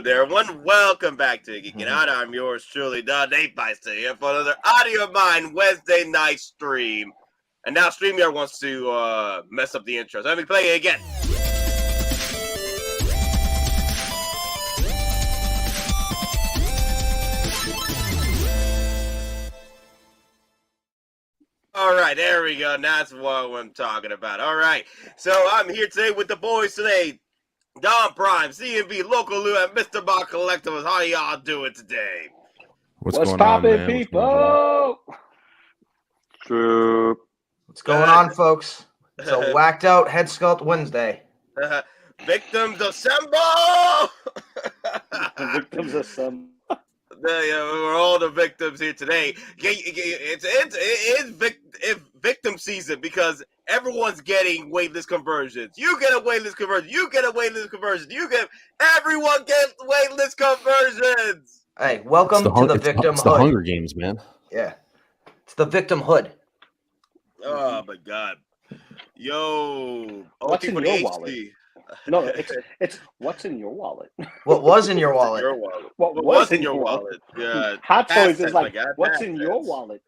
there, everyone. Welcome back to Geekin Out. I'm yours truly, Nate Beister, here for another Audio of Mine Wednesday night stream. And now StreamYard wants to mess up the intro, so let me play it again. All right, there we go. That's what I'm talking about. All right, so I'm here today with the boys today. Don Prime, CMB, Local Lou, and Mr. Bob Collectibles. How y'all doing today? What's poppin', people? What's going on, folks? It's a whacked out head sculpt Wednesday. Victims Assemble! Victims Assemble. We're all the victims here today. It's victim season because everyone's getting waitlist conversions. You get a waitlist conversion. You get a waitlist conversion. Everyone gets waitlist conversions. Hey, welcome to the victim It's hood. the Hunger Games, man. Yeah, it's the victim hood. Oh my God, yo! What's in your wallet? No, it's what's in your wallet. What was in your wallet? What was in your wallet? Yeah, Hottoys is like, what's in your wallet?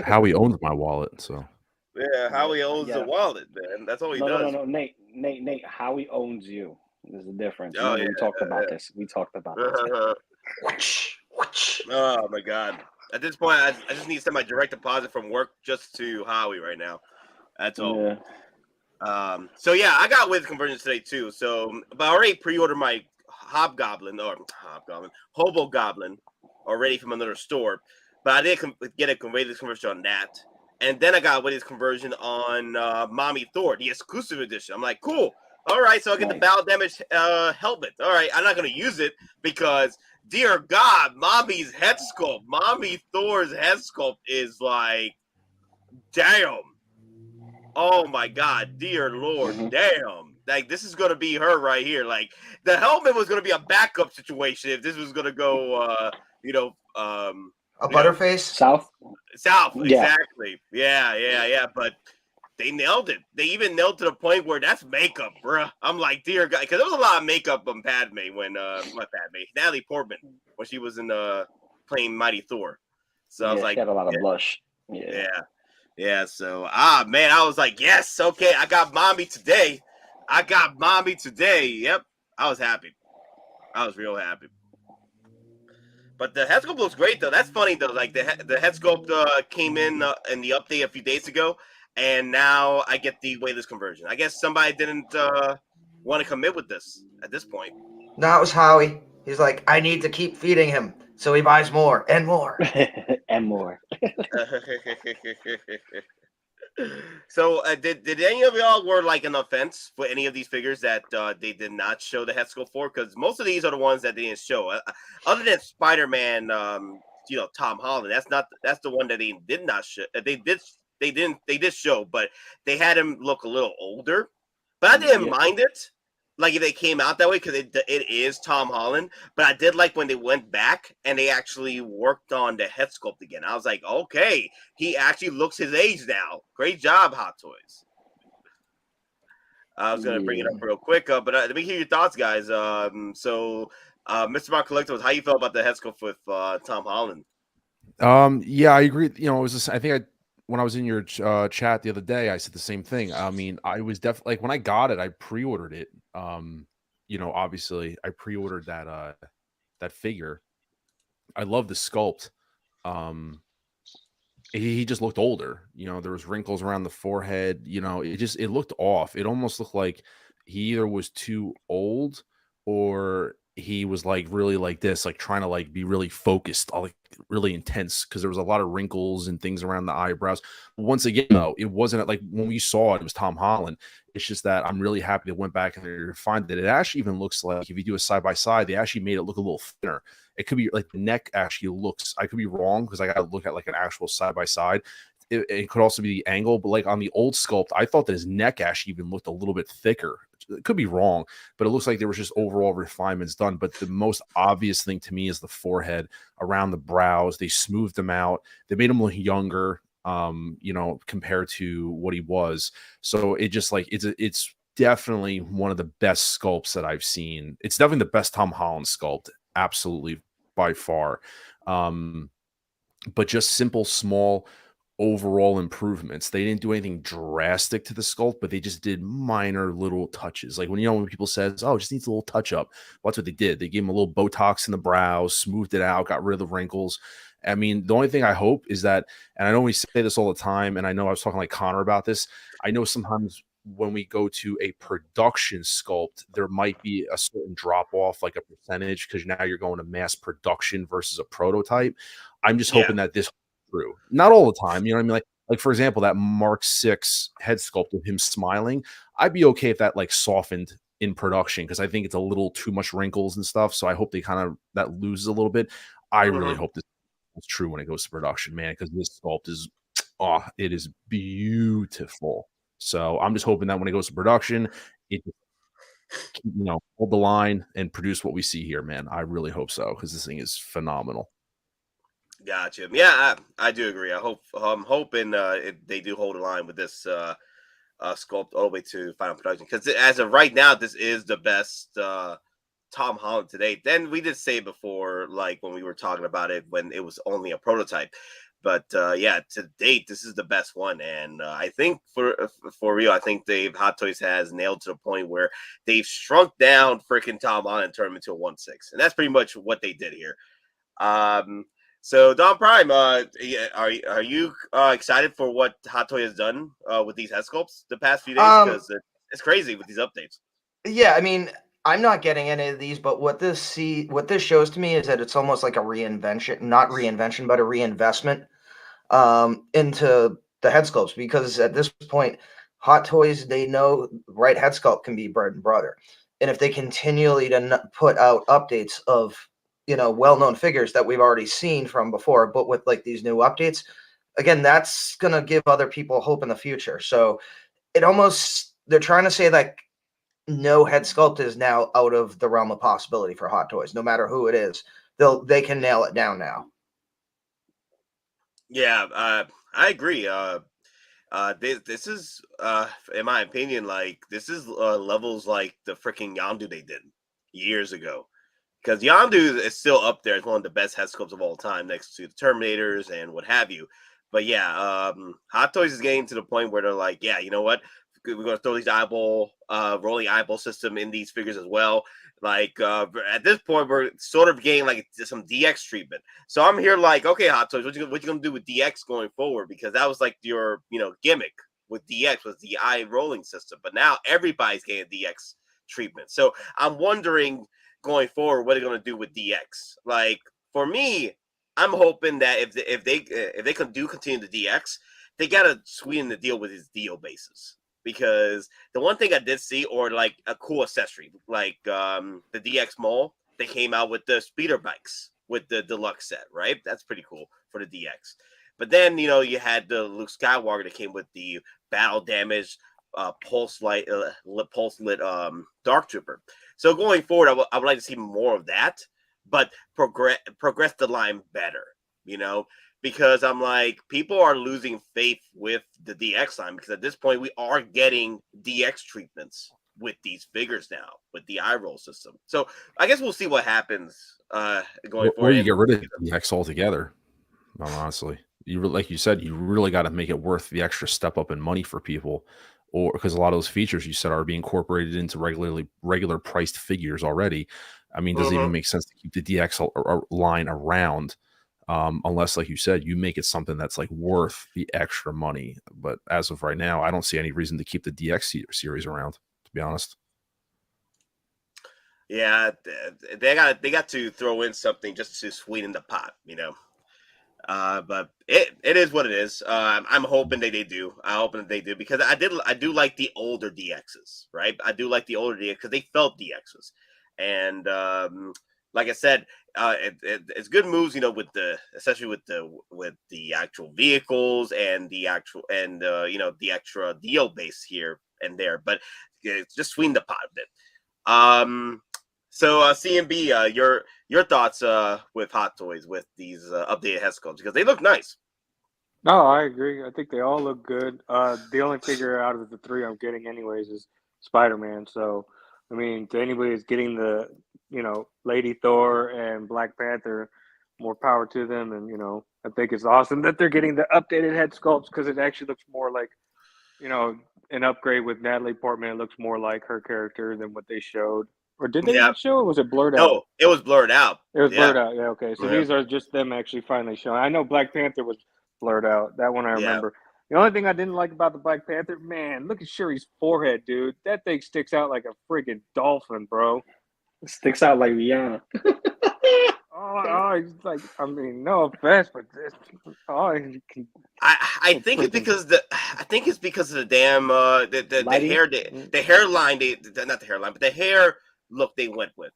Howie owns my wallet, so. Yeah, Howie owns the wallet, man. That's all he does. No, Nate, Howie owns you. There's a difference. Oh, we talked about this. We talked about this. Oh my God! At this point, I just need to send my direct deposit from work just to Howie right now. That's all. Yeah. So yeah, I got with conversions today too. So, but I already pre-ordered my Hobo Goblin already from another store. But I didn't get a waitlist conversion on that. And then I got a waitlist conversion on Mommy Thor, the exclusive edition. I'm like, cool. All right, so I get the battle damage helmet. All right, I'm not gonna use it because, dear God, Mommy's head sculpt, Mommy Thor's head sculpt is like, damn. Oh my God, dear Lord, damn. Like, this is gonna be her right here. Like, the helmet was gonna be a backup situation if this was gonna go a Butterface? South, exactly. Yeah. But they nailed it. They even nailed to the point where that's makeup, bruh. I'm like, dear God, because there was a lot of makeup on Padme when Natalie Portman when she was in playing Mighty Thor. So I was like, she had a lot of blush. Yeah. So man, I was like, yes, okay, I got mommy today. Yep, I was happy. I was real happy. But the head sculpt looks great though. That's funny though. Like the head sculpt came in the update a few days ago, and now I get the waitlist conversion. I guess somebody didn't want to commit with this at this point. No, it was Howie. He's like, I need to keep feeding him, so he buys more and more and more. So did any of y'all were like an offense for any of these figures that they did not show the head sculpt for? Because most of these are the ones that they didn't show. Other than Spiderman, Tom Holland. That's the one that they did not show. They did show, but they had him look a little older. But I didn't mind it. Like if they came out that way because it is Tom Holland, but I did like when they went back and they actually worked on the head sculpt again. I was like, okay, he actually looks his age now. Great job, Hottoys. I was gonna bring it up real quick, but let me hear your thoughts, guys. So Mr. Mark Collectibles, how you felt about the head sculpt with Tom Holland? Yeah, I agree. It was just, I think when I was in your chat the other day, I said the same thing. I mean, I was definitely like when I got it, I pre-ordered it. Obviously, I pre-ordered that figure. I love the sculpt. He just looked older. There was wrinkles around the forehead. It looked off. It almost looked like he either was too old or he was like really like this, like trying to like be really focused, like really intense, because there was a lot of wrinkles and things around the eyebrows. Once again, though, it wasn't like when we saw it was Tom Holland. It's just that I'm really happy they went back and they refined that. It actually even looks like if you do a side by side, they actually made it look a little thinner. It could be like the neck actually looks. I could be wrong because I got to look at like an actual side by side. It could also be the angle, but like on the old sculpt, I thought that his neck actually even looked a little bit thicker. It could be wrong, but it looks like there was just overall refinements done. But the most obvious thing to me is the forehead, around the brows. They smoothed them out. They made him look younger, compared to what he was. So it just like it's definitely one of the best sculpts that I've seen. It's definitely the best Tom Holland sculpt, absolutely by far. But just simple, small overall improvements. They didn't do anything drastic to the sculpt, but they just did minor little touches. Like when people says, "Oh, it just needs a little touch up," well, that's what they did. They gave him a little Botox in the brows, smoothed it out, got rid of the wrinkles. I mean, the only thing I hope is that, and I know we say this all the time, and I know I was talking like Connor about this. I know sometimes when we go to a production sculpt, there might be a certain drop off, like a percentage, because now you're going to mass production versus a prototype. I'm just hoping that this true. Not all the time, you know what I mean? Like for example, that Mark 6 head sculpt of him smiling, I'd be okay if that like softened in production because I think it's a little too much wrinkles and stuff. So I hope they kind of that loses a little bit. I really hope this is true when it goes to production, man, because this sculpt is it is beautiful. So I'm just hoping that when it goes to production, it hold the line and produce what we see here, man. I really hope so because this thing is phenomenal. Gotcha. Yeah, I do agree. I'm hoping they do hold a line with this sculpt all the way to final production because as of right now, this is the best Tom Holland to date. Then we did say before, like when we were talking about it when it was only a prototype, but yeah, to date, this is the best one, and I think for real, I think Hottoys has nailed to the point where they've shrunk down freaking Tom Holland and turned him into a 1/6, and that's pretty much what they did here. So Don Prime, are you excited for what Hot Toy has done with these head sculpts the past few days? Because it's crazy with these updates. Yeah, I mean, I'm not getting any of these, but what this shows to me is that it's almost like a reinvention, not reinvention, but a reinvestment into the head sculpts because at this point, Hot Toys, they know right head sculpt can be bread and butter, and if they continually to put out updates of well-known figures that we've already seen from before, but with like these new updates, again, that's going to give other people hope in the future. So they're trying to say that no head sculpt is now out of the realm of possibility for Hot Toys. No matter who it is, they can nail it down now. Yeah, I agree. This is, in my opinion, like this is levels like the freaking Yondu they did years ago. Because Yondu is still up there as one of the best head sculpts of all time, next to the Terminators and what have you. But yeah, Hot Toys is getting to the point where they're like, yeah, you know what? We're going to throw these rolling eyeball system in these figures as well. Like at this point, we're sort of getting like some DX treatment. So I'm here like, okay, Hot Toys, what you gonna do with DX going forward? Because that was like your gimmick with DX was the eye rolling system. But now everybody's getting DX treatment. So I'm wondering going forward what they're going to do with DX. Like for me, I'm hoping that if they can continue the DX, they got to sweeten the deal with his deal bases. Because the one thing I did see, or like a cool accessory, like the DX Mall, they came out with the speeder bikes with the deluxe set, right? That's pretty cool for the DX. But then you had the Luke Skywalker that came with the battle damage pulse lit Dark Trooper. So going forward, I would like to see more of that, but progress the line better, because I'm like, people are losing faith with the DX line because at this point we are getting DX treatments with these figures now with the eye roll system. So I guess we'll see what happens going forward. Or you get rid of DX altogether. Honestly, like you said, you really got to make it worth the extra step up in money for people, or because a lot of those features you said are being incorporated into regular priced figures already. I mean, does it even make sense to keep the DX line around? Unless, like you said, you make it something that's like worth the extra money. But as of right now, I don't see any reason to keep the DX series around, to be honest. Yeah, they got to throw in something just to sweeten the pot, but it is what it is. I'm hoping that they do. I hope that they do because I do like the older DXs, right? I do like the older DX because they felt DXs, and like I said, it's good moves, especially with the actual vehicles and the extra deal base here and there, but it's just sweeten the pot a bit. So CMB, your thoughts with Hot Toys with these updated head sculpts because they look nice. No, I agree. I think they all look good. The only figure out of the three I'm getting anyways is Spider-Man. So, I mean, to anybody that's getting the, Lady Thor and Black Panther, more power to them. And, I think it's awesome that they're getting the updated head sculpts because it actually looks more like, an upgrade with Natalie Portman. It looks more like her character than what they showed. Or did they even show it? Or was it blurred out? No, it was blurred out. It was blurred out. Yeah, okay. So these are just them actually finally showing. I know Black Panther was blurred out. That one I remember. The only thing I didn't like about the Black Panther, man, look at Shuri's forehead, dude. That thing sticks out like a freaking dolphin, bro. It sticks out like Rihanna. No offense, but this. I think it's because of the damn the hair, the hairline, not the hairline, but the hair look they went with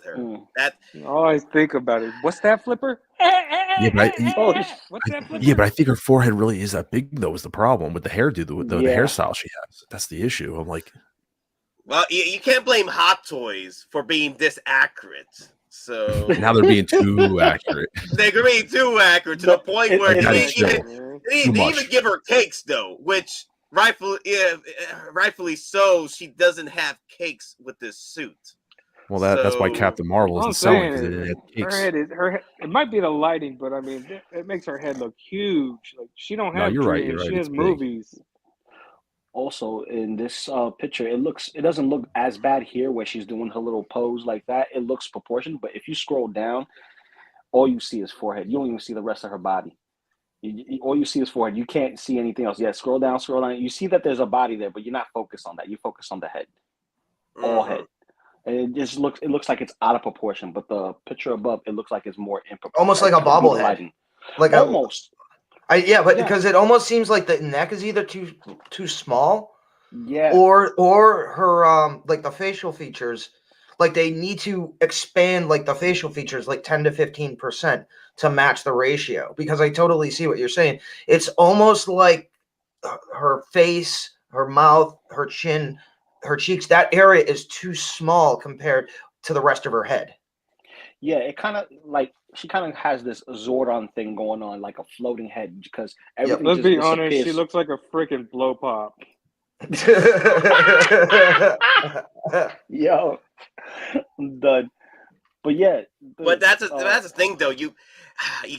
her. That all I think about it. What's that flipper? Yeah, but what's that flipper? Yeah, but I think her forehead really is that big though. Is the problem with the hairdo, the hairstyle she has? That's the issue. I'm like, well, you can't blame Hottoys for being this accurate. So now they're being too accurate. They're being too accurate to the point where they even give her cakes though, which rightfully so. She doesn't have cakes with this suit. Well, that's why Captain Marvel isn't selling because it had cakes. Her head, it might be the lighting, but I mean, it makes her head look huge. Like she don't have. You're right. She has movies. Also, in this picture, it doesn't look as bad here where she's doing her little pose like that. It looks proportioned, but if you scroll down, all you see is forehead. You don't even see the rest of her body. All you see is forehead. You can't see anything else. Yeah, scroll down. You see that there's a body there, but you're not focused on that. You focus on the head, all head. And it looks like it's out of proportion. But the picture above, it looks like it's more in proportion. Almost like a bobblehead. Like almost. Because it almost seems like the neck is either too small, yeah, or her like the facial features, like they need to expand like the facial features like 10 to 15% to match the ratio. Because I totally see what you're saying. It's almost like her face, her mouth, her chin, her cheeks. That area is too small compared to the rest of her head. Yeah, it kind of like she kind of has this Zordon thing going on, like a floating head, because everything. Let's be honest, she looks like a freaking blow pop. Yo, but that's the thing though. You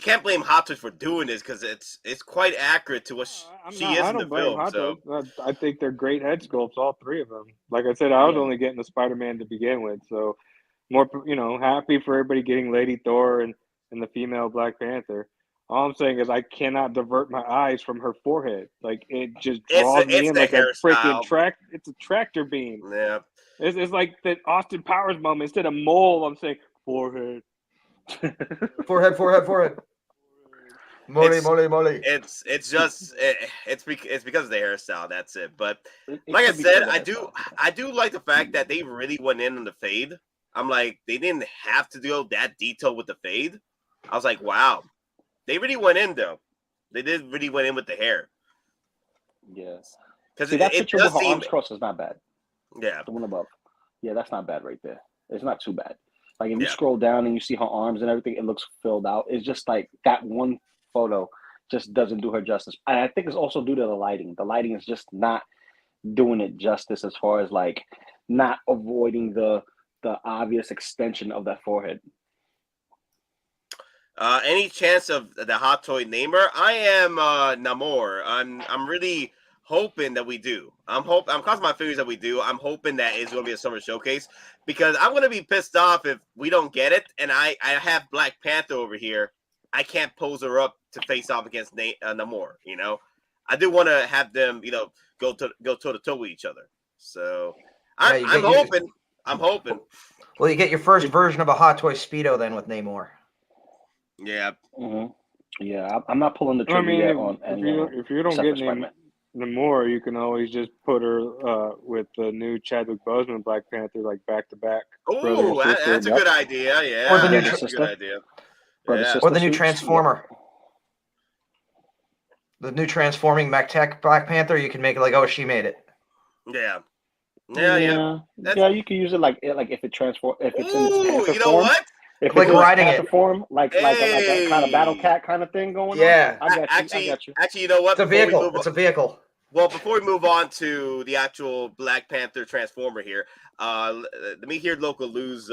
can't blame Hottoys for doing this because it's quite accurate to what she is in the film. So I think they're great head sculpts, all three of them. Like I said, I was only getting the Spider-Man to begin with, so more, happy for everybody getting Lady Thor and the female Black Panther. All I'm saying is I cannot divert my eyes from her forehead. Like it just draws me in like a freaking It's a tractor beam. Yeah, it's like the Austin Powers moment. Instead of mole, I'm saying forehead. forehead. Molly. It's because of the hairstyle. That's it. But like I said, I do like the fact that they really went in on the fade. I'm like, they didn't have to do that detail with the fade. I was like, wow. They really went in, though. They did really went in with the hair. Yes. Because that picture with her arms crossed is not bad. Yeah. The one above. Yeah, that's not bad right there. It's not too bad. Like, if you scroll down and you see her arms and everything, it looks filled out. It's just like that one photo just doesn't do her justice. And I think it's also due to the lighting. The lighting is just not doing it justice as far as, like, not avoiding the obvious extension of that forehead. Any chance of the Hot Toy Namer? I am Namor. I'm really hoping that we do. I'm crossing my fingers that we do. I'm hoping that it's going to be a summer showcase because I'm going to be pissed off if we don't get it. And I have Black Panther over here. I can't pose her up to face off against Namor. I do want to have them, go toe to toe with each other. So I'm hoping. I'm hoping. Well, you get your first version of a Hot Toy Speedo then with Namor. Yeah. Mm-hmm. Yeah, I'm not pulling the trigger yet on. If you don't get Namor, you can always just put her with the new Chadwick Boseman Black Panther, like back to back. Oh, that's a good idea. Yeah, or the new that's a good idea. Or the new Transformer. Yeah. The new transforming Mech Tech Black Panther. You can make it like, oh, she made it. Yeah. Yeah. You can use it like if it transform if it's in its Panther you know form. what? If like riding it, form, like a kind of battle cat kind of thing going on. Yeah, I got you. Actually, you know what? It's a vehicle. Well, before we move on to the actual Black Panther Transformer here, let me hear Local Lou's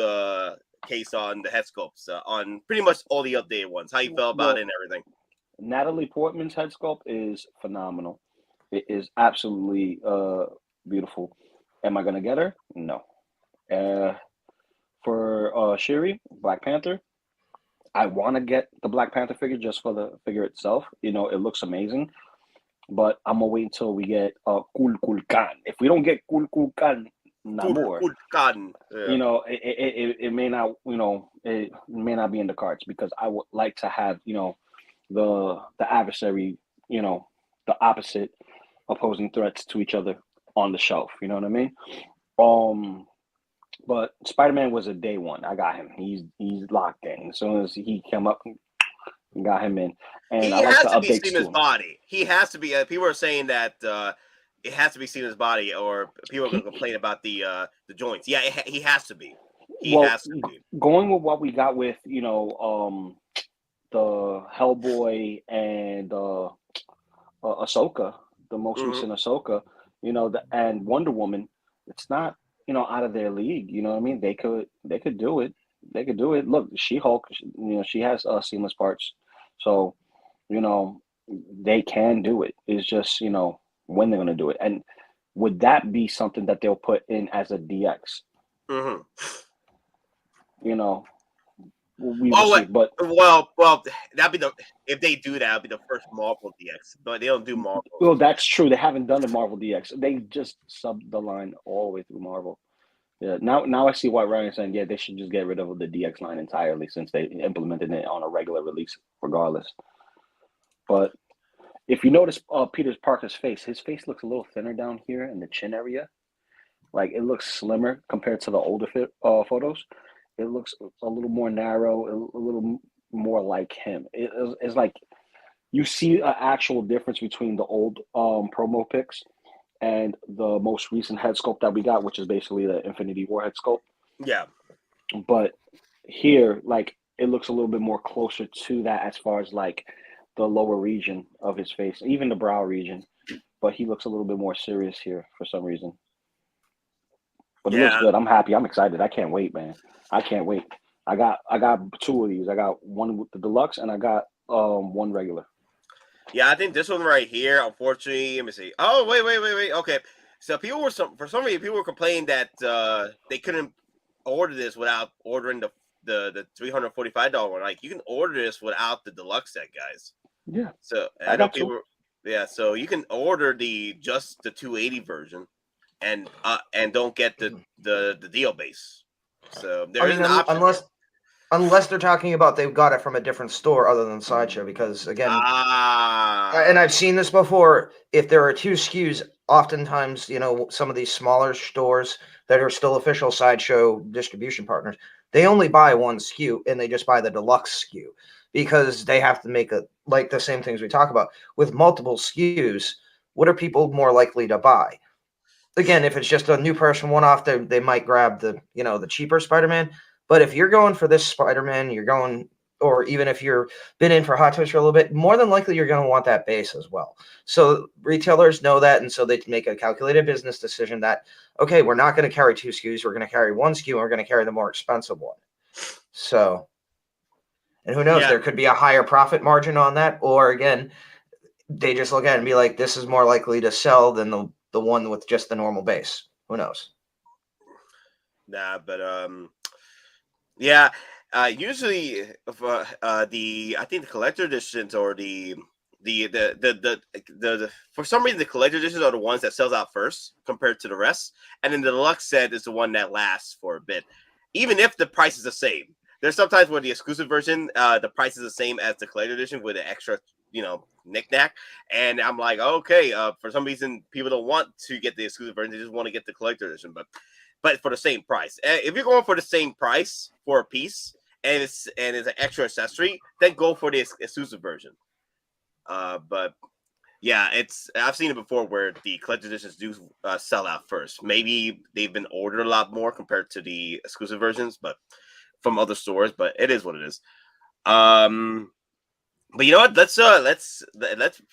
case on the head sculpts on pretty much all the updated ones. How you felt about Well, it and everything? Natalie Portman's head sculpt is phenomenal. It is absolutely beautiful. Am I gonna get her? No. For Shuri, Black Panther, I want to get the Black Panther figure just for the figure itself. You know, it looks amazing. But I'm gonna wait until we get Kul Kul Khan. If we don't get Kul Kul Khan Namor, Good cotton. Yeah. you know, it may not, you know, it may not be in the cards because I would like to have, you know, the adversary, you know, the opposite opposing threats to each other on the shelf. You know what I mean? But Spider-Man was a day one. I got him. He's locked in. As soon as he came up, got him in. And He I like has the to be updates seen his too. body. He has to be. People are saying that it has to be seen his body, or people are going to complain about the joints. Yeah, he has to be. He Well, has to be. going with what we got with, you know, the Hellboy and Ahsoka, the most Mhm. recent Ahsoka, you know, and Wonder Woman, it's not, you know, out of their league. You know what I mean? They could do it. They could do it. Look, She-Hulk, you know, she has seamless parts, so you know they can do it. It's just, you know, when they're gonna do it, and would that be something that they'll put in as a DX? Mm-hmm. You know, we will Oh, see. But well, that'd be if they do that, it'd be the first Marvel DX, but they don't do Marvel. well, that's true. They haven't done the Marvel DX. They just subbed the line all the way through Marvel. Yeah, now I see why Ryan's saying, yeah, they should just get rid of the DX line entirely since they implemented it on a regular release regardless. But if you notice Peter Parker's face, his face looks a little thinner down here in the chin area. Like it looks slimmer compared to the older photos. It looks a little more narrow, a little more like him. It's like you see an actual difference between the old promo pics and the most recent head sculpt that we got, which is basically the Infinity War head sculpt. Yeah. But here, like, it looks a little bit more closer to that as far as like the lower region of his face, even the brow region. But he looks a little bit more serious here for some reason. But it looks good. I'm happy. I'm excited. I can't wait, man. I can't wait. I got two of these. I got one with the deluxe and I got one regular. Yeah, I think this one right here, unfortunately, let me see. Oh, wait. Okay. So people were for some reason people were complaining that they couldn't order this without ordering the $345 one. Like you can order this without the deluxe set, guys. Yeah. So I know got people. Yeah, so you can order just the 280 version, and don't get the deal base. So there is an option. Unless they're talking about they've got it from a different store other than Sideshow, because again, and I've seen this before. If there are two SKUs, oftentimes, you know, some of these smaller stores that are still official Sideshow distribution partners, they only buy one SKU and they just buy the deluxe SKU because they have to make like the same things we talk about with multiple SKUs. What are people more likely to buy? Again, if it's just a new person one-off, they might grab the cheaper Spider-Man. But if you're going for this Spider-Man, or even if you're been in for Hottoys for a little bit, more than likely you're going to want that base as well. So retailers know that, and so they make a calculated business decision that, okay, we're not going to carry two SKUs, we're going to carry one SKU, and we're going to carry the more expensive one. So, and who knows, there could be a higher profit margin on that, or again, they just look at it and be like, this is more likely to sell than the one with just the normal base. Who knows? Nah, but yeah. Usually, I think the collector editions or the for some reason the collector editions are the ones that sells out first compared to the rest, and then the deluxe set is the one that lasts for a bit, even if the price is the same. There's sometimes where the exclusive version, the price is the same as the collector edition with an extra, knick-knack. And I'm like, okay, for some reason, people don't want to get the exclusive version. They just want to get the collector edition, but for the same price. If you're going for the same price for a piece and it's an extra accessory, then go for the exclusive version. But yeah, I've seen it before where the collector editions do sell out first. Maybe they've been ordered a lot more compared to the exclusive versions, but from other stores. But it is what it is. But you know what? Let's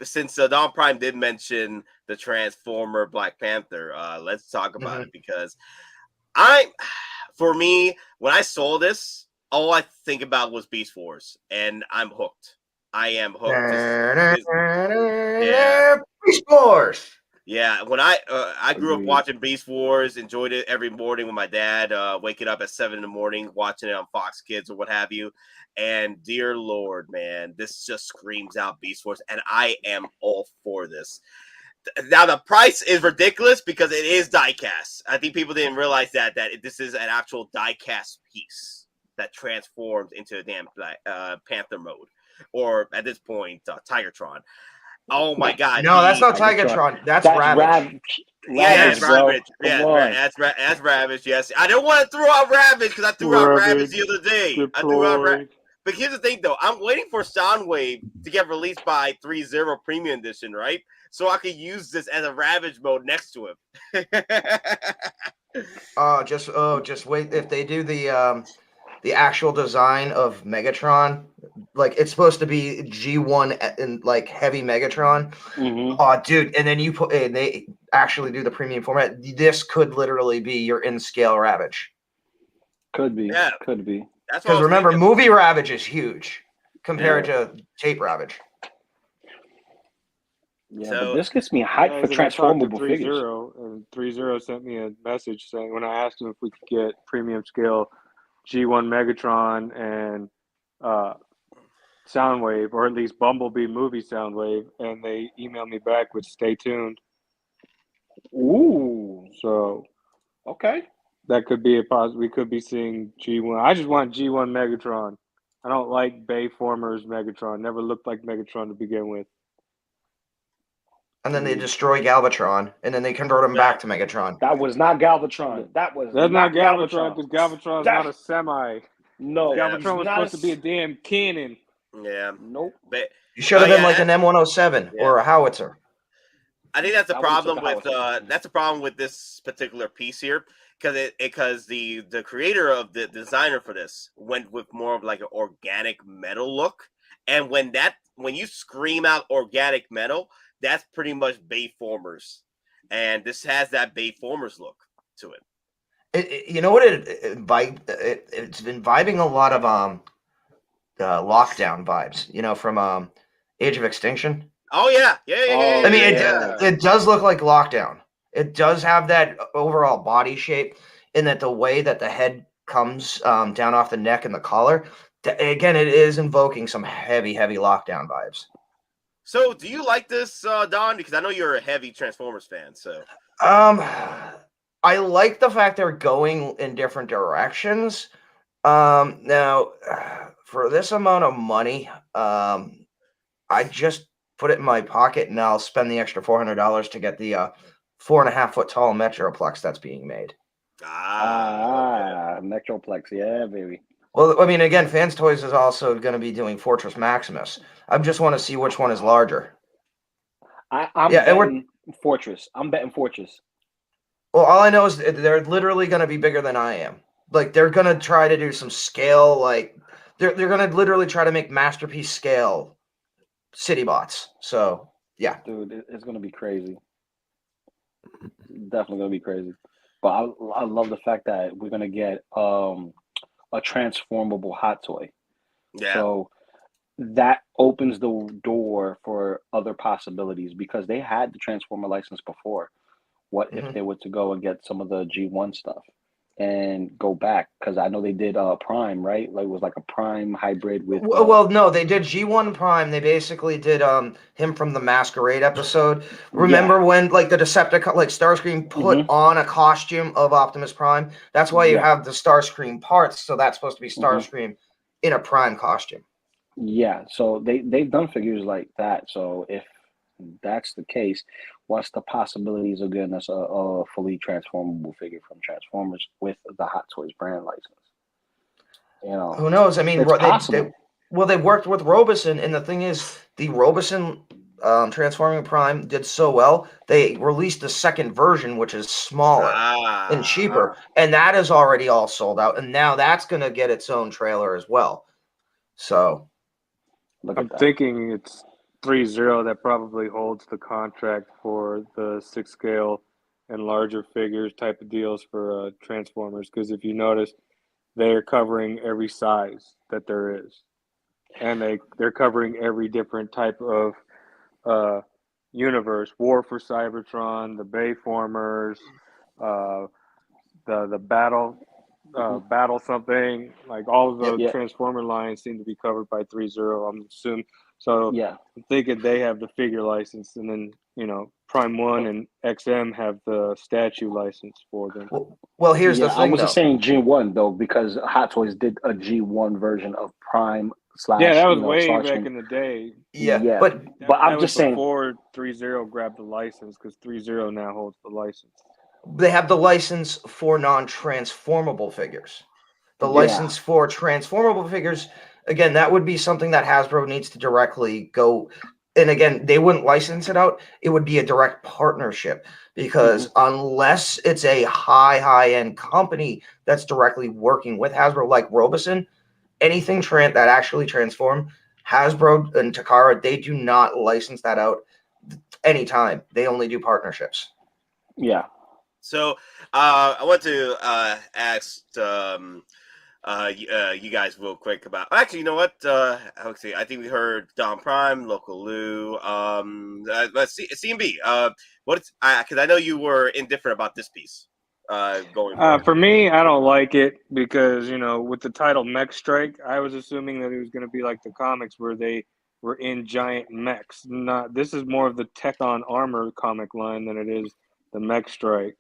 since Don Prime did mention the Transformer Black Panther, let's talk about it because for me, when I saw this, all I think about was Beast Wars, and I'm hooked. I am hooked. Yeah, Beast Wars. yeah. When I grew up watching Beast Wars, enjoyed it every morning with my dad, waking up at 7 in.the morning, watching it on Fox Kids or what have you. And dear Lord, man, this just screams out Beast Wars, and I am all for this. Now the price is ridiculous because it is die-cast. I think people didn't realize that this is an actual die-cast piece that transforms into a damn Panther mode, or at this point, Tigertron. Oh my God! No, that's not Tigertron. That's Ravage. Yeah, that's Ravage. Yeah, that's Ravage. Yes, I don't want to throw out Ravage because I threw out Ravage the other day. I threw out Ravage. But here's the thing, though. I'm waiting for Soundwave to get released by 3.0 Premium Edition, right? So I can use this as a Ravage mode next to him. Just wait. If they do the actual design of Megatron, like it's supposed to be G1 in like heavy Megatron. Oh, dude! And then and they actually do the premium format. This could literally be your in-scale Ravage. Could be. Yeah. Could be. Because remember, movie Ravage is huge compared to tape Ravage. Yeah, but this gets me hyped for transformable figures. 3.0, and 3.0 sent me a message saying when I asked him if we could get premium scale G1 Megatron and Soundwave, or at least Bumblebee movie Soundwave, and they emailed me back with "Stay tuned." Ooh, so okay. That could be a positive. We could be seeing G1. I just want G1 Megatron. I don't like Bayformers Megatron. Never looked like Megatron to begin with. And then they destroy Galvatron, and then they convert him back to Megatron. That was not Galvatron. That's not Galvatron, because Galvatron's not a semi. No. Galvatron was supposed to be a damn cannon. Yeah. Nope. But you should have been like an M107 or a howitzer. I think that's a problem with this particular piece here. Because the creator of the designer for this went with more of like an organic metal look, and when you scream out organic metal, that's pretty much Bayformers, and this has that Bayformers look to it. You know what it's been vibing a lot of lockdown vibes. You know, from Age of Extinction. Oh yeah. I mean, it does look like Lockdown. It does have that overall body shape, in that the way that the head comes down off the neck and the collar. Again, it is invoking some heavy Lockdown vibes. So, do you like this, Don? Because I know you're a heavy Transformers fan. So, I like the fact they're going in different directions. Now, for this amount of money, I just put it in my pocket and I'll spend the extra $400 to get the 4.5 foot tall Metroplex that's being made. Metroplex, yeah, baby. Well, I mean, again, Fans Toys is also going to be doing Fortress Maximus. I just want to see which one is larger. I'm betting Fortress. I'm betting Fortress. Well, all I know is they're literally going to be bigger than I am. Like, they're going to try to do some scale, like, they're going to literally try to make masterpiece scale city bots. So, yeah. Dude, it's going to be crazy. Definitely going to be crazy. But I love the fact that we're going to get a transformable hot toy. Yeah. So that opens the door for other possibilities, because they had the Transformer license before. What if they were to go and get some of the G1 stuff and go back? Because I know they did Prime, right? Like, it was like a Prime hybrid with. Well, no, they did G1 Prime. They basically did him from the Masquerade episode. Remember when like the Decepticon, like Starscream put on a costume of Optimus Prime? That's why you have the Starscream parts. So that's supposed to be Starscream in a Prime costume. Yeah, so they've done figures like that. So if that's the case, what's the possibilities of getting us a fully transformable figure from Transformers with the Hot Toys brand license? You know, who knows? I mean, they worked with Robeson, and the thing is, the Robeson Transforming Prime did so well, they released a second version, which is smaller and cheaper, and that is already all sold out. And now that's going to get its own trailer as well. So, Look I'm at that. thinking it's 3-0 that probably holds the contract for the 6 scale and larger figures type of deals for Transformers. Because if you notice, they're covering every size that there is, and they're covering every different type of universe. War for Cybertron, the Bayformers, the battle something, like all of the Yep. Transformer lines seem to be covered by 3-0. I'm assuming. So Yeah. I'm thinking they have the figure license, and then Prime One and XM have the statue license for them. Well, here's the I thing, wasn't though. saying G1 though, because Hot Toys did a G1 version of Prime / Yeah, that was way Starscream. back in the day. Yeah, But I'm That just was saying. before 3-0 grabbed the license, because 3-0 now holds the license. they have the license for non-transformable figures. The Yeah. license for transformable figures, again, that would be something that Hasbro needs to directly go. And again, they wouldn't license it out. It would be a direct partnership, because unless it's a high-end company that's directly working with Hasbro, like Robeson, anything that actually transform, Hasbro and Takara, they do not license that out anytime. They only do partnerships. Yeah. So I want to ask you guys real quick about. Actually, you know what? Okay, I think we heard Don Prime, Local Lou. Let's see, CMB. Because I know you were indifferent about this piece. Going forward. For me, I don't like it because with the title Mech Strike, I was assuming that it was going to be like the comics where they were in giant mechs. This is more of the Tech on Armor comic line than it is the Mech Strike.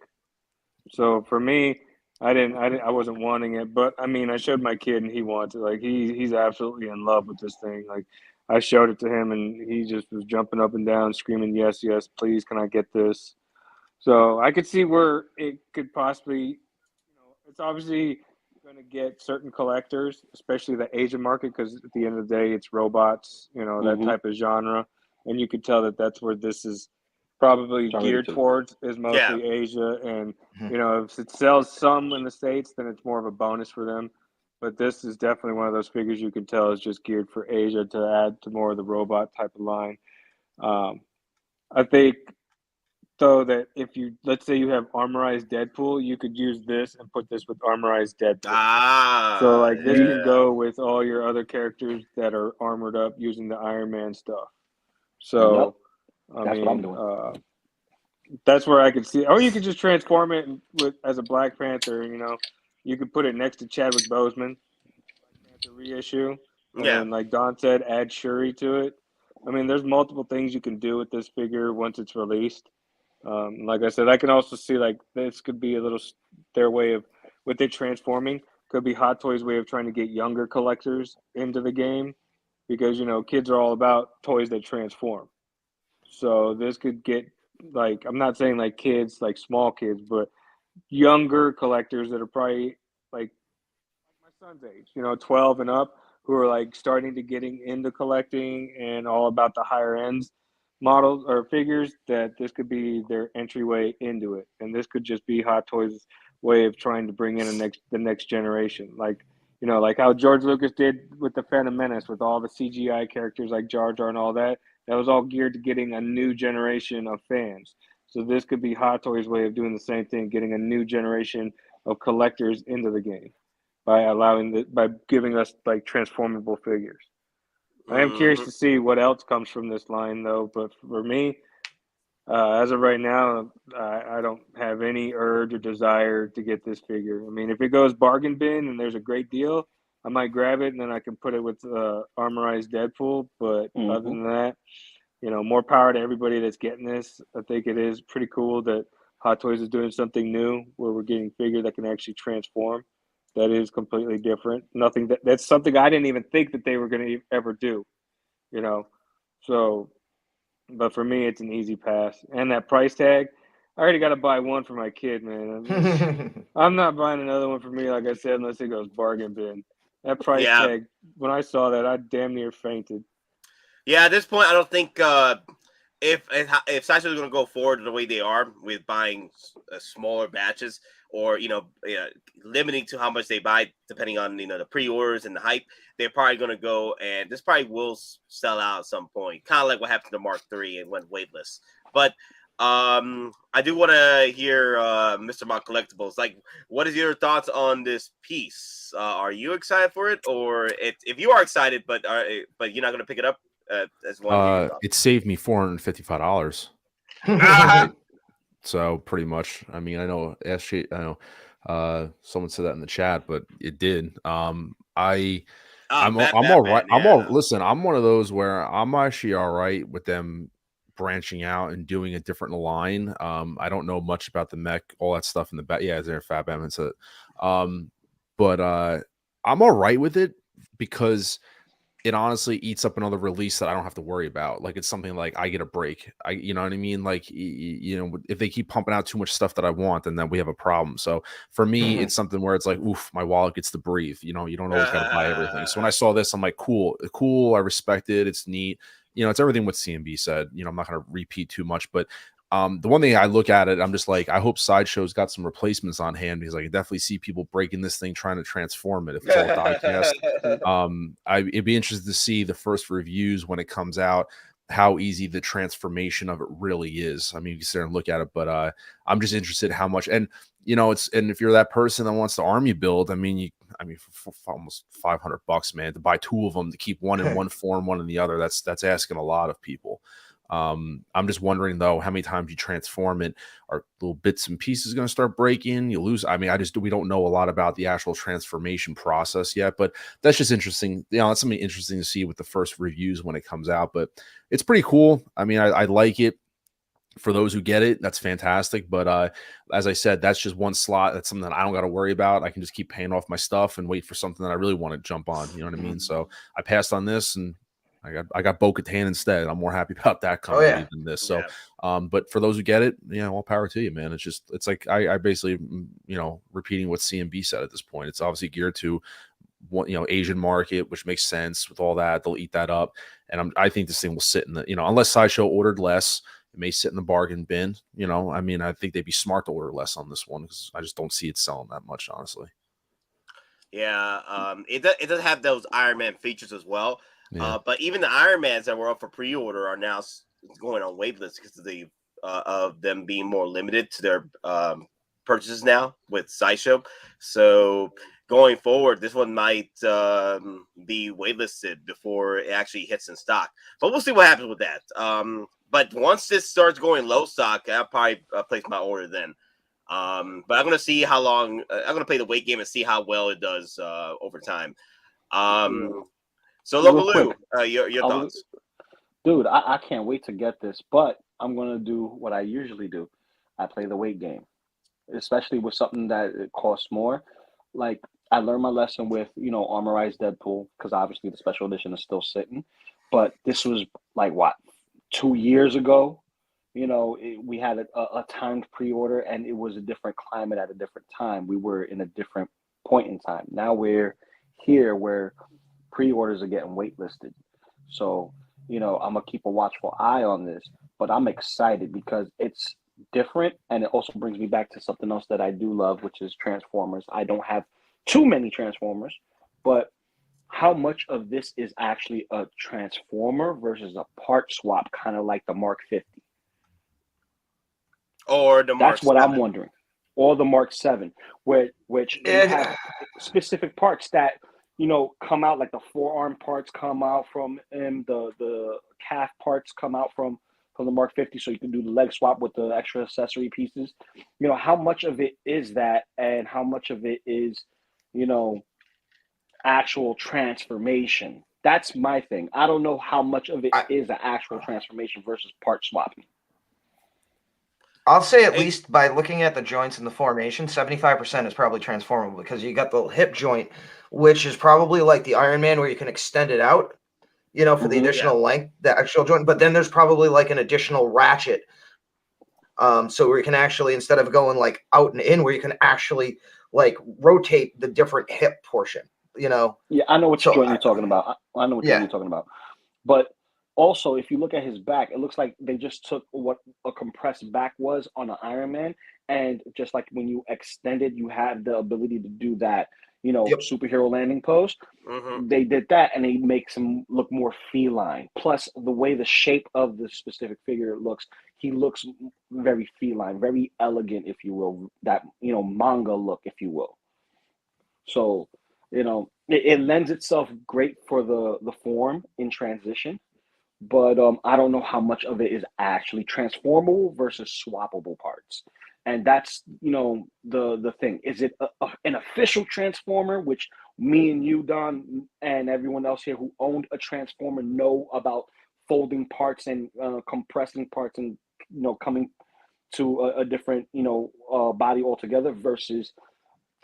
So for me, I wasn't wanting it, but I mean, I showed my kid and he wants it. Like he's absolutely in love with this thing. Like I showed it to him and he just was jumping up and down, screaming, "Yes, yes, please, can I get this?" So I could see where it could possibly, it's obviously going to get certain collectors, especially the Asian market, because at the end of the day, it's robots, that type of genre, and you could tell that that's where this is probably geared towards, is mostly Asia. And if it sells some in the States, then it's more of a bonus for them. But this is definitely one of those figures you can tell is just geared for Asia to add to more of the robot type of line. I think, though, that if let's say you have armorized Deadpool, you could use this and put this with armorized Deadpool. So like this can go with all your other characters that are armored up using the Iron Man stuff. So That's what I'm doing. That's where I could see, or you could just transform it as a Black Panther. You could put it next to Chadwick Boseman, Black Panther reissue, and then, like Don said, add Shuri to it. I mean, there's multiple things you can do with this figure once it's released. Like I said, I can also see like this could be a little their way of with it transforming. Could be Hot Toys' way of trying to get younger collectors into the game, because kids are all about toys that transform. So this could get, like, I'm not saying like kids, like small kids, but younger collectors that are probably like my son's age, 12 and up, who are like starting to getting into collecting and all about the higher ends models or figures, that this could be their entryway into it. And this could just be Hot Toys' way of trying to bring in the next generation. Like, like how George Lucas did with the Phantom Menace, with all the CGI characters like Jar Jar and all that. That was all geared to getting a new generation of fans. So this could be Hot Toys' way of doing the same thing, getting a new generation of collectors into the game by giving us like transformable figures. I am curious to see what else comes from this line, though. But for me, as of right now, I don't have any urge or desire to get this figure. I mean, if it goes bargain bin and there's a great deal, I might grab it and then I can put it with armorized Deadpool. But other than that, more power to everybody that's getting this. I think it is pretty cool that Hot Toys is doing something new where we're getting figure that can actually transform. That is completely different. That's something I didn't even think that they were going to ever do, So, but for me, it's an easy pass. And that price tag, I already got to buy one for my kid, man. I'm not buying another one for me, like I said, unless it goes bargain bin. That price tag, when I saw that, I damn near fainted. Yeah, at this point, I don't think if Sideshow is going to go forward the way they are with buying smaller batches, or limiting to how much they buy depending on the pre-orders and the hype, they're probably going to go, and this probably will sell out at some point, kind of like what happened to Mark III and went waitlist. But I do want to hear Mr. Mount Collectibles. Like, what is your thoughts on this piece? Are you excited for it, or if you are excited, but you're not going to pick it up? As one, it saved me $455. So pretty much. I mean, I know SJ, I know someone said that in the chat, but it did. I'm all right. Yeah. Listen, I'm one of those where I'm actually all right with them branching out and doing a different line. I don't know much about the Mech, all that stuff in the back. Yeah, is there Fat Batman said, but I'm all right with it because it honestly eats up another release that I don't have to worry about. Like, it's something like I get a break. You know what I mean? Like, if they keep pumping out too much stuff that I want, then we have a problem. So for me, it's something where it's like, oof, my wallet gets to breathe. You don't always got to buy everything. So when I saw this, I'm like, cool. I respect it. It's neat. It's everything what CMB said. I'm not going to repeat too much, but the one thing I look at it, I'm just like, I hope Sideshow's got some replacements on hand, because I can definitely see people breaking this thing trying to transform it if it's all diecast. It'd be interesting to see the first reviews when it comes out, how easy the transformation of it really is. I mean, you can sit there and look at it, but I'm just interested how much. And and if you're that person that wants the army build, for almost $500, man, to buy two of them, to keep one in one form, one in the other, that's asking a lot of people. I'm just wondering though, how many times you transform it, are little bits and pieces going to start breaking? You lose. I mean, we don't know a lot about the actual transformation process yet, but that's just interesting. That's something interesting to see with the first reviews when it comes out, but it's pretty cool. I mean, I like it. For those who get it, that's fantastic. But as I said, that's just one slot. That's something that I don't got to worry about. I can just keep paying off my stuff and wait for something that I really want to jump on. You know what I mean? So I passed on this, and I got Bo-Katan instead. I'm more happy about that coming than this. So, but for those who get it, all power to you, man. It's like I basically, repeating what CMB said at this point. It's obviously geared to Asian market, which makes sense with all that. They'll eat that up, and I think this thing will sit in the unless Sideshow ordered less, it may sit in the bargain bin. I mean, I think they'd be smart to order less on this one, because I just don't see it selling that much, honestly. Yeah, it does have those Iron Man features as well. Yeah. But even the Iron Mans that were up for pre-order are now going on waitlist because of them being more limited to their purchases now with Sideshow. So going forward, this one might be waitlisted before it actually hits in stock. But we'll see what happens with that. But once this starts going low stock, I'll probably place my order then. But I'm going to see how long. I'm going to play the wait game and see how well it does over time. So, Lokaloo, your thoughts? Dude, I can't wait to get this, but I'm going to do what I usually do. I play the wait game, especially with something that it costs more. Like, I learned my lesson with, Armorized Deadpool, because obviously the special edition is still sitting. But this was, 2 years ago? We had a timed pre-order, and it was a different climate at a different time. We were in a different point in time. Now we're here where pre-orders are getting waitlisted. So, I'm going to keep a watchful eye on this, but I'm excited because it's different, and it also brings me back to something else that I do love, which is Transformers. I don't have too many Transformers, but how much of this is actually a Transformer versus a part swap, kind of like the Mark 50? Or the Mark That's what 7. I'm wondering. Or the Mark 7, which you have specific parts that come out, like the forearm parts come out from him, the calf parts come out from the Mark 50, so you can do the leg swap with the extra accessory pieces. How much of it is that, and how much of it is, actual transformation? That's my thing. I don't know how much of it is an actual transformation versus part swapping. I'll say at least by looking at the joints and the formation, 75% is probably transformable, because you got the hip joint, which is probably like the Iron Man where you can extend it out, for the additional length, the actual joint. But then there's probably like an additional ratchet. So where you can actually, instead of going like out and in, where you can actually like rotate the different hip portion, Yeah, I know what joint you're talking about. I know what joint you're talking about. But Also, if you look at his back, it looks like they just took what a compressed back was on an Iron Man, and just like when you extend it, you have the ability to do that, Yep. superhero landing pose. Mm-hmm. They did that, and it makes him look more feline. Plus, the way the shape of the specific figure looks, he looks very feline, very elegant, if you will. That manga look, if you will. So, it lends itself great for the form in transition, but I don't know how much of it is actually transformable versus swappable parts. And that's the thing. Is it an official transformer, which me and you, Don, and everyone else here who owned a transformer know about folding parts and compressing parts and coming to a different body altogether versus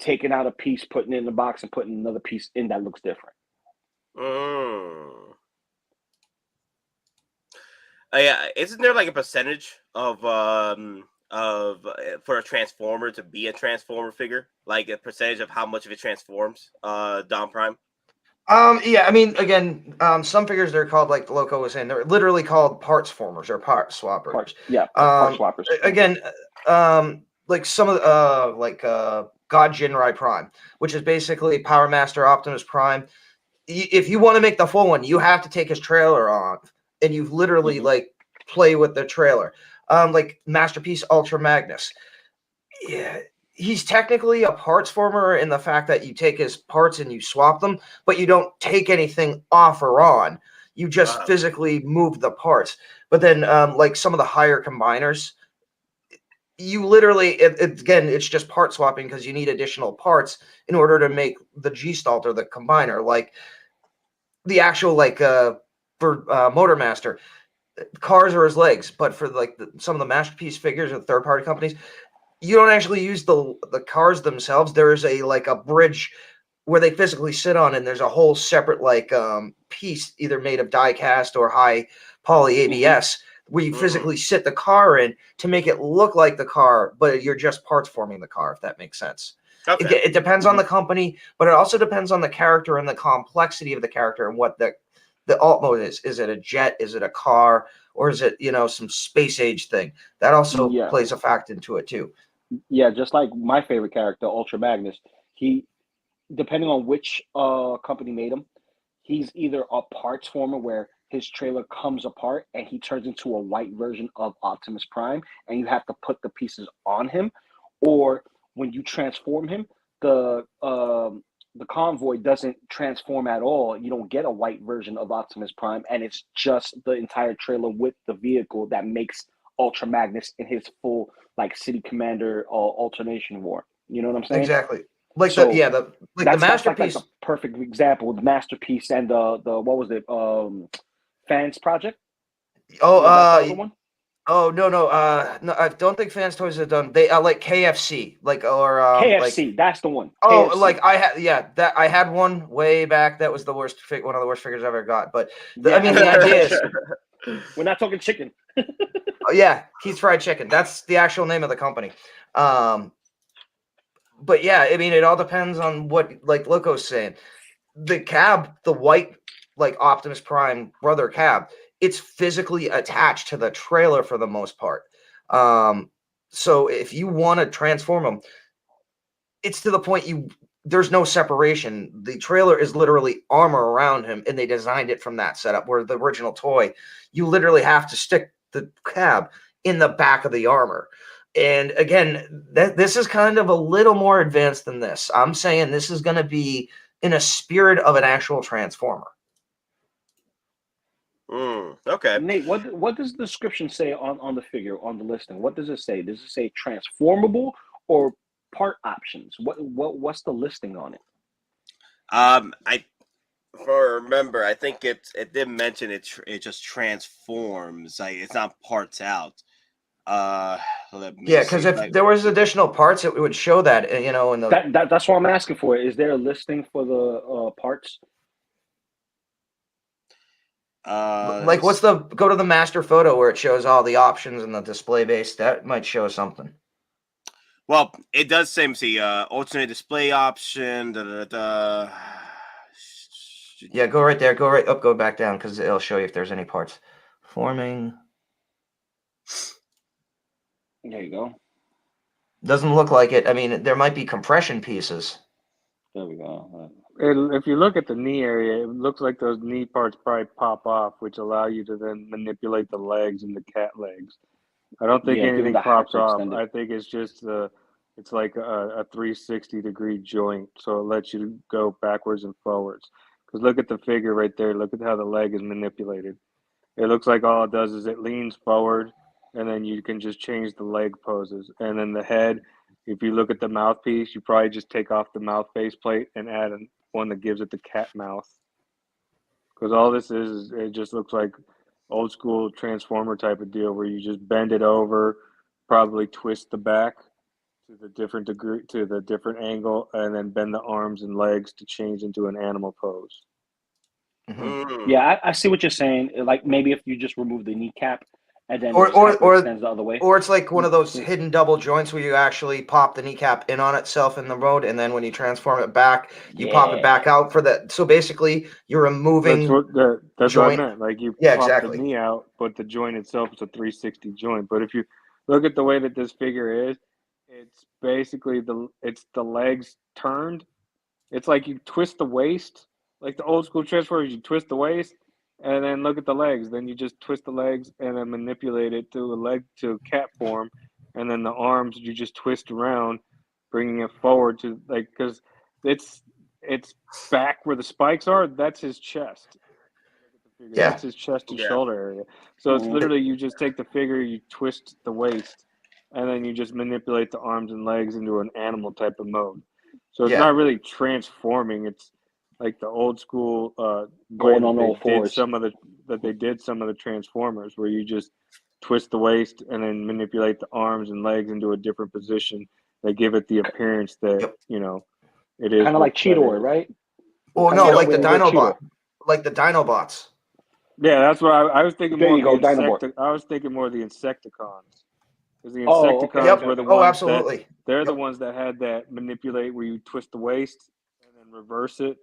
taking out a piece, putting it in the box, and putting another piece in that looks different. Yeah, isn't there like a percentage of for a transformer to be a transformer figure, like a percentage of how much of it transforms? Dom Prime. Yeah, I mean, again, some figures they're called, like the Loco was saying, they're literally called parts formers or part swappers. Part swappers. Again, like some of the God Jinrai Prime, which is basically Power Master Optimus Prime. If you want to make the full one, you have to take his trailer off, and you literally like play with the trailer. Like Masterpiece Ultra Magnus. Yeah, he's technically a parts former in the fact that you take his parts and you swap them, but you don't take anything off or on. You just physically move the parts. But then, like some of the higher combiners, you literally, again, it's just part swapping because you need additional parts in order to make the G-Stalt or the combiner. Like the actual, for Motormaster, cars are his legs, but for some of the Masterpiece figures of third-party companies, you don't actually use the cars themselves. There's a bridge where they physically sit on, and there's a whole separate piece either made of die cast or high poly ABS where you physically sit the car in to make it look like the car, but you're just parts forming the car, if that makes sense. Okay. It depends on the company, but it also depends on the character and the complexity of the character and what the alt mode is. Is it a jet? Is it a car? Or is it, some space age thing? That also plays a fact into it too. Yeah, just like my favorite character, Ultra Magnus, he, depending on which company made him, he's either a parts former where his trailer comes apart and he turns into a white version of Optimus Prime, and you have to put the pieces on him, or when you transform him, the convoy doesn't transform at all. You don't get a white version of Optimus Prime, and it's just the entire trailer with the vehicle that makes Ultra Magnus in his full City Commander alternation war. You know what I'm saying? Exactly. The Masterpiece. That's a perfect example. The Masterpiece and the what was it? Fans Project. One? Oh no, no, I don't think Fans Toys have done. They like KFC, KFC. That's the one. Oh, KFC. I had one way back. That was the worst one of the worst figures I ever got. But the idea is, we're not talking chicken. Oh yeah, Keith's Fried Chicken. That's the actual name of the company. But yeah, I mean, it all depends on what, like Loco's saying. The cab, the white, Optimus Prime brother cab, it's physically attached to the trailer for the most part. So if you want to transform them, it's to the point there's no separation. The trailer is literally armor around him, and they designed it from that setup. Where the original toy, you literally have to stick the cab in the back of the armor. And again, this is kind of a little more advanced than this. I'm saying this is going to be in a spirit of an actual transformer. Okay. Nate, what does the description say on the figure, on the listing? What does it say? Does it say transformable or part options? What's the listing on it? I remember, I think it did mention it just transforms. It's not parts out. Because if there was additional parts, it would show that, in the that's what I'm asking for. Is there a listing for the parts? Go to the master photo where it shows all the options and the display base. That might show something. Well, it does say, alternate display option. Yeah, go right there. Go right up. Go back down because it'll show you if there's any parts forming. There you go. Doesn't look like it. I mean, there might be compression pieces. There we go. If you look at the knee area, it looks like those knee parts probably pop off, which allow you to then manipulate the legs and the cat legs. I don't think Yeah, give anything them the pops hack to off. extend it. I think it's just it's like a 360-degree joint, so it lets you go backwards and forwards. Because look at the figure right there. Look at how the leg is manipulated. It looks like all it does is it leans forward, and then you can just change the leg poses. And then the head, if you look at the mouthpiece, you probably just take off the mouth faceplate and add one that gives it the cat mouth. Because all this is it just looks like old school Transformer type of deal where you just bend it over, probably twist the back to the different degree, to the different angle, and then bend the arms and legs to change into an animal pose. Yeah, I see what you're saying. Like maybe if you just remove the kneecap and then Or- just have it or- extends the other way. Or it's like one of those hidden double joints where you actually pop the kneecap in on itself in the road, and then when you transform it back, you pop it back out for that. So basically, you're removing. That's what I joint. meant. Like you Yeah, pop exactly. the knee out, but the joint itself is a 360 joint. But if you look at the way that this figure is, it's basically the legs turned. It's like you twist the waist, like the old school Transformers. You twist the waist, and then look at the legs. Then you just twist the legs and then manipulate it to a cat form, and then the arms you just twist around, bringing it forward to because it's back where the spikes are. That's his chest. Yeah. That's his chest and Yeah. shoulder area. So it's literally you just take the figure, you twist the waist, and then you just manipulate the arms and legs into an animal type of mode. So it's Yeah. not really transforming. It's like the old school Going way on that all they did fours. some of the Transformers, where you just twist the waist and then manipulate the arms and legs into a different position that give it the appearance that Yep. it is. Kind of like Cheetor, right? Well, Kinda no, like like the when you go Dinobot, like the Dinobots. Yeah, that's what I was thinking. There More you of the go, Dinobot. I was thinking more of the Insecticons. Because the Oh, okay. Insecticons Yep. were the Oh, ones absolutely. they're the Yep. ones that had that manipulate where you twist the waist and then reverse it,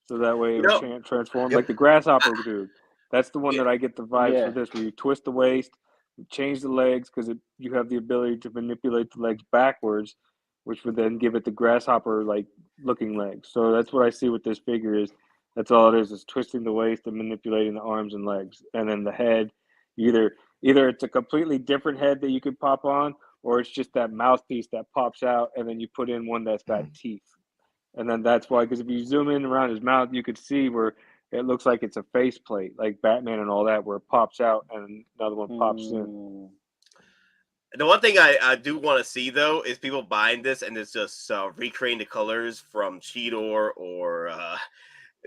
so that way it You know- would transform. Yep. Like the grasshopper dude. That's the one that I get the vibes Yeah. for this, where you twist the waist, you change the legs because you have the ability to manipulate the legs backwards, which would then give it the grasshopper like looking legs. So that's what I see with this figure is. That's all it is twisting the waist and manipulating the arms and legs. And then the head, either it's a completely different head that you could pop on, or it's just that mouthpiece that pops out, and then you put in one that's got teeth. And then that's why, because if you zoom in around his mouth, you could see where it looks like it's a faceplate, like Batman and all that, where it pops out and another one pops in. The one thing I do want to see though is people buying this and it's just recreating the colors from Cheetor or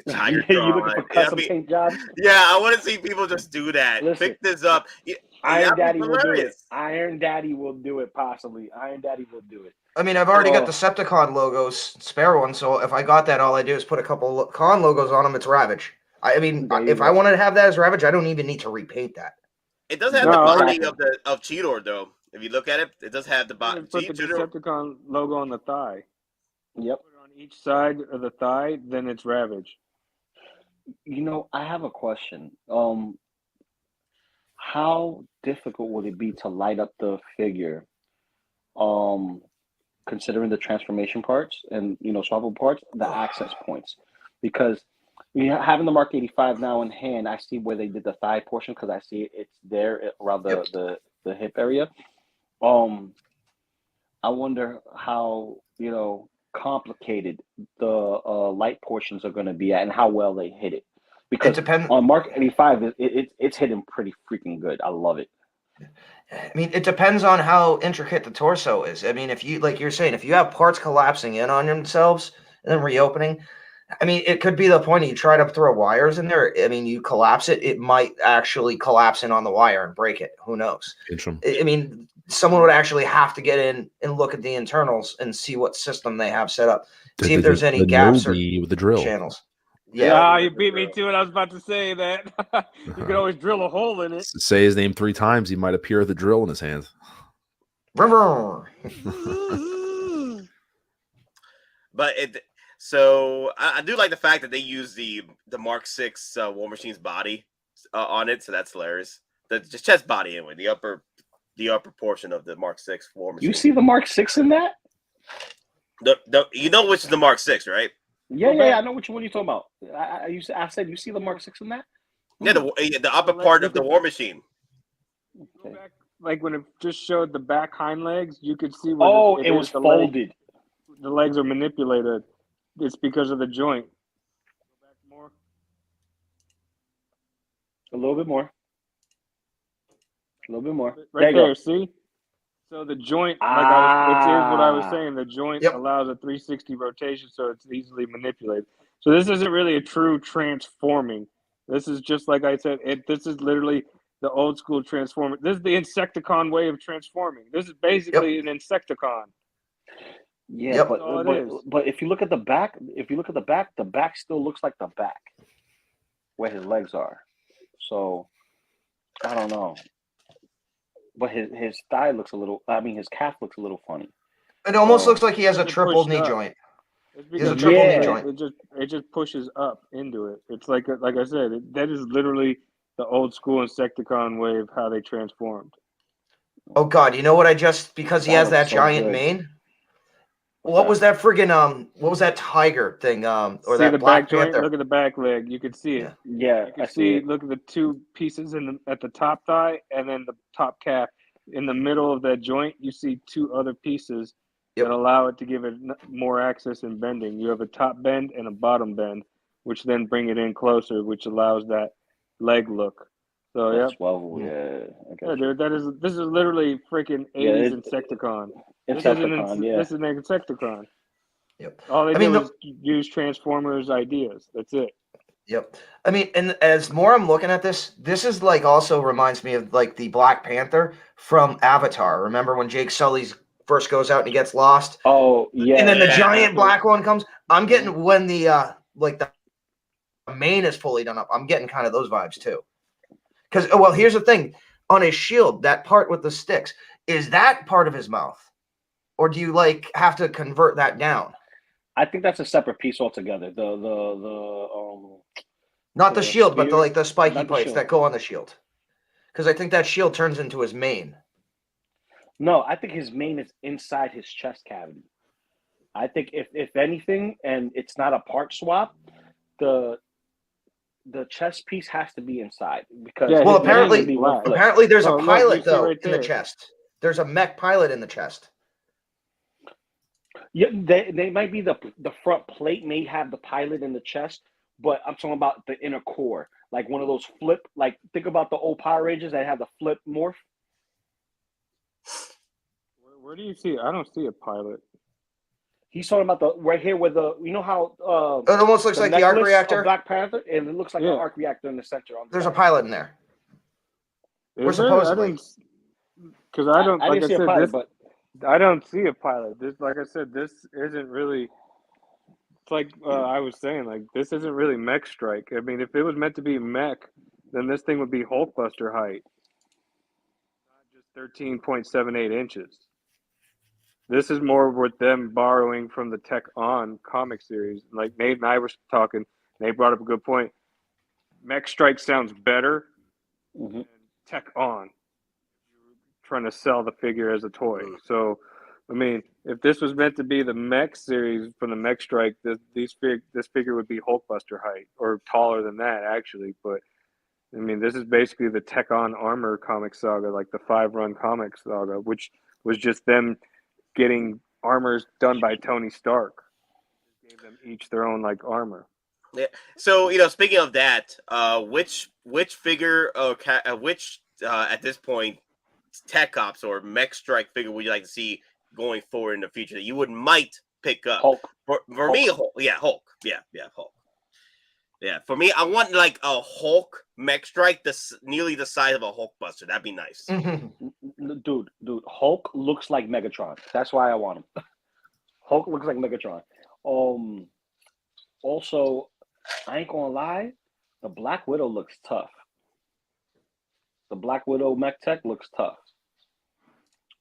Tiger You looking for custom paint jobs? Yeah, I want to see people just do that. Listen, Pick this up. Iron That'd be Daddy will do it. hilarious. Iron Daddy will do it, possibly. Iron Daddy will do it. I mean, I've already got Oh. the Decepticon logos, spare one. So if I got that, all I do is put a couple con logos on them. It's Ravage. I mean, There you if go. I wanted to have that as Ravage, I don't even need to repaint that. It does have No, the body exactly. of Cheetor though. If you look at it, it does have the body. Put the Decepticon logo on the thigh. Yep. Put it on each side of the thigh, then it's Ravage. I have a question. How difficult would it be to light up the figure, considering the transformation parts and swappable parts, the access points? Because having the Mark 85 now in hand, I see where they did the thigh portion because I see it's there around the hip area. I wonder how complicated the light portions are going to be at and how well they hit it. Because It depends. on Mark 85, it's hitting pretty freaking good. I love it. I mean, it depends on how intricate the torso is. I mean, if you, like you're saying, if you have parts collapsing in on themselves and then reopening, I mean, it could be the point of you try to throw wires in there. I mean, you collapse it, it might actually collapse in on the wire and break it. Who knows? I mean, someone would actually have to get in and look at the internals and see what system they have set up. See if there's any gaps or with the drill channels. Yeah, you beat me to it. I was about to say that. You could always drill a hole in it. Say his name 3 times, he might appear with a drill in his hand. River. But So I do like the fact that they use the Mark 6 War Machine's body on it, so that's hilarious. The chest body anyway, the upper portion of the Mark 6 War Machine. You see the Mark 6 in that? You know which is the Mark 6, right? Yeah. I know which one you're talking about. I said you see the Mark 6 in that? Yeah, the upper part of the War Machine. Go back, like when it just showed the back hind legs, you could see where it was folded. The legs are manipulated. It's because of the joint. Go back more. A little bit more. Right there, see? So the joint, it is what I was saying. The joint allows a 360 rotation, so it's easily manipulated. So this isn't really a true transforming. This is just like I said. This is literally the old school transforming. This is the Insecticon way of transforming. This is basically an Insecticon. Yeah, but if you look at the back, the back still looks like the back where his legs are. So I don't know. But his thigh looks his calf looks a little funny. It almost looks like he has a triple knee joint. He has a triple knee joint. It just pushes up into it. It's like I said, that is literally the old school Insecticon way of how they transformed. Oh God, you know what because he has that giant mane? What was that friggin' what was that tiger thing? Or see that the Black back joint? Panther? Look at the back leg. You can see it. Yeah, I see. Look at the two pieces at the top thigh and then the top calf. In the middle of that joint, you see two other pieces that allow it to give it more access and bending. You have a top bend and a bottom bend, which then bring it in closer, which allows that leg look. So dude, this is literally freaking 80s Insecticon. This is an Insecticon. Yep. All they do is use Transformers ideas. That's it. Yep. I mean, and as more I'm looking at this is like also reminds me of like the Black Panther from Avatar. Remember when Jake Sully first goes out and he gets lost? Oh, yeah. And then the giant black one comes. I'm getting when the mane is fully done up. I'm getting kind of those vibes too. Because here's the thing. On his shield, that part with the sticks, is that part of his mouth? Or do you like have to convert that down? I think that's a separate piece altogether. Not the shield, spear, but the spiky plates that go on the shield. Because I think that shield turns into his mane. No, I think his mane is inside his chest cavity. I think if anything, and it's not a part swap, the chest piece has to be inside because apparently there's a pilot though in the chest. There's a mech pilot in the chest. Yeah, they might be the front plate may have the pilot in the chest, but I'm talking about the inner core, like one of those flip. Like think about the old Power Rangers that have the flip morph. Where do you see? I don't see a pilot. He's talking about the right here where how it almost looks like the arc reactor. Black Panther, and it looks like an arc reactor in the center. There's a pilot in there. We're supposedly. Because I don't. I didn't see a pilot, but I don't see a pilot. This, like I said, this isn't really. It's like I was saying, like this isn't really Mech Strike. I mean, if it was meant to be Mech, then this thing would be Hulkbuster height, not just 13.78 inches. This is more with them borrowing from the Tech On comic series. Like Nate and I were talking. Nate brought up a good point. Mech Strike sounds better than Tech On. Trying to sell the figure as a toy. So, I mean, if this was meant to be the Mech series from the Mech Strike, this figure would be Hulkbuster height or taller than that, actually. But, I mean, this is basically the Tech On Armor comic saga, like the 5-run comic saga, which was just them getting armors done by Tony Stark. Gave them each their own, like, armor. Yeah. So, speaking of that, which figure at this point, Tech Ops or Mech Strike figure would you like to see going forward in the future that you might pick up? Hulk. For me, Hulk. Yeah, Hulk. Yeah, Hulk. Yeah, for me, I want like a Hulk Mech Strike nearly the size of a Hulkbuster. That'd be nice. Dude, Hulk looks like Megatron. That's why I want him. Hulk looks like Megatron. Also, I ain't gonna lie, the Black Widow looks tough. The Black Widow Mech Tech looks tough.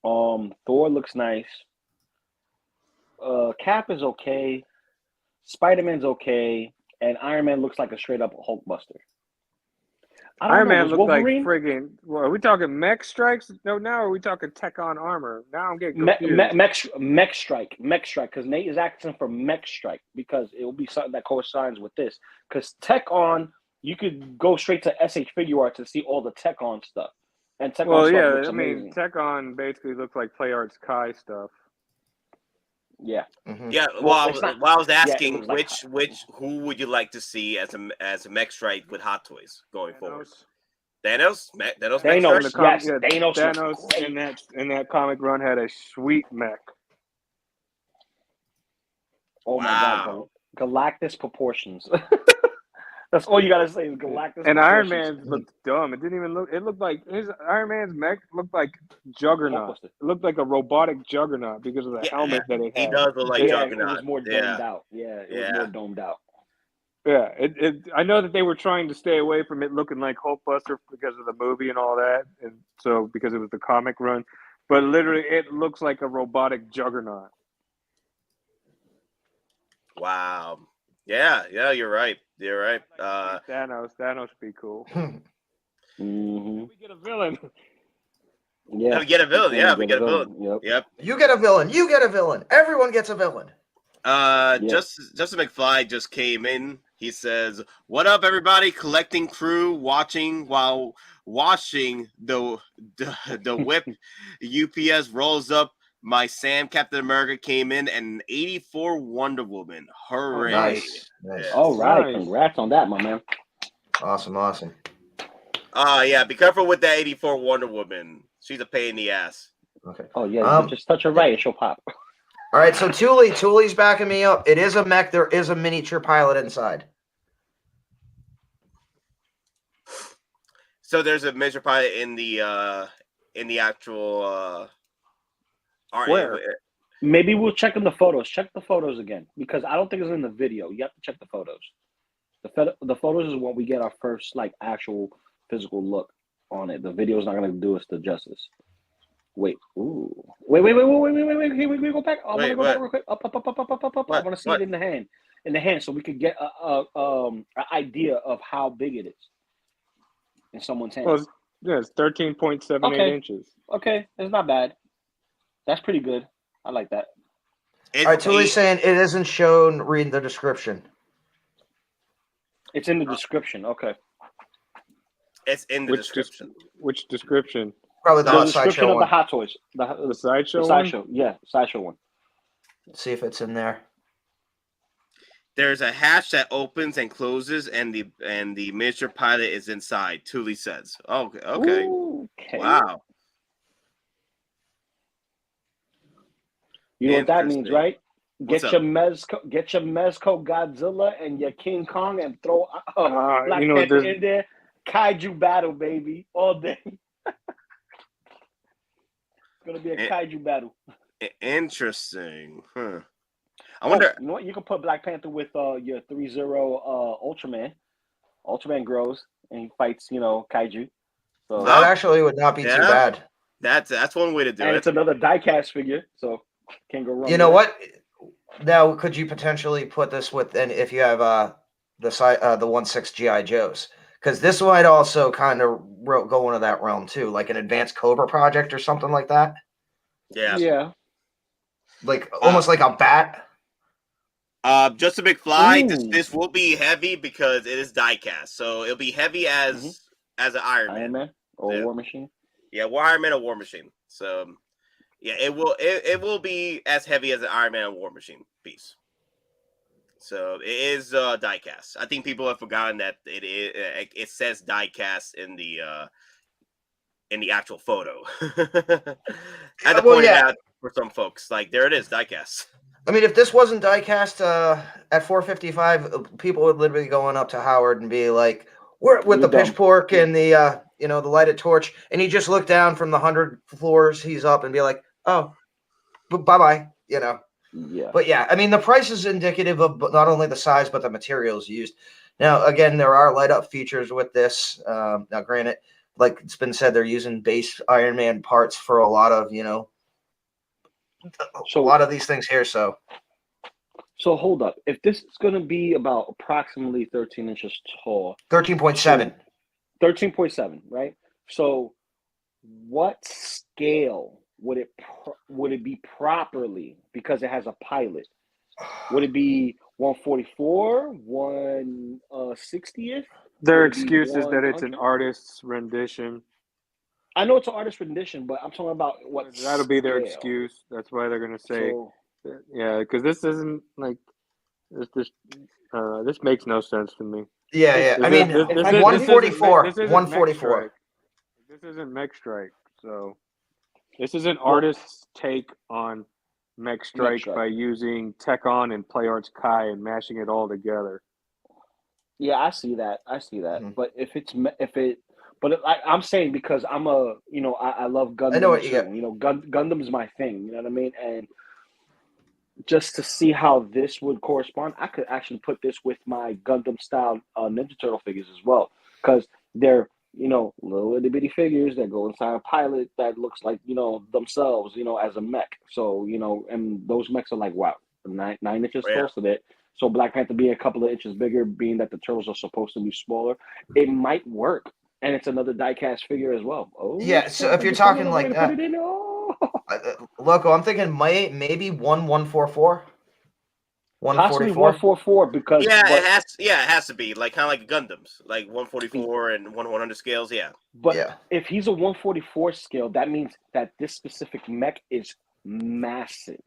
Thor looks nice. Cap is okay. Spider-Man's okay, and Iron Man looks like a straight up Hulkbuster. Iron Man was looked like Wolverine? friggin'. Well, are we talking mech strikes? No, now are we talking tech on armor? Now I'm getting confused. Mech strike, because Nate is asking for Mech strike because it will be something that coincides with this. Because tech on, you could go straight to SH Figure Art to see all the tech on stuff, and tech on stuff looks amazing. tech on basically looks like Play Arts Kai stuff. Yeah. Mhm. Yeah, Well, well, it's not- I was yeah, it asking looks like who would you like to see as a mech strike with Hot Toys going forward? Thanos. Thanos mech Thanos, strike? yes, Thanos Thanos in that comic run had a sweet mech. Oh my Wow. God, Galactus proportions. That's all you gotta say is Galactus. And Iron proportions. Man looked dumb. It didn't even look. It looked like his Iron Man's mech looked like Juggernaut. It looked like a robotic Juggernaut because of the helmet that it had. He does look like Juggernaut. It was more domed out. Yeah, it was more domed out. Yeah, I know that they were trying to stay away from it looking like Hulkbuster because of the movie and all that, and so because it was the comic run, but literally it looks like a robotic Juggernaut. Wow. Yeah, you're right. You're right. Thanos would be cool. Mm-hmm. We get a villain. Yeah, we get a villain. Yeah, we get a villain. Yep. You get a villain. You get a villain. Everyone gets a villain. Justin McFly just came in. He says, "What up, everybody? Collecting crew watching while washing the whip. UPS rolls up. My Sam Captain America came in and an 84 Wonder Woman. Hooray!" Oh, Nice. All right, congrats on that, my man. Awesome. Yeah, be careful with that 84 Wonder Woman. She's a pain in the ass. Okay. Oh yeah, just touch her right, and she'll pop. All right, so Thule's backing me up. It is a mech. There is a miniature pilot inside. So there's a miniature pilot in the actual Where? Maybe we'll check in the photos. Check the photos again because I don't think it's in the video. You have to check the photos. The photos is when we get our first like actual physical look on it. The video is not going to do us the justice. Wait. Ooh. Wait. Here we go back. I want to go back real quick. Up. I want to see it in the hand. In the hand, so we could get an idea of how big it is in someone's hand. Well, it's 13.78 inches. Okay, it's not bad. That's pretty good. I like that. All right, Thule's saying it isn't shown. Read the description. It's in the description. Okay. It's in the description. Which description? Probably the description of the Hot Toys. The sideshow. The sideshow. Yeah, sideshow one. Let's see if it's in there. There's a hatch that opens and closes, and the miniature pilot is inside. Thule says. Okay. Ooh, okay. Wow. You know what that means, right? What's Get your Mezco Godzilla and your King Kong and throw Black Panther in there. Kaiju battle, baby, all day. It's gonna be a kaiju battle. Interesting. Huh. I wonder. You know what? You can put Black Panther with your 3-0 Ultraman. Ultraman grows and he fights, kaiju. So that actually would not be too bad. That's one way to do it. And it's another diecast figure, so can't go wrong. You know what? Now, could you potentially put this with, and if you have the 1/6 GI Joes, because this might also kind of go into that realm too, like an advanced Cobra project or something like that. Yeah. Like almost like a bat. Just a big fly. This will be heavy because it is diecast, so it'll be heavy as an Iron Man or War Machine. Yeah, Iron Man or War Machine. So yeah, it will be as heavy as an Iron Man and War Machine piece. So it is diecast. I think people have forgotten that it says diecast in the actual photo. I had to point it out for some folks. Like there it is, diecast. I mean, if this wasn't diecast at 455, people would literally be going up to Howard and be like, "We're with the pitchfork and the the lighted torch," and he just look down from the 100 floors he's up and be like, "Oh, bye-bye," Yeah. But yeah, I mean, the price is indicative of not only the size but the materials used. Now, again, there are light up features with this. Now, granted, like it's been said, they're using base Iron Man parts for a lot of a lot of these things here. So So hold up. If this is going to be about approximately 13 inches tall, 13.7. 13.7, right? So what scale would it be properly because it has a pilot? Would it be 144, 160th? Their Would it be excuse is that it's an 100? artist's rendition. I know it's an artist rendition, but I'm talking about what That'll be their scale. excuse. That's why they're gonna say, So yeah, because this isn't like this makes no sense to me. Yeah, yeah. I mean, if I 144. This isn't 144. Mech Strike. This isn't Mech Strike. So this is an artist's take on Mech Strike Strike. by using Tekon and PlayArt's Kai and mashing it all together. Yeah, I see that. Mhm. But I'm saying because I love Gundam I know what you too. get. You know, Gundam's my thing. You know what I mean? And just to see how this would correspond, I could actually put this with my Gundam style Ninja Turtle figures as well, because they're little itty bitty figures that go inside a pilot that looks like themselves as a mech. So and those mechs are like wow, 9 inches Yeah. tall. So Black Panther being a couple of inches bigger, being that the turtles are supposed to be smaller, it might work. And it's another die-cast figure as well. Oh Yeah, so snap, if I you're just found talking another way like to put that, it in. Oh. Loco, I'm thinking maybe 144. Possibly 144. 144 because Yeah, it has to be like kind of like Gundams, like 144 and 100 scales. Yeah. But Yeah. if he's a 144 scale, that means that this specific mech is massive.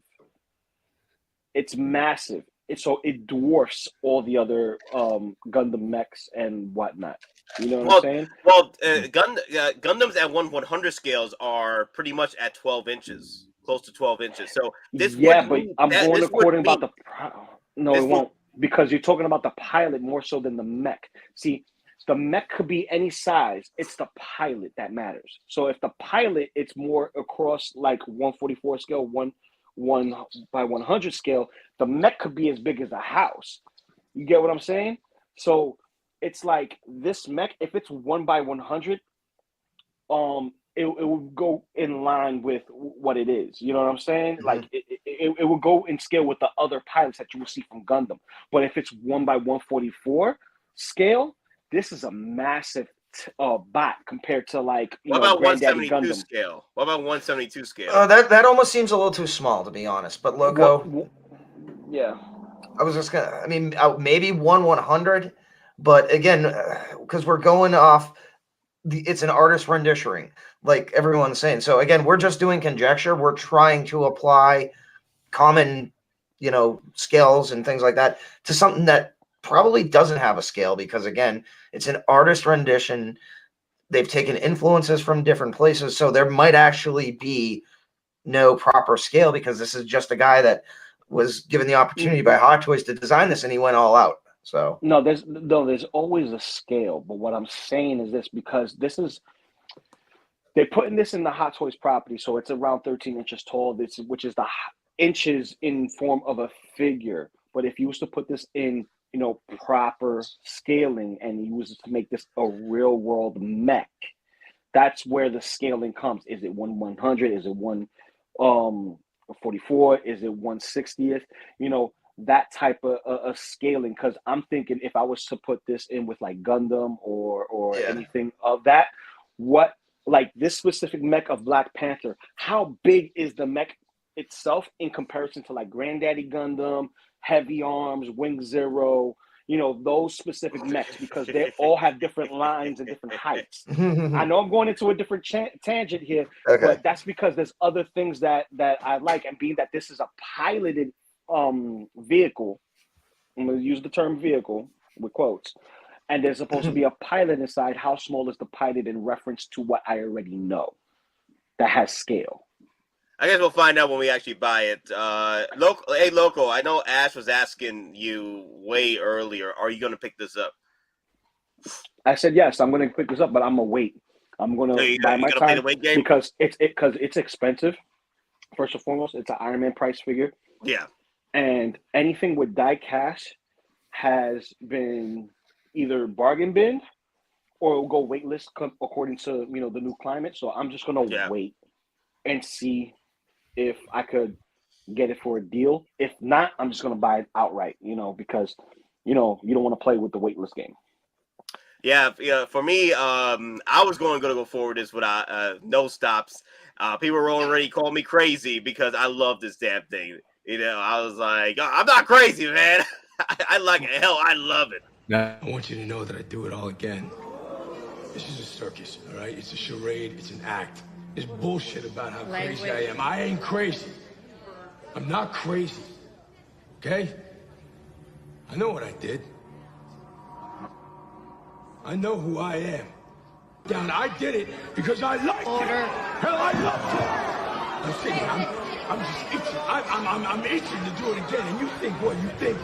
It's massive. So it dwarfs all the other Gundam mechs and whatnot. You know what I'm saying? Well, Gundams at 100 scales are pretty much at 12 inches, close to 12 inches. So this Yeah, would but mean I'm that going this would according be about no, this it won't, because you're talking about the pilot more so than the mech. See, the mech could be any size. It's the pilot that matters. So if the pilot, it's more across like 144 scale, one by 100 scale. The mech could be as big as a house. You get what I'm saying? So it's like this mech, if it's 1 by 100, it will go in line with what it is. You know what I'm saying? Mhm. Like it will go in scale with the other pilots that you will see from Gundam. But if it's 1 by 144 scale, this is a massive bot compared to like what about Granddaddy 172 Gundam. scale? What about 172 scale? That almost seems a little too small, to be honest. But Loco, Yeah. I was just gonna. I mean, maybe 100, but again, because we're going off. It's an artist rendition, like everyone's saying. So again, we're just doing conjecture. We're trying to apply common, scales and things like that to something that probably doesn't have a scale because again, it's an artist rendition. They've taken influences from different places, so there might actually be no proper scale because this is just a guy that was given the opportunity by Hottoys to design this, and he went all out. So there's always a scale, but what I'm saying is this, because they're putting this in the Hottoys property, so it's around 13 inches tall. Which is the inches in form of a figure. But if you was to put this in, proper scaling, and you was to make this a real world mech, that's where the scaling comes. Is it 1/100? Is it 1/44? Is it 1/60th? That type of scaling. Because I'm thinking if I was to put this in with like Gundam or anything of that, what like this specific mech of Black Panther, how big is the mech itself in comparison to like Granddaddy Gundam, Heavy Arms, Wing Zero? Those specific mechs, because they all have different lines and different heights. I know I'm going into a different tangent here, okay. but that's because there's other things that I like, and being that this is a piloted vehicle, I'm going to use the term vehicle with quotes, and there's supposed to be a pilot inside. How small is the pilot in reference to what I already know that has scale? I guess we'll find out when we actually buy it. Loco, I know Ash was asking you way earlier. Are you going to pick this up? I said yes. I'm going to pick this up, but I'm gonna wait. I'm going to buy my play the time wait game? because it's expensive. First and foremost, it's an Iron Man price figure. Yeah. And anything with die cast has been either bargain bin or it will go waitlist according to the new climate. So I'm just gonna wait and see if I could get it for a deal. If not, I'm just gonna buy it outright. Because you don't want to play with the waitlist game. Yeah. For me, I was going to go forward this without no stops. People were already calling me crazy because I love this damn thing. I was like, I'm not crazy, man. I like it. Hell, I love it. Yeah. I want you to know that I do it all again. This is a circus, all right? It's a charade. It's an act. There's bullshit about how crazy I am. I ain't crazy. I'm not crazy. Okay? I know what I did. I know who I am. Down, I did it because I liked it. Hell, I loved it. I'm saying, I'm just itching. I'm itching to do it again. And you think what? You think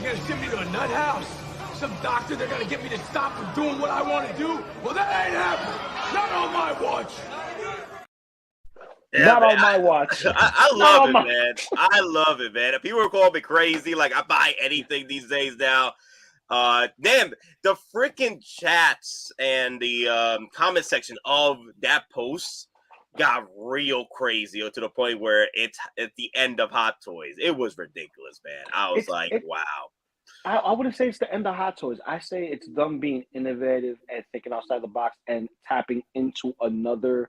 you're gonna send me to a nut house? Some doctor, they're gonna get me to stop from doing what I want to do? Well, that ain't happening. Not on my watch. Yeah, Not man, on my watch. I love it, man. I love it, man. If people were calling me crazy, like I buy anything these days now. Damn, the freaking chats and the comment section of that post got real crazy to the point where it's at the end of Hot Toys. It was ridiculous, man. I was wow. I wouldn't say it's the end of Hot Toys. I say it's them being innovative and thinking outside the box and tapping into another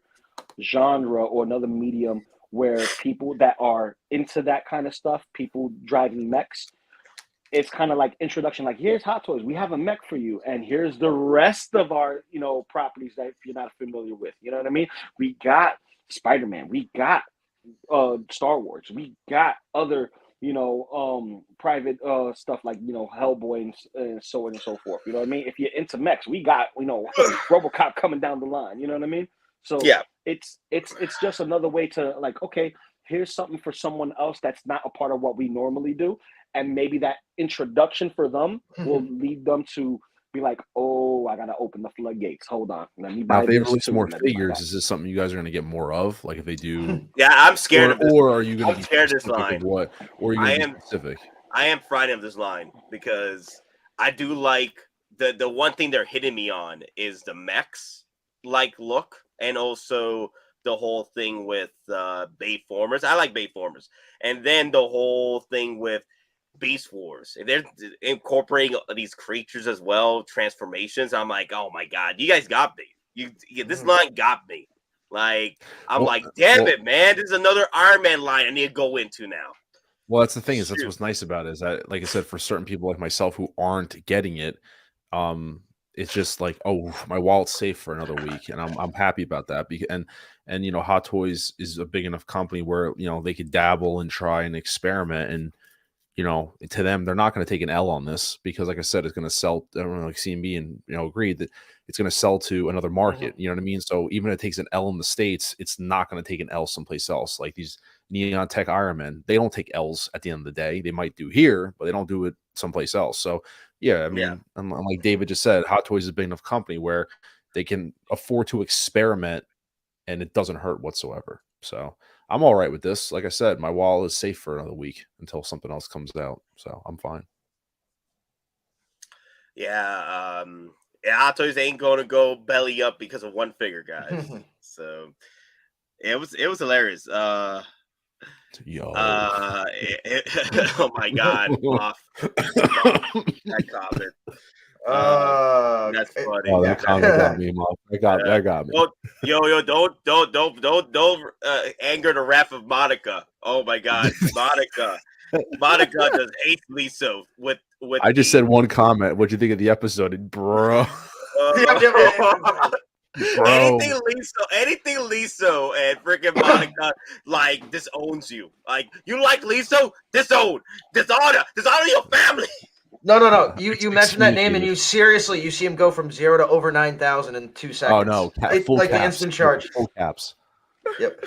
genre or another medium where people that are into that kind of stuff, people driving mechs, it's kind of like introduction, like here's Hot Toys, we have a mech for you, and here's the rest of our properties that if you're not familiar with, you know what I mean? We got Spiderman, we got Star Wars, we got other private stuff like Hellboy and so on and so forth. You know what I mean? If you're into mechs, we got RoboCop coming down the line. You know what I mean? So yeah, it's just another way to like, okay, here's something for someone else that's not a part of what we normally do, and maybe that introduction for them will lead them to be like, oh, I gotta open the floodgates. Hold on, let me buy. Now, if they release more figures, is this something you guys are going to get more of? Like if they do, yeah, I'm scared of this. Or are you going to be scared of this specific line? Of what? Or are you going to be specific? I am frightened of this line because I do like the one thing they're hitting me on is the mechs like look, and also the whole thing with Bayformers. I like Bayformers, and then the whole thing with Beast Wars. If they're incorporating these creatures as well, transformations, I'm like, oh my god, you guys got me. This line got me. Like, I'm like, damn it, man. This is another Iron Man line I need to go into now. Well, that's the thing is that's what's nice about it is that, like I said, for certain people like myself who aren't getting it, it's just like, oh, my wallet's safe for another week, and I'm happy about that. And Hot Toys is a big enough company where they could dabble and try and experiment, and to them, they're not going to take an L on this because, like I said, it's going to sell. Like CMB and agreed that it's going to sell to another market. You know what I mean? So even if it takes an L in the States, it's not going to take an L someplace else. Like these Neon Tech Iron Man, they don't take L's at the end of the day. They might do here, but they don't do it someplace else. So yeah, I mean, like David just said, Hot Toys is a big enough company where they can afford to experiment, and it doesn't hurt whatsoever. So I'm all right with this. Like I said, my wallet is safe for another week until something else comes out. So I'm fine. Yeah, Hot Toys ain't gonna go belly up because of one figure, guys. So it was hilarious. Oh my god, off that comment. That's funny. Oh, that comment got me, Mom. That got me. Don't anger the wrath of Monica. Oh my god, Monica does hate Lisa with I just said one comment. What'd you think of the episode, bro? Anything Lisa and freaking Monica like disowns you. Like you like Lisa, dishonor your family. No. You mentioned that name and you see him go from 0 to over 9,000 in 2 seconds. Oh no, full like caps. The instant charge. Full caps. Yep.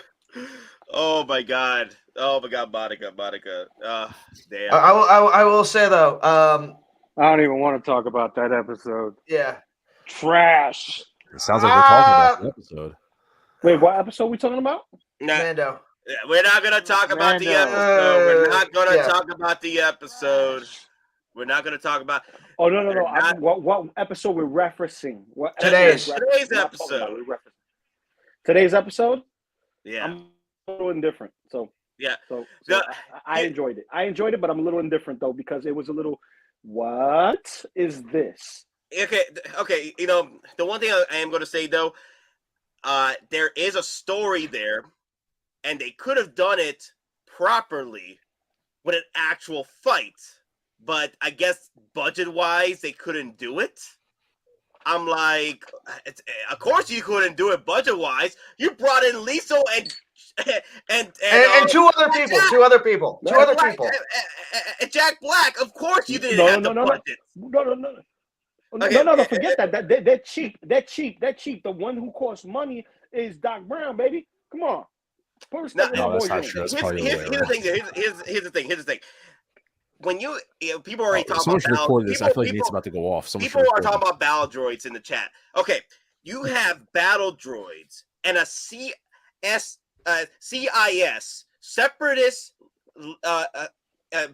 Oh my god, Monica. Damn. I will say though, I don't even want to talk about that episode. Yeah. Trash. It sounds like we're talking about the episode. Wait, what episode are we talking about? Mando. We're not gonna talk about the episode. We're not gonna talk about the episode. We're not going to talk about. Oh no! What episode we're referencing? What today's episode? Today's episode. Yeah, I'm a little indifferent. So Yeah. So The- I enjoyed it. I enjoyed it, but I'm a little indifferent though because it was a little. What is this? Okay. The one thing I am going to say though, there is a story there, and they could have done it properly with an actual fight, but I guess budget-wise they couldn't do it. I'm like, of course you couldn't do it budget-wise. You brought in Liso and two other people. And Jack Black. Of course you didn't have the budget. No. Forget that. They're cheap. They're cheap. The one who costs money is Doc Brown, baby. Come on. No, that's not true. That's probably Here's the thing. When people are already talking someone should about record this. I feel like Nate's about to go off. People are talking about battle droids in the chat. Okay, you have battle droids and a CIS separatist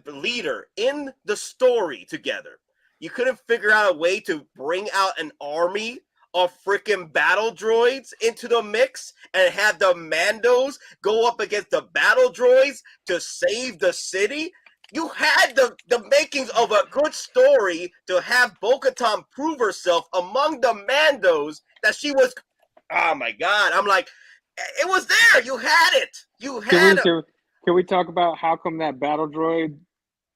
leader in the story together. You couldn't figure out a way to bring out an army of freaking battle droids into the mix and have the Mandos go up against the battle droids to save the city. You had the makings of a good story to have Bo-Katan prove herself among the Mandos that she was. Oh my God! I'm like, it was there. You had it. You had it. Can we talk about how come that battle droid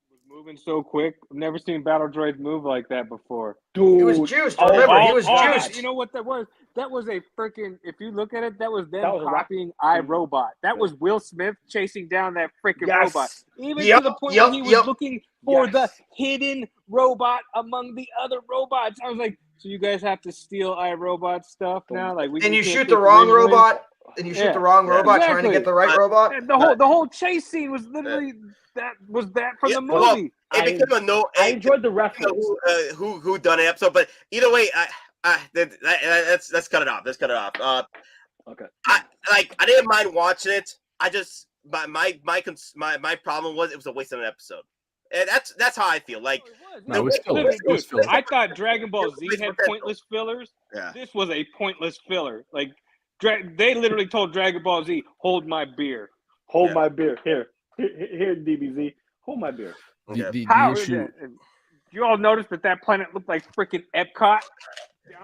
was moving so quick? I've never seen battle droids move like that before. Dude, he was juiced. Remember, he was juiced. You know what that was? That was a freaking. If you look at it, that was them was copying iRobot. That was Will Smith chasing down that freaking robot. Even Yep, to the point where he was looking for the hidden robot among the other robots. I was like, so you guys have to steal iRobot stuff now? Like, and you shoot the wrong robot. And you shoot the wrong robot exactly. trying to get the right robot. And the whole chase scene was literally that from the movie. Well, it became a no. I enjoyed the reference. Who done an episode, but either way, let's cut it off. Let's cut it off. Okay. I didn't mind watching it. I just my problem was it was a waste of an episode. And that's how I feel. Like it was filler. I thought Dragon Ball Z had pointless fillers. Yeah. This was a pointless filler. Like they literally told Dragon Ball Z, "Hold my beer. Hold my beer. Here, DBZ. Hold my beer." The How issue. is that? You all noticed that planet looked like freaking Epcot?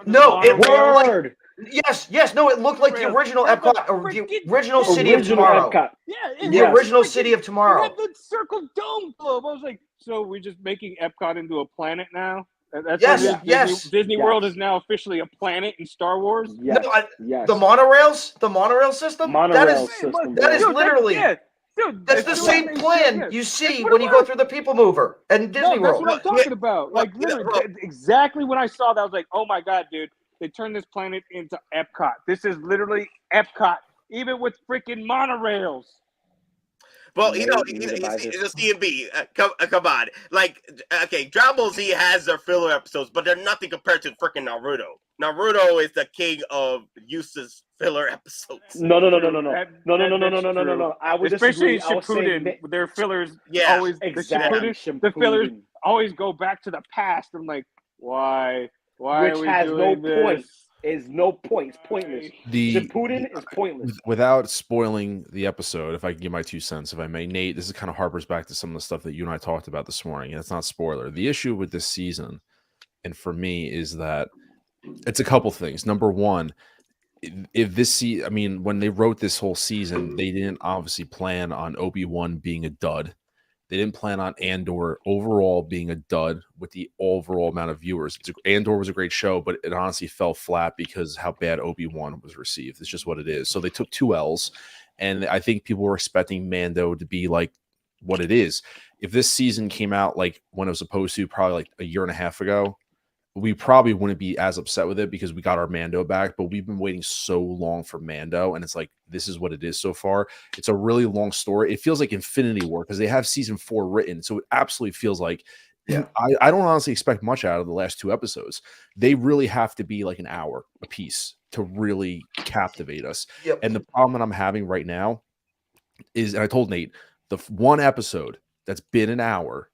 No, it looked Word. Yes, no, it looked like the original Epcot, or the original City of Tomorrow. Epcot. Yeah, The original City of Tomorrow. It had the circle dome globe. I was like, so we're just making Epcot into a planet now? That's Yes. Disney World is now officially a planet in Star Wars? Yes. No, the monorail system? That is literally... Dude, that's the same plan you see when you go through the People Mover and Disney World. That's what I'm talking about. Like, literally, exactly when I saw that, I was like, oh my God, dude, they turned this planet into Epcot. This is literally Epcot, even with freaking monorails. Well, it's D&B. Come on. Like, okay, Dragon Ball Z has their filler episodes, but they're nothing compared to freaking Naruto. Naruto is the king of useless filler episodes. No. I would especially disagree. Shippuden, their fillers always exactly. the fillers always go back to the past. I'm like, why? Why Which are we has doing no this? point. Is no point. It's pointless. Shippuden is pointless. Without spoiling the episode, if I can give my 2 cents, if I may, Nate, this is kind of harpers back to some of the stuff that you and I talked about this morning, and it's not spoiler. The issue with this season, and for me, is that it's a couple things. Number one, when they wrote this whole season, they didn't obviously plan on Obi-Wan being a dud. They didn't plan on Andor overall being a dud with the overall amount of viewers. Andor was a great show, but it honestly fell flat because how bad Obi-Wan was received. It's just what it is. So they took 2 L's, and I think people were expecting Mando to be like what it is. If this season came out like when it was supposed to, probably like a year and a half ago, we probably wouldn't be as upset with it because we got our Mando back, but we've been waiting so long for Mando, and it's like, this is what it is so far. It's a really long story. It feels like Infinity War because they have season 4 written, so it absolutely feels like, I don't honestly expect much out of the last 2 episodes. They really have to be like an hour a piece to really captivate us. Yep. And the problem that I'm having right now is, and I told Nate, the one episode that's been an hour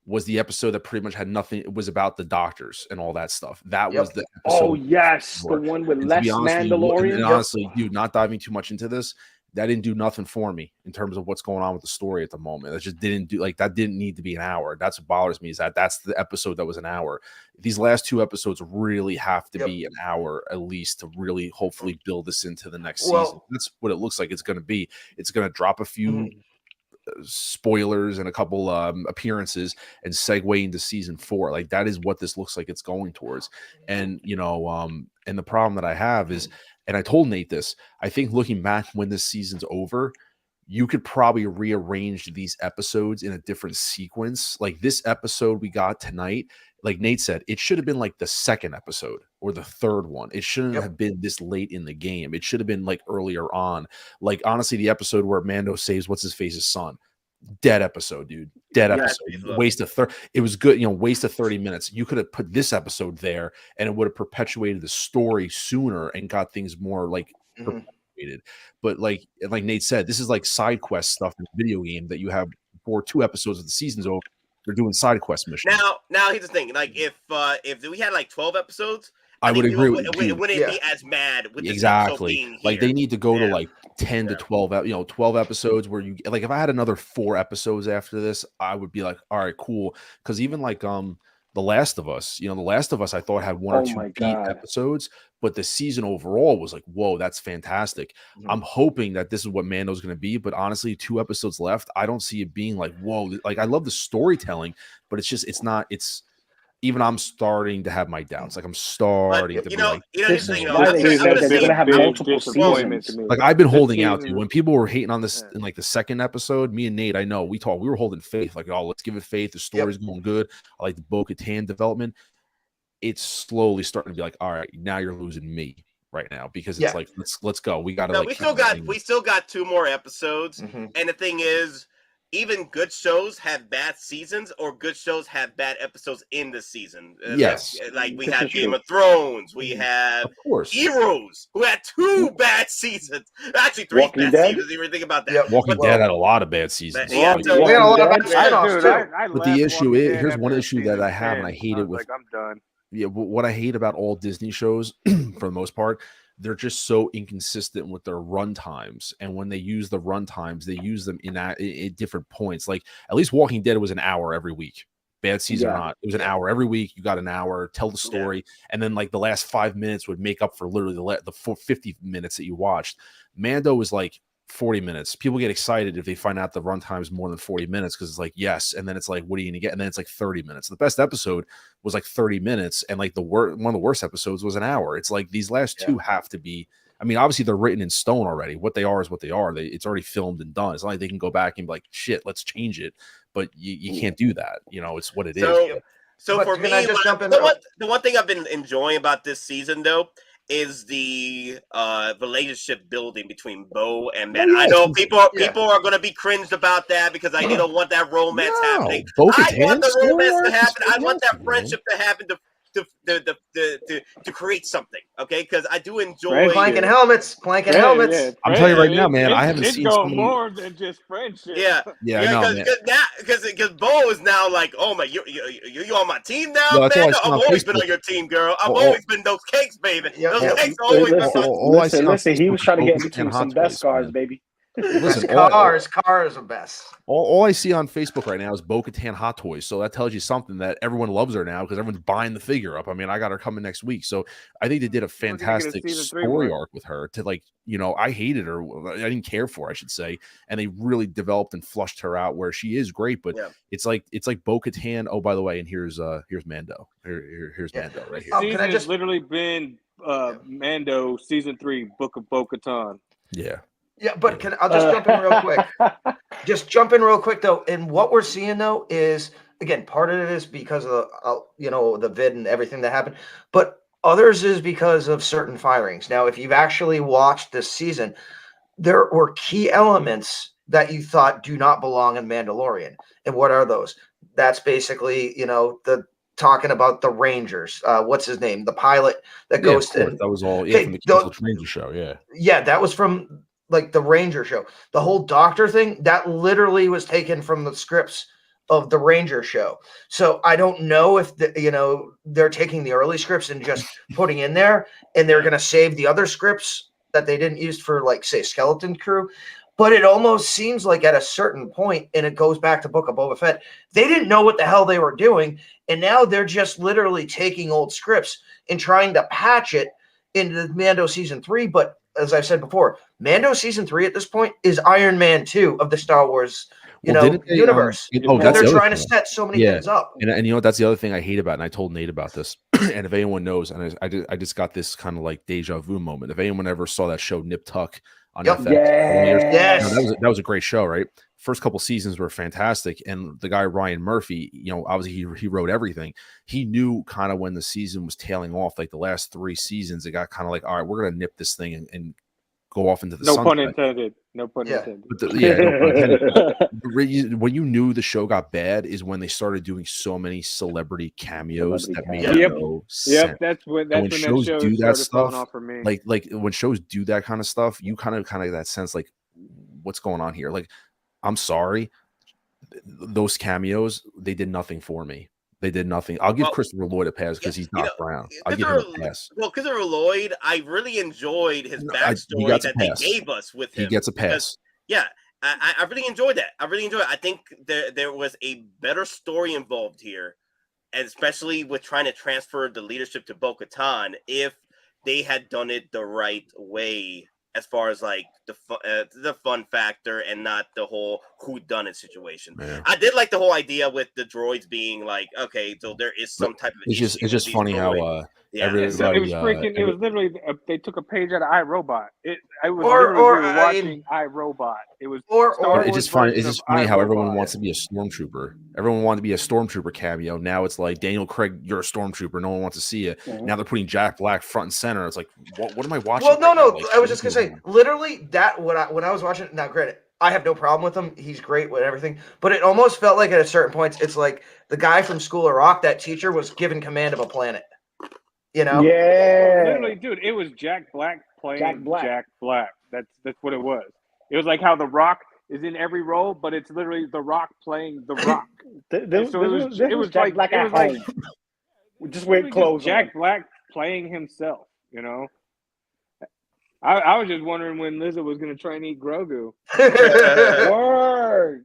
was the episode that pretty much had nothing. It was about the doctors and all that stuff. That was the episode. Oh, yes. The one with less Mandalorian. And honestly, dude, not diving too much into this, that didn't do nothing for me in terms of what's going on with the story at the moment. That just didn't do like that. Didn't need to be an hour. That's what bothers me is that's the episode that was an hour. These last 2 episodes really have to be an hour at least to really hopefully build this into the next season. That's what it looks like it's going to be. It's going to drop a few spoilers and a couple appearances and segue into season 4. Like that is what this looks like it's going towards. And and the problem that I have is, and I told Nate this, I think looking back when this season's over, you could probably rearrange these episodes in a different sequence. Like this episode we got tonight, like Nate said, it should have been like the 2nd episode or the 3rd one. It shouldn't have been this late in the game. It should have been like earlier on. Like honestly, the episode where Mando saves what's his face's son. Dead episode, dude. Dead episode. Waste of it was good, waste of 30 minutes. You could have put this episode there and it would have perpetuated the story sooner and got things more like perpetuated. But like Nate said, this is like side quest stuff in the video game that you have before 2 episodes of the season's over. They're doing side quest missions. Now here's the thing. Like if we had like 12 episodes, I would agree with you. It wouldn't be as mad with exactly. Being like here. They need to go to like 10 to 12, 12 episodes where you like if I had another 4 episodes after this, I would be like, all right, cool. Because even like The Last of Us, The Last of Us, I thought had 1 or 2 beat episodes, but the season overall was like, whoa, that's fantastic. I'm hoping that this is what Mando's going to be, but honestly, 2 episodes left. I don't see it being like, whoa, like I love the storytelling, but it's even I'm starting to have my doubts. Like I'm starting to be like, this is why they said that they're going to have multiple seasons. Like I've been holding out to when people were hating on this in like the 2nd episode. Me and Nate, I know we were holding faith. Like, oh, let's give it faith. The story's going good. I like the Bo-Katan development. It's slowly starting to be like, all right, now you're losing me right now because it's like let's go. We got to. We still got 2 more episodes, and the thing is, even good shows have bad seasons, or good shows have bad episodes in the season. Yes, like we have Game of Thrones, we have Heroes, who had 2 bad seasons. Actually, 3 bad seasons. If you think about that. Walking Dead had a lot of bad seasons. We had a lot of bad spinoffs too. But the issue is, here's one issue that I have, and I hate it with. Like I'm done. Yeah, what I hate about all Disney shows, for the most part, they're just so inconsistent with their run times. And when they use the run times, they use them in different points. Like at least Walking Dead was an hour every week. Bad season or not, it was an hour every week. You got an hour, tell the story, and then like the last 5 minutes would make up for literally the 50 minutes that you watched. Mando was like 40 minutes. People get excited if they find out the runtime is more than 40 minutes because it's like, yes. And then it's like, what are you going to get? And then it's like 30 minutes. The best episode was like 30 minutes. And like one of the worst episodes was an hour. It's like these last 2 have to be, I mean, obviously they're written in stone already. What they are is what they are. It's already filmed and done. It's not like they can go back and be like, shit, let's change it. But you can't do that. It's what it is. So for me, the one thing I've been enjoying about this season, though, is the relationship building between Bo and Matt. I know people are going to be cringed about that because I don't want that romance happening. I want the romance to happen. I want that friendship to happen to create something. Okay, because I do enjoy planking helmets. I'm telling you right now, man. I haven't seen more than just friendship. Because Bo is now like, oh my, you on my team now, man. I've always been on your team, girl. I've always been those cakes, baby. Those cakes always been. Listen. He was trying to get between some best scars, baby. Listen, cars are best. All I see on Facebook right now is Bo-Katan Hottoys, so that tells you something that everyone loves her now because everyone's buying the figure up. I mean, I got her coming next week, so I think they did a fantastic story arc with her. To like, I hated her, I didn't care for her, I should say, and they really developed and flushed her out where she is great. But it's like Bo-Katan. Oh, by the way, and here's Mando. Here's Mando right here. Can I just literally been Mando season 3, Book of Bo-Katan. Yeah. Yeah, but I'll just jump in real quick. Just jump in real quick though. And what we're seeing though is, again, part of it is because of the vid and everything that happened, but others is because of certain firings. Now, if you've actually watched this season, there were key elements that you thought do not belong in Mandalorian. And what are those? That's basically, the talking about the Rangers. What's his name? The pilot that goes to. That was all from the Ranger show. Yeah. Yeah, that was from like the Ranger show. The whole doctor thing, that literally was taken from the scripts of the Ranger show. So I don't know if they're taking the early scripts and just putting in there, and they're going to save the other scripts that they didn't use for, like, say, Skeleton Crew. But it almost seems like at a certain point, and it goes back to Book of Boba Fett, they didn't know what the hell they were doing, and now they're just literally taking old scripts and trying to patch it into Mando Season 3. But as I've said before, Mando Season 3 at this point is Iron Man 2 of the Star Wars didn't they, universe. that's They're the other trying to thing. set so many things up. And you know what? That's the other thing I hate about it. And I told Nate about this. And if anyone knows, and I just got this kind of like deja vu moment. If anyone ever saw that show Nip Tuck on FX, Yes. that was a great show, right? First couple seasons were fantastic, and the guy Ryan Murphy, you know, obviously he wrote everything. He knew kind of when the season was tailing off, like the last 3 seasons, it got kind of like, all right, we're gonna nip this thing and go off into the No sunset. pun intended. No pun intended. But no pun intended. When you knew the show got bad is when they started doing so many celebrity cameos that made no sense. That's when shows that show do that stuff, off for me. like when shows do that kind of stuff, you kind of that sense like, what's going on here? Like, I'm sorry, those cameos, they did nothing for me. They did nothing. I'll give Christopher Lloyd a pass because he's not Brown. I'll give him a pass. Well, Christopher Lloyd, I really enjoyed his backstory that they gave us with him. He gets a pass. I really enjoyed that. I think there was a better story involved here, and especially with trying to transfer the leadership to Bo-Katan, if they had done it the right way, as far as like the fun factor and not the whole whodunit situation. Man. I did like the whole idea with the droids being like, okay, so there is some type of. It's just funny how everybody. It was literally they took a page out of iRobot. It was literally watching iRobot. It was it's just funny how everyone wants to be a stormtrooper. Everyone wanted to be a stormtrooper cameo. Now it's like, Daniel Craig, you're a stormtrooper. No one wants to see it. Mm-hmm. Now they're putting Jack Black front and center. It's like, what am I watching? Well, no. Like, I was just gonna say, literally that when I was watching. Now, granted, I have no problem with him. He's great with everything. But it almost felt like at a certain point, it's like the guy from School of Rock, that teacher, was given command of a planet. You know? Yeah. Literally, dude, it was Jack Black playing Jack Black. That's what it was. It was like how The Rock is in every role, but it's literally The Rock playing The Rock. It was Jack Black at home. Just wear clothes. Jack Black playing himself, you know? I was just wondering when Lizzo was going to try and eat Grogu. Word.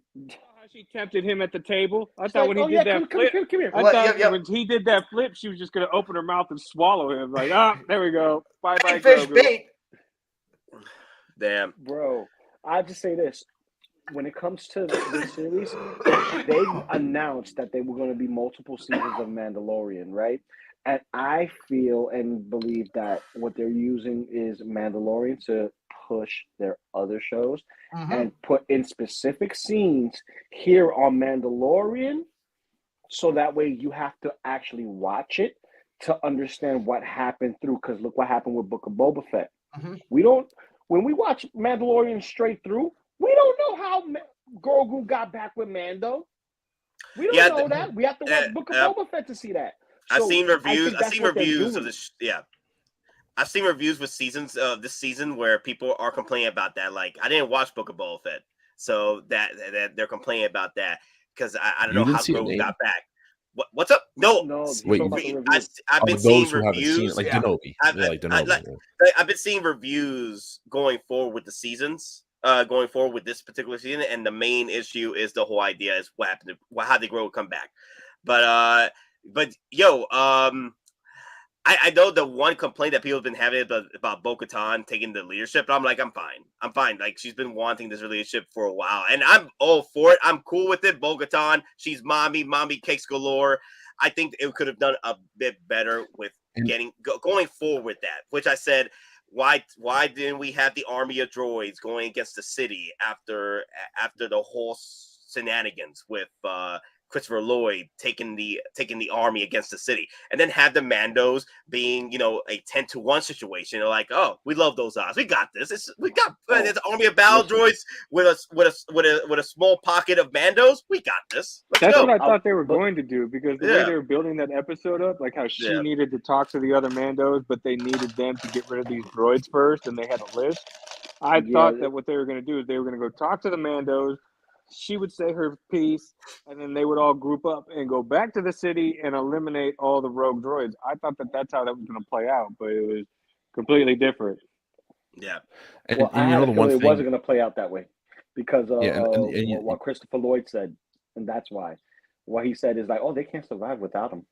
She tempted him at the table. I thought when he did that flip, I thought when he did that flip, she was just going to open her mouth and swallow him. Like, there we go. Bye-bye, Grogu. Bait. Damn. Bro, I have to say this. When it comes to this series, they announced that they were going to be multiple seasons of Mandalorian, right? And I feel and believe that what they're using is Mandalorian to push their other shows and put in specific scenes here on Mandalorian, so that way you have to actually watch it to understand what happened through. Because look what happened with Book of Boba Fett. When we watch Mandalorian straight through, we don't know how Grogu got back with Mando. We don't know that. We have to watch Book of Boba Fett to see that. I've seen reviews of this. Yeah, I've seen reviews with seasons of this season where people are complaining about that. Like, I didn't watch Book of Boba Fett, so that they're complaining about that because I don't know how Grogu got back. What's up? No. Wait, I've been seeing reviews like Denobi. I've been seeing reviews going forward with the seasons. Going forward with this particular season, and the main issue is the whole idea is what happened, how did Grogu come back. But yo, I know the one complaint that people have been having about Bo-Katan taking the leadership. I'm like, I'm fine. Like, she's been wanting this relationship for a while, and I'm all for it. I'm cool with it. Bo-Katan, she's mommy cakes galore. I think it could have done a bit better with going forward with that, which I said. Why didn't we have the army of droids going against the city after the whole shenanigans with Christopher Lloyd taking the army against the city, and then have the Mandos being, you know, a 10-1 situation? They're like, oh, we love those odds. We got this. There's an army of battle droids with a small pocket of Mandos. We got this. That's what I thought they were going to do, because the way they were building that episode up, like how she needed to talk to the other Mandos, but they needed them to get rid of these droids first, and they had a list. I thought that what they were going to do is they were going to go talk to the Mandos. She would say her piece, and then they would all group up and go back to the city and eliminate all the rogue droids. I thought that that's how that was going to play out, but it was completely different. Yeah. And, Well, and I you had know a the feeling one it thing, wasn't going to play out that way because yeah, and what Christopher Lloyd said, and that's why. What he said is like, oh, they can't survive without him.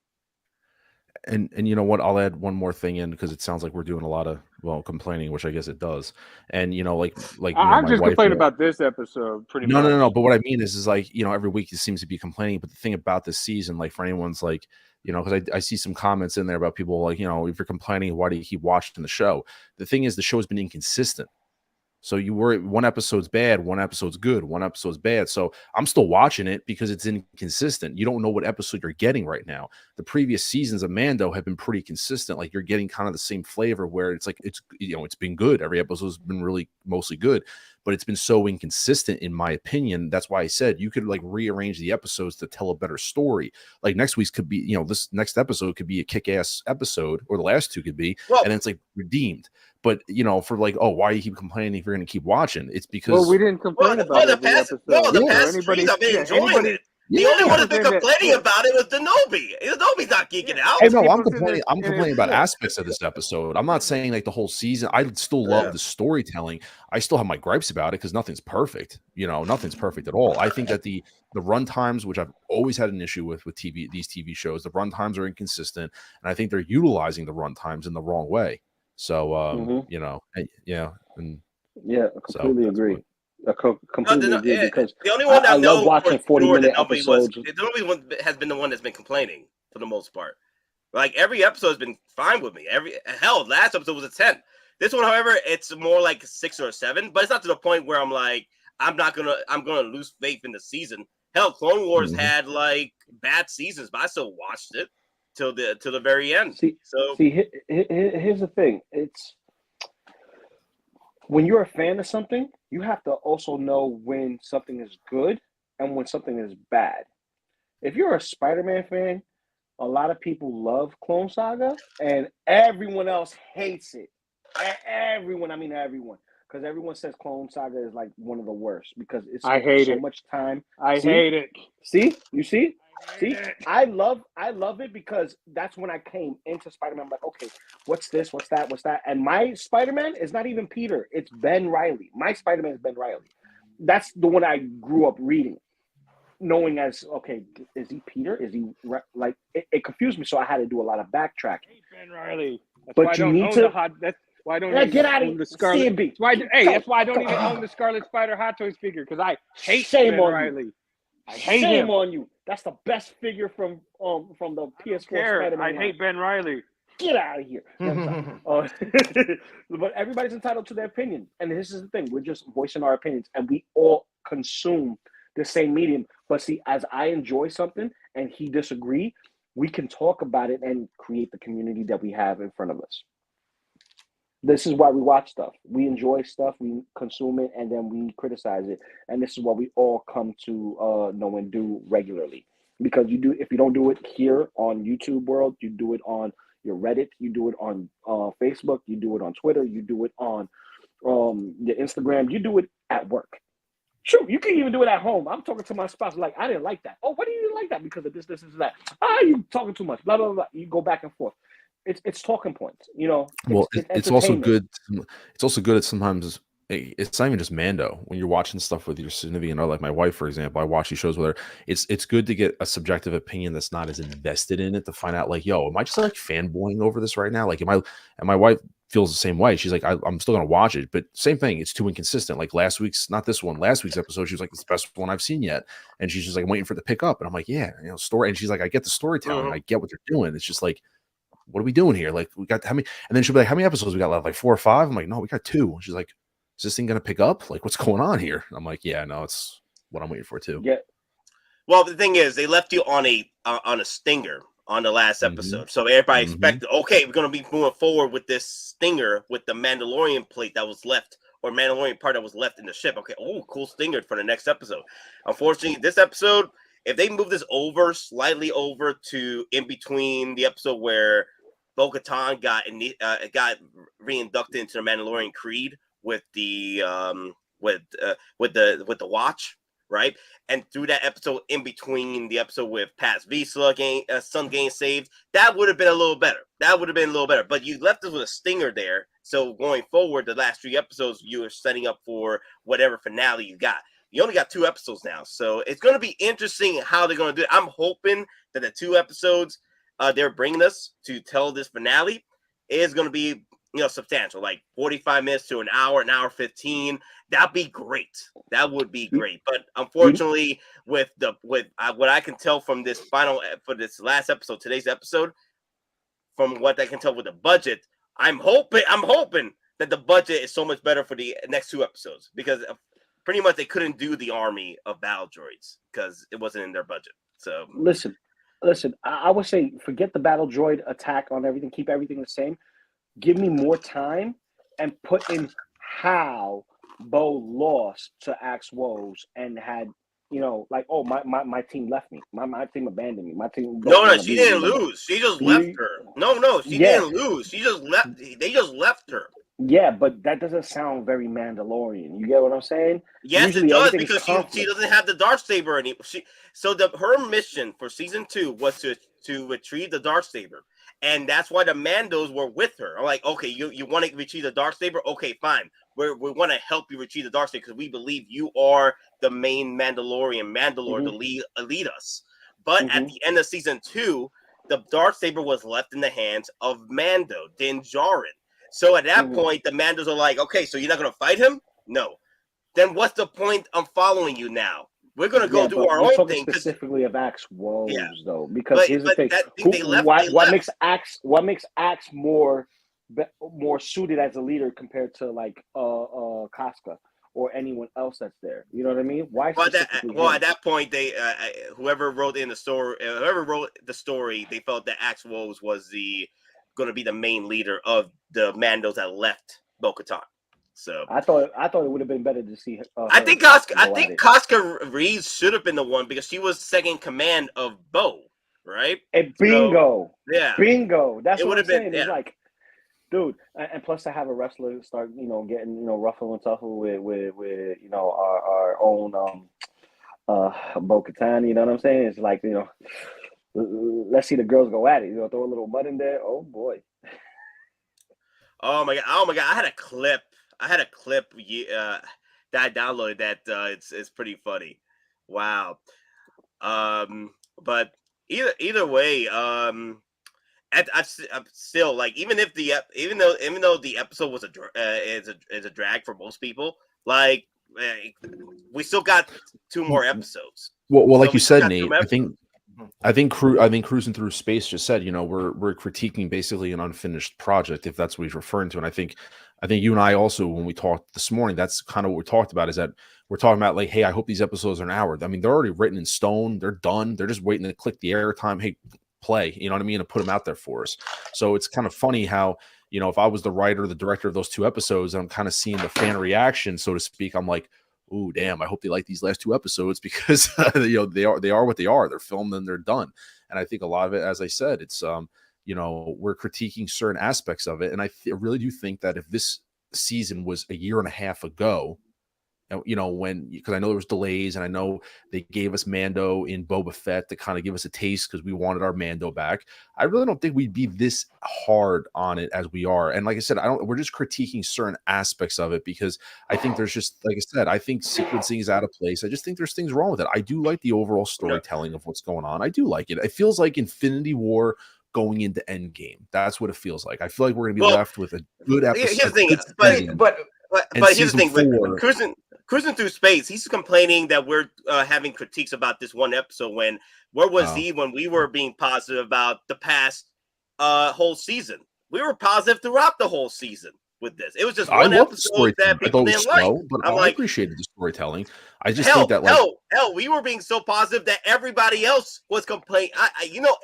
and you know what? I'll add one more thing in because it sounds like we're doing a lot of complaining, which I guess it does. And like I'm my just wife. complaining about this episode pretty much. No. But what I mean is like every week he seems to be complaining. But the thing about this season, like for anyone's like because I see some comments in there about people like if you're complaining, why do you keep watching the show? The thing is, the show's been inconsistent. So you were one episode's bad, one episode's good, one episode's bad. So I'm still watching it because it's inconsistent. You don't know what episode you're getting right now. The previous seasons of Mando have been pretty consistent. Like you're getting kind of the same flavor where it's like it's been good. Every episode's been really mostly good, but it's been so inconsistent in my opinion. That's why I said you could like rearrange the episodes to tell a better story. Like next week's could be, this next episode could be a kick-ass episode, or the last two could be, and then it's like redeemed. But for like, oh, why you keep complaining if you're going to keep watching? It's because we didn't complain about the past streams I've been enjoying it. The only one that's been complaining about it was Denobi. Denobi's not geeking out. Oh no, I'm complaining. I'm complaining about aspects of this episode. I'm not saying like the whole season. I still love the storytelling. I still have my gripes about it because nothing's perfect. Nothing's perfect at all. I think that the run times, which I've always had an issue with these TV shows, the run times are inconsistent, and I think they're utilizing the run times in the wrong way. So completely agree. Completely agree because the only one I love watching 40-minute episodes. The only one has been the one that's been complaining for the most part. Like every episode has been fine with me. Last episode was a 10. This one, however, it's more like a 6 or a 7, but it's not to the point where I'm like, I'm gonna lose faith in the season. Hell, Clone Wars had like bad seasons, but I still watched it till the very end. Here's the thing. It's when you're a fan of something, you have to also know when something is good and when something is bad. If you're a Spider-Man fan, a lot of people love Clone Saga and everyone else hates it. Everyone, because everyone says Clone Saga is like one of the worst because it's so much time. I hate it. See, you see. I love it because that's when I came into Spider-Man. I'm like, okay, what's this? What's that? What's that? And my Spider-Man is not even Peter. It's Ben Reilly. My Spider-Man is Ben Reilly. That's the one I grew up reading, knowing as, okay, is he Peter? Is he like? It confused me, so I had to do a lot of backtracking. I hate Ben Reilly. That's but why you need to. That's why I don't even get out own of the Scarlet. CB. That's why I don't even own the Scarlet Spider Hottoys figure because I hate Ben Reilly. I hate him. Shame on you. That's the best figure from the PS4 Spider-Man. I hate Ben Reilly. Get out of here. But everybody's entitled to their opinion. And this is the thing. We're just voicing our opinions. And we all consume the same medium. But see, as I enjoy something and he disagree, we can talk about it and create the community that we have in front of us. This is why we watch stuff. We enjoy stuff, we consume it, and then we criticize it. And this is what we all come to know and do regularly. Because if you don't do it here on YouTube world, you do it on your Reddit, you do it on Facebook, you do it on Twitter, you do it on your Instagram, you do it at work. Sure, you can even do it at home. I'm talking to my spouse like, I didn't like that. Oh, why do you like that? Because of this, that. You talking too much. Blah, blah, blah. You go back and forth. It's talking points, Well, it's also good. It's also good at sometimes. It's not even just Mando. When you're watching stuff with your significant other, like my wife, for example, I watch these shows with her. It's good to get a subjective opinion that's not as invested in it to find out, like, yo, am I just like fanboying over this right now? Like, and my wife feels the same way. She's like, I'm still gonna watch it, but same thing. It's too inconsistent. Like last week's episode, she was like, it's the best one I've seen yet, and she's just like, I'm waiting for it to pick up, and I'm like, yeah, story. And she's like, I get the storytelling, I get what they're doing. It's just like, what are we doing here? Like, we got how many? And then she'll be like, how many episodes we got left? Like 4 or 5? I'm like, no, we got 2. And she's like, is this thing gonna pick up? Like, what's going on here? And I'm like, yeah, no, it's what I'm waiting for too. Yeah. Well, the thing is, they left you on a stinger on the last episode, so everybody expected, okay, we're gonna be moving forward with this stinger with the Mandalorian plate that was left, or Mandalorian part that was left in the ship. Okay, cool stinger for the next episode. Unfortunately, this episode, if they move this slightly over to in between the episode where Bo-Katan got reinducted into the Mandalorian Creed with the watch, right? And through that episode, in between the episode with Paz Vizsla son getting saved, that would have been a little better. But you left us with a stinger there So going forward, the last 3 episodes, you are setting up for whatever finale you got. You only got 2 episodes now, so it's going to be interesting how they're going to do it. I'm hoping that the 2 episodes they're bringing us to tell this finale is going to be, substantial, like 45 minutes to an hour 15. That'd be great. That would be great. But unfortunately, with what I can tell from this for this last episode, today's episode, from what I can tell with the budget, I'm hoping that the budget is so much better for the next 2 episodes, because pretty much they couldn't do the army of battle droids because it wasn't in their budget. So listen, I would say forget the battle droid attack on everything. Keep everything the same. Give me more time and put in how Bo lost to Axe Woes and had, my team left me. My team abandoned me. My team. No, she didn't lose. She just left her. No, she didn't lose. She just left. They just left her. Yeah, but that doesn't sound very Mandalorian. You get what I'm saying? Yes, Usually it does, because she doesn't have the Darksaber anymore. Her mission for season 2 was to retrieve the Darksaber, and that's why the Mandos were with her. I'm like, okay, you want to retrieve the Darksaber? Okay, fine. We want to help you retrieve the Darksaber because we believe you are the main Mandalore to lead us. But at the end of season 2, the Darksaber was left in the hands of Mando, Din Djarin. So at that point, the Mandos are like, okay, so you're not going to fight him? No. Then what's the point of following you now? We're going to go do our own thing. Specifically of Axe Woes, though, because here's the thing: what makes Axe more suited as a leader compared to like Casca or anyone else that's there? You know what I mean? Why? At that point, they whoever wrote the story, they felt that Axe Woes was going to be the main leader of the Mandos that left Bo-Katan. So I thought it would have been better to see. I think Casca Reed should have been the one, because she was second command of Bo, right? And bingo, bingo. That's it what I'm saying. Yeah. It's like, dude, and plus to have a wrestler start, getting ruffle and tuffle with our own Bo-Katan. You know what I'm saying? It's like, let's see the girls go at it. Throw a little mud in there. Oh boy. Oh my god! I had a clip that I downloaded that it's pretty funny. Wow. But either way, I'm still like, even though the episode was a drag for most people, like, we still got 2 more episodes. Well, like you said, Nate, I think Cruising Through Space just said, we're critiquing basically an unfinished project, if that's what he's referring to. And I think you and I also, when we talked this morning, that's kind of what we talked about, is that we're talking about like, hey, I hope these episodes are an hour. I mean, they're already written in stone. They're done. They're just waiting to click the airtime. Hey, play, you know what I mean? And put them out there for us. So it's kind of funny how, if I was the writer or the director of those 2 episodes, and I'm kind of seeing the fan reaction, so to speak, I'm like, oh, damn, I hope they like these last 2 episodes, because they are what they are. They're filmed and they're done. And I think a lot of it, as I said, it's we're critiquing certain aspects of it. And I really do think that if this season was a year and a half ago, because I know there was delays, and I know they gave us Mando in Boba Fett to kind of give us a taste because we wanted our Mando back. I really don't think we'd be this hard on it as we are. And like I said, we're just critiquing certain aspects of it, because I think there's just, like I said, I think sequencing is out of place. I just think there's things wrong with it. I do like the overall storytelling of what's going on. I do like it. It feels like Infinity War going into Endgame. That's what it feels like. I feel like we're going to be left with a good episode. Here's the thing, but here's the thing, with Cruising Through Space, he's complaining that we're having critiques about this one episode, when where was he when we were being positive about the past whole season? We were positive throughout the whole season with this. It was just one episode that people didn't like. But I appreciated the storytelling. I just think that we were being so positive that everybody else was complaining.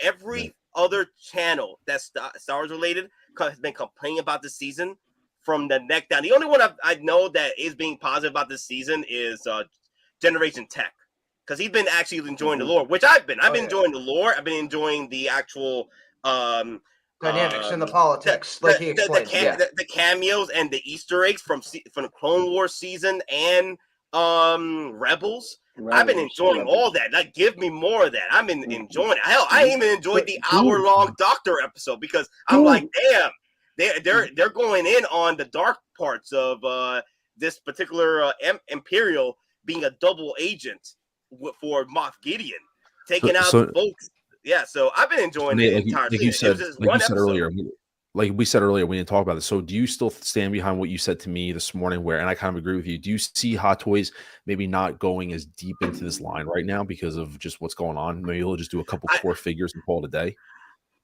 Every other channel that's Star Wars related has been complaining about this season from the neck down. The only one I know that is being positive about this season is Generation Tech, because he's been actually enjoying the lore, which I've been. I've been enjoying the lore. I've been enjoying the actual dynamics and the politics, he explains. The cameos and the Easter eggs from the Clone Wars season and Rebels. I've been enjoying all that. Like, give me more of that. I've been enjoying it. Hell, I even enjoyed the hour-long Doctor episode, because I'm like, damn. they're going in on the dark parts of this particular Imperial being a double agent for Moff Gideon, taking out folks. Yeah, so I've been enjoying the entire thing. It was just one episode. Earlier, like we said earlier, we didn't talk about this. So do you still stand behind what you said to me this morning and I kind of agree with you. Do you see Hottoys maybe not going as deep into this line right now because of just what's going on? Maybe he'll just do a couple core figures and call it a day.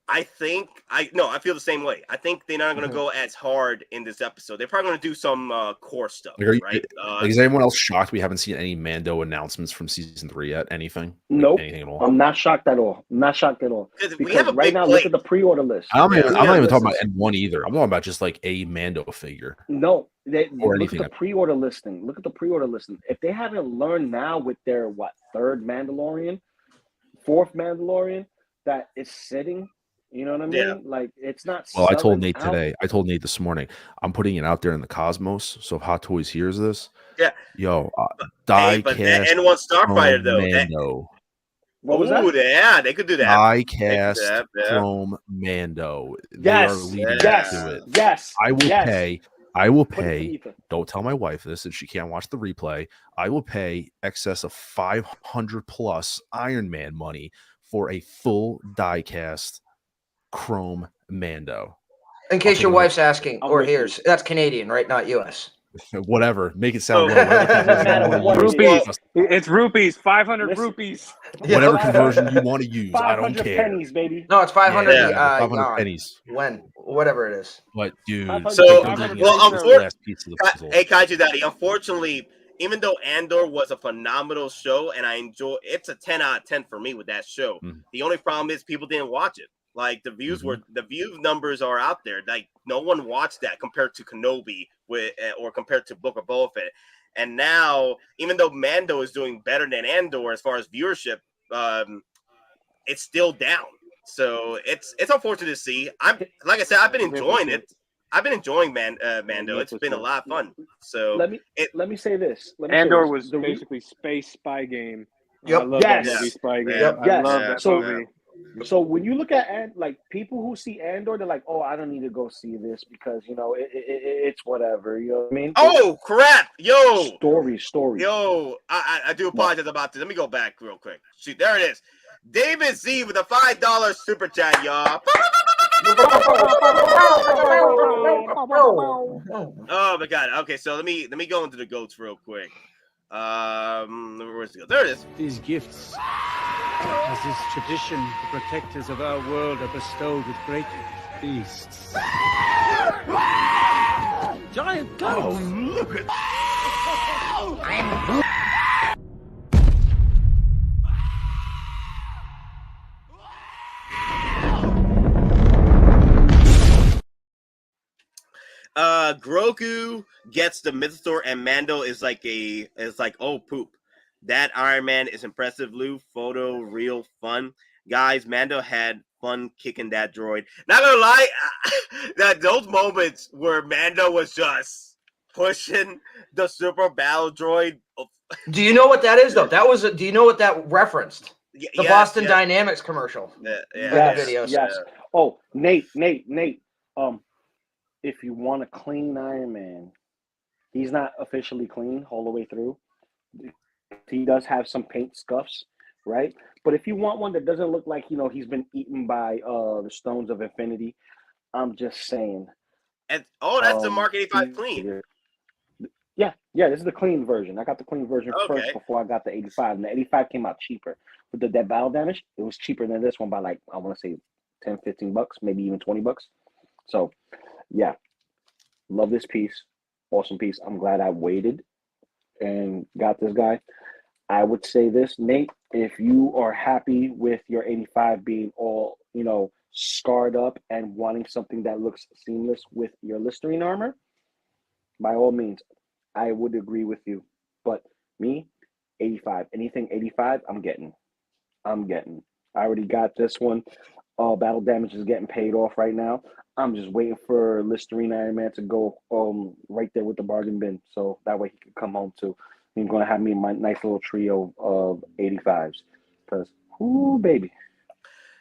I think I feel the same way. I think they're not going to go as hard in this episode. They're probably going to do some core stuff, right? Is anyone else shocked we haven't seen any Mando announcements from season 3 yet? Anything? Nope. Anything at all? I'm not shocked at all. Because we have a right now, look at the pre-order list. I'm not even talking about N1 either. I'm talking about just like a Mando figure. No, look at the pre-order listing. Look at the pre-order listing. If they haven't learned now with their fourth Mandalorian that is sitting. You know what I mean? Yeah. Like it's not. Well, I told Nate today. I told Nate this morning. I'm putting it out there in the cosmos. So if Hottoys hears this, yo, die cast. That N1 Starfighter though. Mando. What was that? Yeah, they could do that. Die cast Chrome Mando. Yes. They are leading to it. Yes. I will pay. Don't tell my wife this, and she can't watch the replay. I will pay excess of 500 plus Iron Man money for a full die cast Chrome Mando. In case your wife's asking or hears, that's Canadian, right? Not U.S. Whatever. Make it sound low. Rupees. It's rupees. 500 rupees. Whatever conversion you want to use. I don't care. Pennies, baby. No, it's 500. 500 pennies. Whatever it is. But dude, hey Kaiju Daddy, unfortunately, even though Andor was a phenomenal show and it's a 10 out of 10 for me with that show. The only problem is people didn't watch it. Like the view numbers are out there. Like no one watched that compared to Kenobi or compared to Book of Boba Fett. And now, even though Mando is doing better than Andor as far as viewership, it's still down. So it's unfortunate to see. Like I said, I've been enjoying it. I've been enjoying Mando. It's been a lot of fun. So let me say this. Andor was basically space spy game. Yep. I love that movie, Spy Game. Yep. I love that movie. So when you look at like people who see Andor, they're like, "Oh, I don't need to go see this because it's whatever." You know what I mean? Oh crap, yo! Story. Yo, I do apologize about this. Let me go back real quick. Shoot, there it is. David Z with a $5 super chat, y'all. Oh my god. Okay, so let me go into the goats real quick. Where's it go? There it is. These gifts, as is tradition, the protectors of our world are bestowed with great feasts. Giant goats! Oh, look at Grogu gets the Mythosaur and Mando is like oh poop. That Iron Man is impressive. Lou photo real fun. Guys, Mando had fun kicking that droid. Not gonna lie, that those moments where Mando was just pushing the super battle droid. Do you know what that is though? Do you know what that referenced? The Boston Dynamics commercial. Yes. Oh, Nate. If you want a clean Iron Man, he's not officially clean all the way through. He does have some paint scuffs, right? But if you want one that doesn't look like, he's been eaten by the Stones of Infinity, I'm just saying. And that's the Mark 85 clean. Yeah, this is the clean version. I got the clean version first before I got the 85. And the 85 came out cheaper. With that battle damage, it was cheaper than this one by I want to say $10, $15, maybe even $20. So, yeah, love this piece. Awesome piece. I'm glad I waited and got this guy. I would say this, Nate, if you are happy with your 85 being all, scarred up and wanting something that looks seamless with your Listerine armor, by all means, I would agree with you. But me, 85. Anything 85, I'm getting. I already got this one. Battle damage is getting paid off right now. I'm just waiting for Listerine Iron Man to go right there with the bargain bin, so that way he can come home too. I'm gonna have me my nice little trio of 85s, because baby,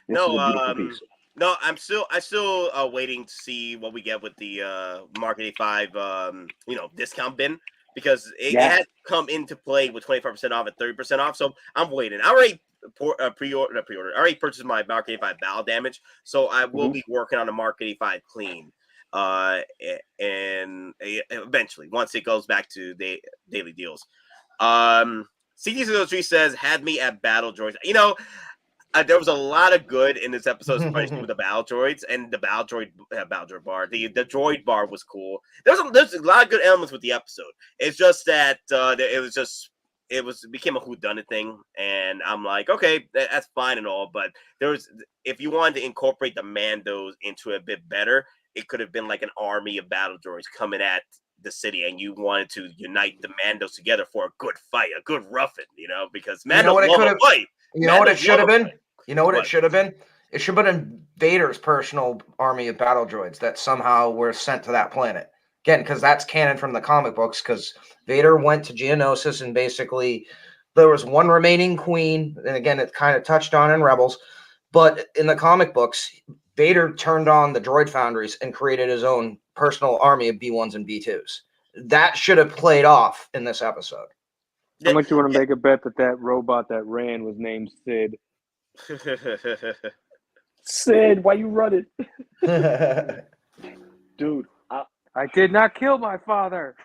this is a beautiful piece. No, I still waiting to see what we get with the Mark 85 discount bin, because it had come into play with 25% off and 30% off. So I'm waiting. I already pre-order. I already purchased my Mark 85 battle damage, so I will be working on the Mark 85 clean. And eventually, once it goes back to the daily deals. CT03 says, had me at battle droids. There was a lot of good in this episode, especially with the battle droids and the battle droid bar. The droid bar was cool. There's a lot of good elements with the episode. It's just that it became a whodunit thing, and I'm like, okay, that's fine and all, but if you wanted to incorporate the Mandos into it a bit better, it could have been like an army of battle droids coming at the city, and you wanted to unite the Mandos together for a good fight, a good roughing, because Mando love a fight. You know what it should have been? You know what it should have been? It should have been Vader's personal army of battle droids that somehow were sent to that planet. Again, because that's canon from the comic books, because Vader went to Geonosis, and basically there was one remaining queen, and again, it kind of touched on in Rebels, but in the comic books, Vader turned on the droid foundries and created his own personal army of B1s and B2s. That should have played off in this episode. How much you want to make a bet that robot that ran was named Sid? Sid, why you running? Dude, I did not kill my father.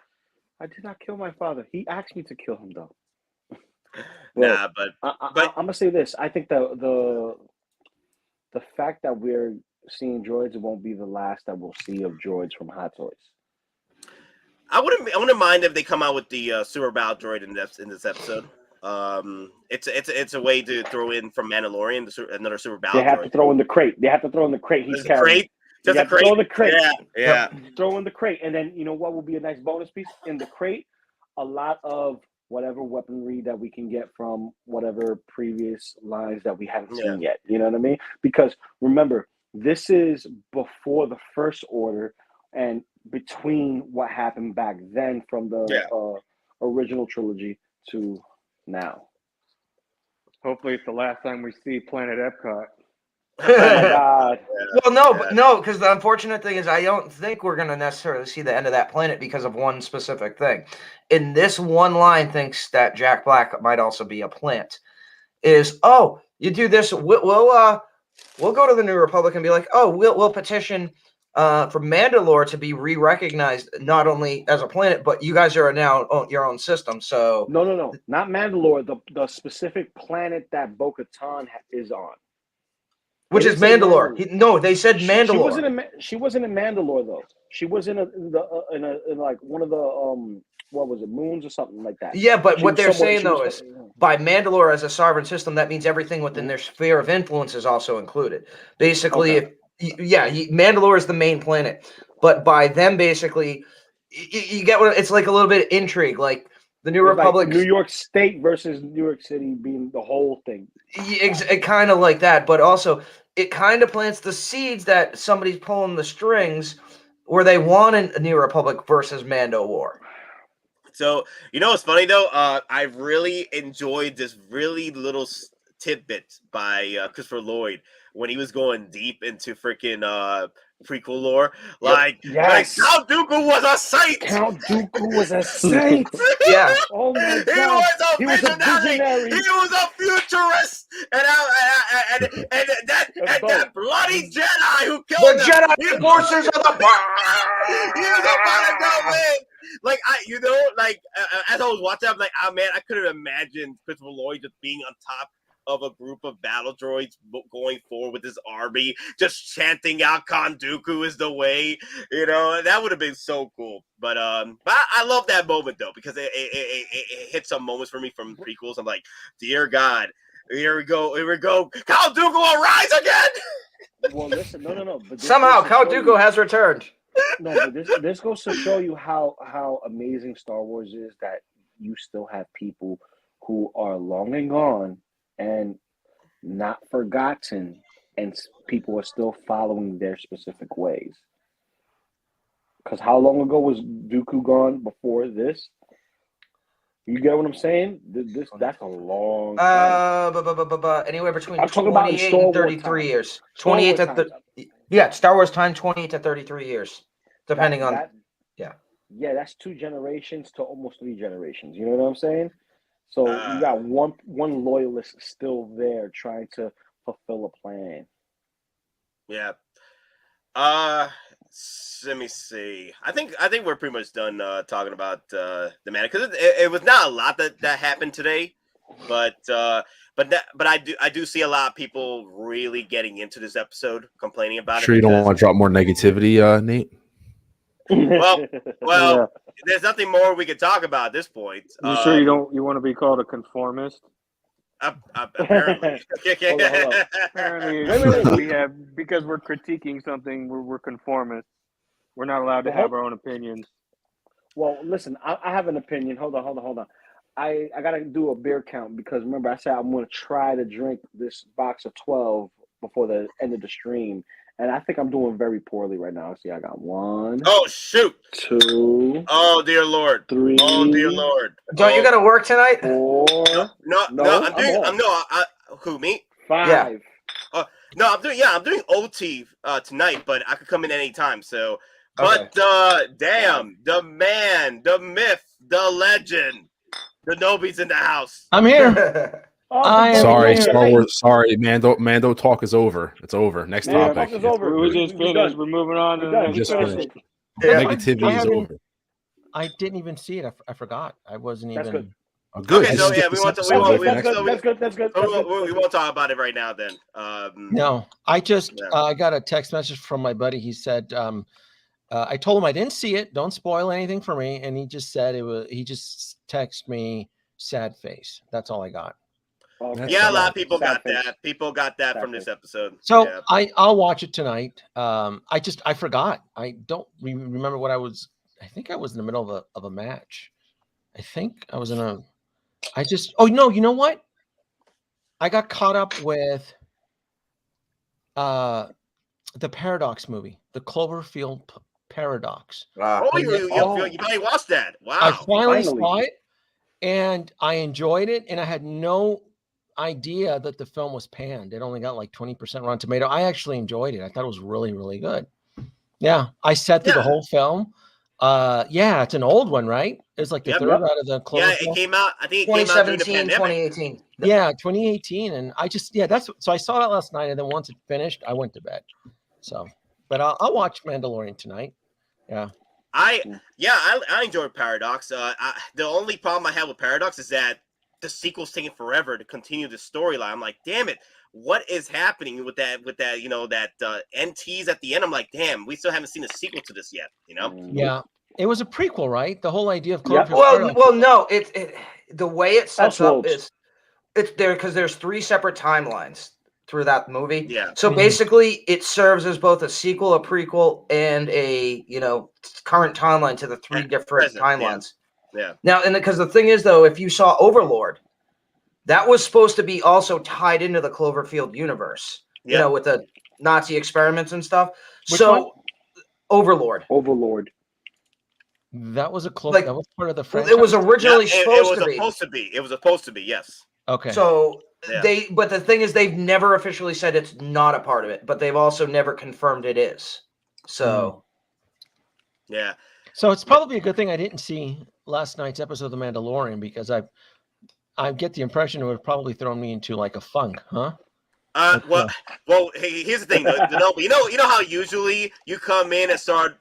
I did not kill my father. He asked me to kill him, though. Nah, but I'm gonna say this. I think the fact that we're seeing droids, it won't be the last that we'll see of droids from Hottoys. I wouldn't mind if they come out with the super battle droid in this episode. It's a way to throw in from Mandalorian another super battle. They have to throw in the crate. He's carrying. Crate? Just a crate. Throw the crate. Yeah. Throw in the crate, and then you know what will be a nice bonus piece in the crate? A lot of whatever weaponry that we can get from whatever previous lines that we haven't seen yet. You know what I mean? Because remember, this is before the First Order, and between what happened back then from the original trilogy to now. Hopefully, it's the last time we see Planet Epcot. Oh my God. Well, no, because the unfortunate thing is I don't think we're going to necessarily see the end of that planet because of one specific thing. In this one line thinks that Jack Black might also be a plant. You do this, we'll go to the New Republic and be like, we'll petition for Mandalore to be re-recognized not only as a planet, but you guys are now your own system. So no, not Mandalore. The specific planet that Bo-Katan is on. Which is Mandalore. They said Mandalore. She wasn't in Mandalore though. She was in like one of the what was it, moons or something like that. Yeah, but what they're saying though is by Mandalore as a sovereign system, that means everything within their sphere of influence is also included. Basically, Mandalore is the main planet, but by them basically, you get what it's like a little bit of intrigue, like the New Republic, like New York State versus New York City being the whole thing. It kind of like that, but also it kind of plants the seeds that somebody's pulling the strings where they want a New Republic versus Mando war. So, what's funny though? I really enjoyed this really little tidbit by Christopher Lloyd when he was going deep into freaking prequel lore. Like Count Dooku was a saint. Count Dooku was a saint. Yeah. Oh my God. He was a visionary. He was a futurist. And that bloody Jedi who killed the Jedi forces of the he was about to go in. Like as I was watching, I'm like, man, I could have imagined Christopher Lloyd just being on top of a group of battle droids going forward with his army, just chanting out Count Dooku is the way, that would have been so cool. But I love that moment though, because it hit some moments for me from prequels. I'm like, dear God, here we go, Count Dooku will rise again. Well, listen, no. But somehow Count Dooku has returned. No, but this goes to show you how amazing Star Wars is, that you still have people who are long and gone and not forgotten, and people are still following their specific ways. Because how long ago was Dooku gone before this? You get what I'm saying? That's a long time. Anywhere between I'm talking about in 28 Star and Wars 33 time. years. Star 28 Wars to time. yeah, Star Wars time, 28 to 33 years, depending on. Yeah, that's 2 generations to almost 3 generations. You know what I'm saying? So you got one loyalist still there trying to fulfill a plan. Yeah. Let me see. I think we're pretty much done talking about the man, because it was not a lot that happened today, but I do see a lot of people really getting into this episode, complaining about Sure, it. you don't want to drop more negativity, Nate? Well, Yeah. there's nothing more we could talk about at this point. You sure you want to be called a conformist? Apparently. Hold on. Apparently, Wait. we have, because we're critiquing something, we're conformists. We're not allowed to have our own opinions. Well, listen, I have an opinion. Hold on. I gotta do a beer count because remember I said I'm gonna try to drink this box of 12 before the end of the stream, and I think I'm doing very poorly right now. See, I got 1. Oh shoot! 2. Oh dear Lord! 3. Oh dear Lord! Don't you got to work tonight? 4. No. Who, me? 5. Yeah. No, I'm doing OT tonight, but I could come in any time. So, Okay. but damn, the man, the myth, the legend, the Nobi's in the house. I'm here. Sorry, Star Wars. Sorry, Mando talk is over. It's over. Next topic. Talk is over. We just finished. We're moving on to the next Just topic. finished. Yeah. Negativity is over. I didn't even see it. I forgot. I wasn't That's even. good. Oh, good. Okay, so yeah, we won't talk about it right now. Then, No, I just I got a text message from my buddy. He said, I told him I didn't see it. Don't spoil anything for me. And he just said it was. He just texted me sad face. That's all I got. Okay. yeah, a lot of people Sad got face. that. People got that Sad from this face. episode. So yeah. I'll watch it tonight. I forgot. I don't remember what I was. I think I was in the middle of a match. I think I was in a. Oh no! You know what? I got caught up with the Paradox movie, the Cloverfield Paradox. Wow. Oh, you finally watched that? Wow! I finally saw it, and I enjoyed it, and I had no idea that the film was panned. It only got like 20% Rotten Tomato. I actually enjoyed it. I thought it was really, really good. Yeah, I sat through the whole film. Yeah, it's an old one, right? It's like the third out of the Cloverfield. Yeah, it came out. I think it came out during the 2017, 2018. Yeah, 2018, and I just so I saw that last night, and then once it finished, I went to bed. So, but I'll watch Mandalorian tonight. Yeah. I enjoyed Paradox. The only problem I have with Paradox is that the sequel's taking forever to continue the storyline. I'm like, damn it, what is happening with that? That NTs at the end. I'm like, damn, we still haven't seen a sequel to this yet. You know? Yeah, it was a prequel, right? The whole idea of Cloverfield. Well, no. It the way it sets up is it's there because there's 3 separate timelines through that movie. Yeah. So basically, it serves as both a sequel, a prequel, and a current timeline to the 3 different timelines. Yeah. Now, and because the thing is, though, if you saw Overlord, that was supposed to be also tied into the Cloverfield universe. Yeah. You know, with the Nazi experiments and stuff. Which one? Overlord. That was that was part of the franchise. It was originally supposed to be. It was supposed to be. Yes. Okay. So but the thing is, they've never officially said it's not a part of it, but they've also never confirmed it is. So. Yeah. So it's probably a good thing I didn't see last night's episode of The Mandalorian, because I get the impression it would have probably thrown me into like a funk, huh? Well. Hey, here's the thing, though. You know how usually you come in and start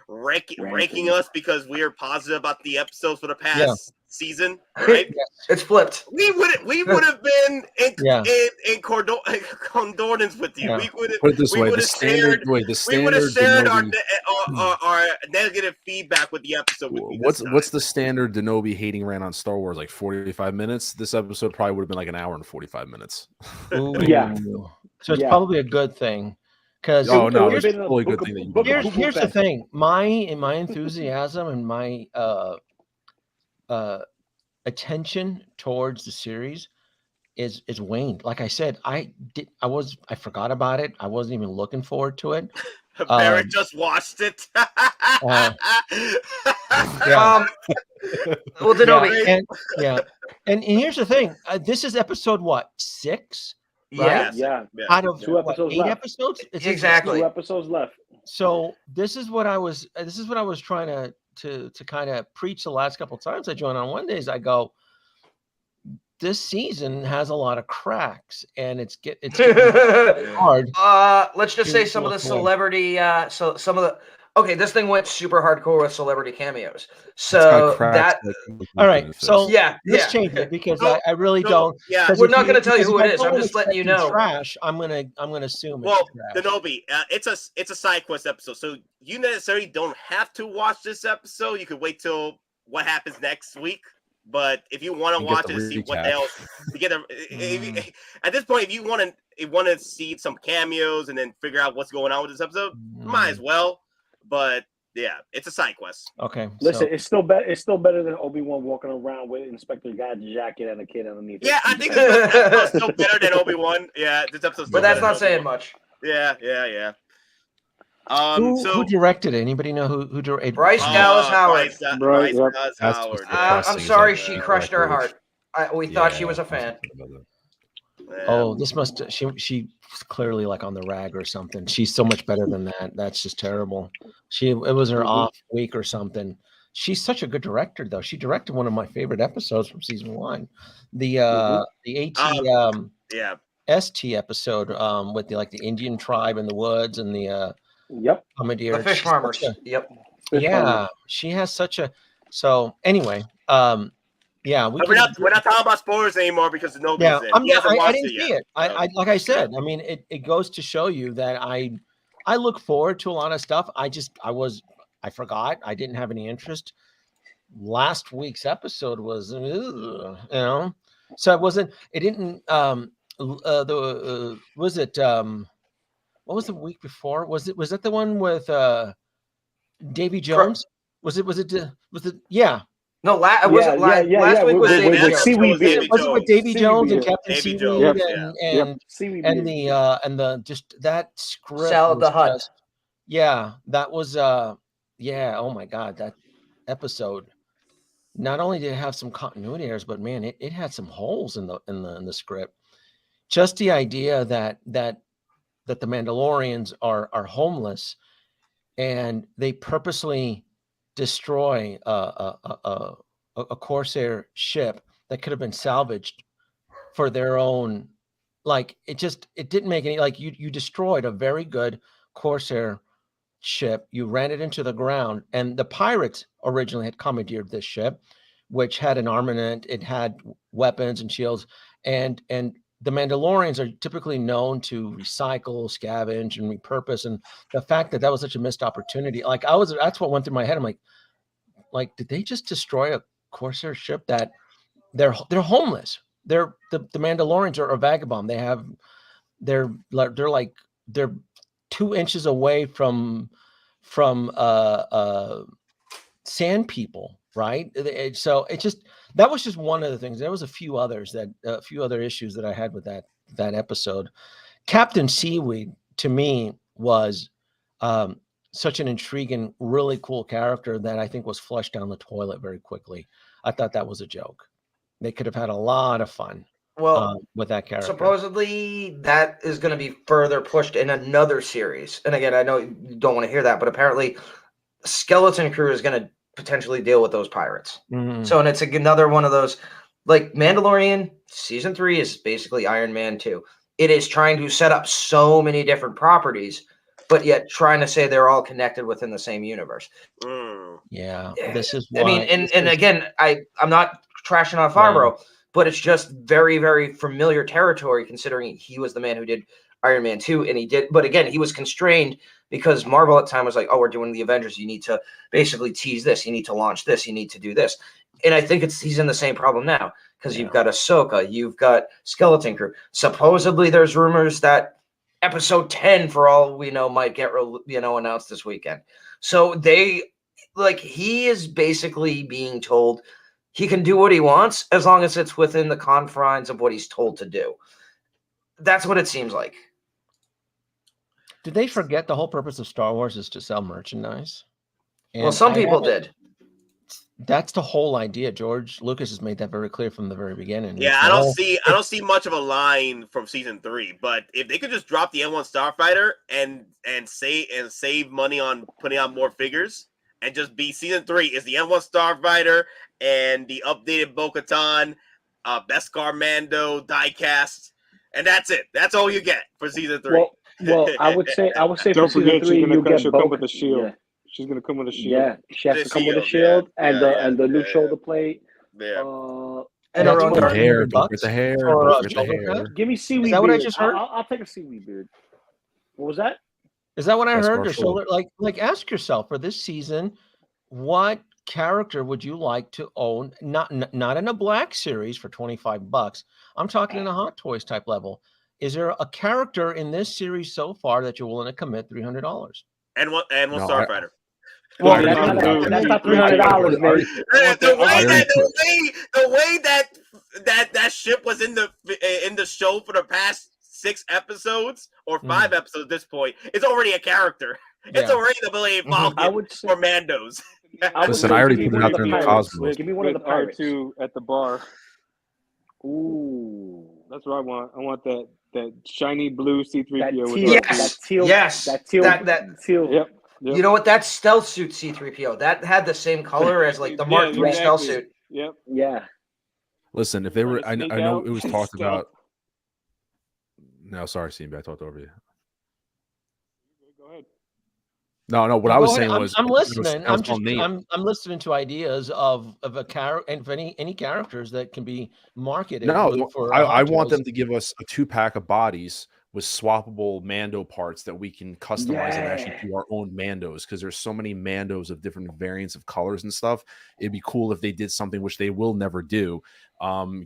ranking us because we are positive about the episodes for the past season, right? It's flipped. We would have been in condordance with you. Yeah. We would have. Put it this way: we would have shared our negative feedback with the episode. What's the standard Denobi hating rant on Star Wars? Like 45 minutes. This episode probably would have been like an hour and 45 minutes. Yeah. So it's probably a good thing. Because it's probably a good thing. Here's the thing: my enthusiasm and my attention towards the series is waned. Like I said, I forgot about it. I wasn't even looking forward to it. Barrett just watched it. Yeah. Well, Denobi. And here's the thing. This is episode what, 6? Yeah. Right? Yeah. Out of 2 episodes 8 left. episodes? Exactly. 2 episodes left. So this is what I was trying to kind of preach the last couple of times I joined on Mondays. I go, this season has a lot of cracks, and it's getting hard. Let's just say some of the celebrity. Okay, this thing went super hardcore with celebrity cameos. So that. All right. So let's change it because I really don't. Yeah, we're not going to tell you who it is. I'm just letting you know. Trash. I'm gonna assume. Well, it's trash. Denobi, it's a side quest episode, so you necessarily don't have to watch this episode. You could wait till what happens next week. But if you want to watch it and see what else, you get at this point, if you want to see some cameos and then figure out what's going on with this episode, might as well. But yeah, it's a side quest. Okay. Listen, it's still better. It's still better than Obi-Wan walking around with Inspector Gadget's jacket and a kid underneath. Yeah, I think this episode's still better than Obi-Wan. Yeah, this episode's still but that's better not saying much. Yeah. Who directed it? Anybody know who directed? Bryce Dallas Howard. Bryce Dallas Howard. I'm sorry, she crushed our heart. We thought she was a fan. Oh, this must she clearly like on the rag or something. She's so much better than that. That's just terrible. It was her off week or something. She's such a good director though. She directed one of my favorite episodes from season 1. The ST episode with the Indian tribe in the woods and the commandeer. The fish farmers. She has such a anyway, yeah, we're not talking about spoilers anymore because nobody's in. I didn't see it. I like I said, I mean, it goes to show you that I look forward to a lot of stuff. I forgot. I didn't have any interest. Last week's episode was, so it didn't. Was it? What was the week before? Was that the one with Davy Jones? Was it? Yeah. No, last week was Davy Jones. Was it with Davy Jones and Captain Seaweed and the just that script? Salad the Hutt. Yeah, that was oh my God, that episode. Not only did it have some continuity errors, but man, it had some holes in the script. Just the idea that the Mandalorians are homeless and they purposely destroy a Corsair ship that could have been salvaged for their own, it didn't make any, you destroyed a very good Corsair ship, you ran it into the ground, and the pirates originally had commandeered this ship, which had an armament, it had weapons and shields, and the Mandalorians are typically known to recycle, scavenge, and repurpose. And the fact that was such a missed opportunity, that's what went through my head. I'm like, did they just destroy a Corsair ship that they're homeless? The Mandalorians are a vagabond. They're 2 inches away from sand people, right? So that was just one of the things. There was a few other issues that I had with that episode. Captain Seaweed to me was such an intriguing, really cool character that I think was flushed down the toilet very quickly. I thought that was a joke. They could have had a lot of fun with that character. Supposedly that is going to be further pushed in another series. And again, I know you don't want to hear that, but apparently Skeleton Crew is going to potentially deal with those pirates. Mm-hmm. So, and it's another one of those, like Mandalorian season 3 is basically Iron Man 2. It is trying to set up so many different properties, but yet trying to say they're all connected within the same universe. Yeah, this is why. I mean, and again, I'm not trashing on Favreau, but it's just very, very familiar territory considering he was the man who did Iron Man 2, and he did. But again, he was constrained because Marvel at the time was like, "Oh, we're doing the Avengers. You need to basically tease this. You need to launch this. You need to do this." And I think he's in the same problem now because you've got Ahsoka, you've got Skeleton Crew. Supposedly, there's rumors that Episode 10, for all we know, might get announced this weekend. So he is basically being told he can do what he wants as long as it's within the confines of what he's told to do. That's what it seems like. Did they forget the whole purpose of Star Wars is to sell merchandise? Well, And some I people haven't- did. That's the whole idea. George Lucas has made that very clear from the very beginning. Yeah, It's I the don't whole- see much of a line from season 3, but if they could just drop the M1 Starfighter and save money on putting out more figures, and just be season 3 is the M1 Starfighter and the updated Bo-Katan, Beskar Mando diecast, and that's it. That's all you get for season 3. Well, I would say Don't for season forget, 3 you get she'll both. come with a shield. Yeah. She's gonna come with a shield. Yeah, she has The to come with a shield, shield and the new shoulder plate. Yeah. And her That's own what- garden. Hair, don't $100 forget the hair. for Don't a forget the shoulder hair. pad? Give me seaweed. that what I beard. just heard? I'll take a seaweed beard. What was that? Is that what I That's heard? our Or shoulder? Like, ask yourself for this season, what character would you like to own? Not in a Black series for $25. I'm talking in a Hot Toys type level. Is there a character in this series so far that you're willing to commit $300? And one No, Starfighter. Well, I that's already not, put that's that. not $300, man. The way that ship was in the show for the past 6 episodes or 5 episodes at this point, it's already a character. It's Yeah. already the Millennium Falcon I would say, for Mandos. Listen, I already put it out there in the cosmos. Give me one of the pirates. R2 at the bar. Ooh, That's what I want. I want that shiny blue C3PO. that with teal, R2. that teal, Yes. that teal, That- teal. Yep. You know what? That stealth suit C-3PO, that had the same color as like the Mark III stealth suit. Yep. Yeah. Listen, if they were, I Sneak know out, it was talked stealth. about. No, sorry, Steve, I talked over you. Go ahead. No. What No, I was go ahead. saying was, I'm it was- listening. I was I'm just telling Nate. I'm listening to ideas of a character and for any characters that can be marketed. No, for I Hot want Toys. them to give us a 2-pack of bodies with swappable Mando parts that we can customize and actually do our own Mandos, because there's so many Mandos of different variants of colors and stuff. It'd be cool if they did something which they will never do.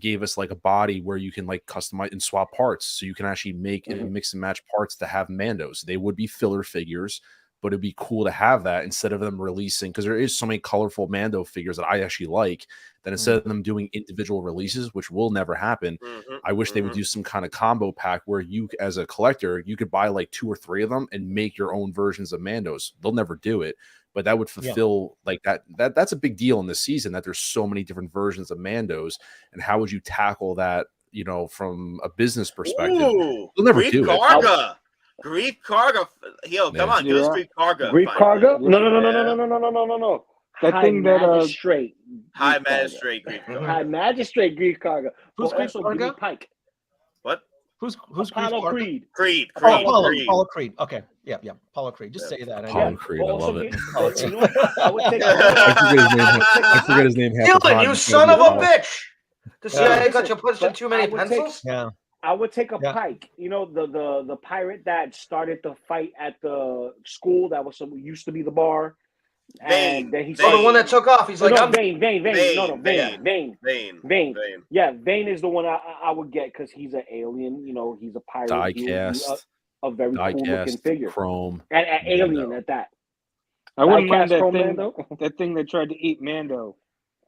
Gave us like a body where you can like customize and swap parts, so you can actually make and mix and match parts to have Mandos. They would be filler figures, but it'd be cool to have that instead of them releasing, because there is so many colorful Mando figures that I actually like, that instead of them doing individual releases, which will never happen, I wish they would do some kind of combo pack where you, as a collector, you could buy like 2 or 3 of them and make your own versions of Mandos. They'll never do it, but that would fulfill like that's a big deal in this season, that there's so many different versions of Mandos. And how would you tackle that, you know, from a business perspective? Ooh, They'll never Grief do it. Karga. Grief Karga. Yo, come on, give us Grief Karga. Grief finally. Karga? No. That High thing that magistrate. High Grief Magistrate Grief Karga. Karga. High magistrate Grief Karga. Who's But Grief also give me Karga? Pike. What? Who's Apollo Grief Karga? Creed. Creed. Paulo Creed. Okay. Yeah. Paulo Creed. Just say that. Apollo Creed. I love it. You know what? I would take I forget his name. half the Dylan, time. you It's son gonna of be a Apollo. bitch! The CIA got you pushed in but too many I would take- pencils? Yeah. I would take a Yeah. Pike. You know, the pirate that started the fight at the school that was used to be the bar. Vane. And then he Oh, the one that took off. He's like, I'm Vane. Vane. Vane is the one I would get, because he's an alien. You know, he's a pirate. Diecast. A very cool looking figure. Chrome. And alien at that. I wouldn't mind Diecast that Chrome thing. Mando. That thing that tried to eat Mando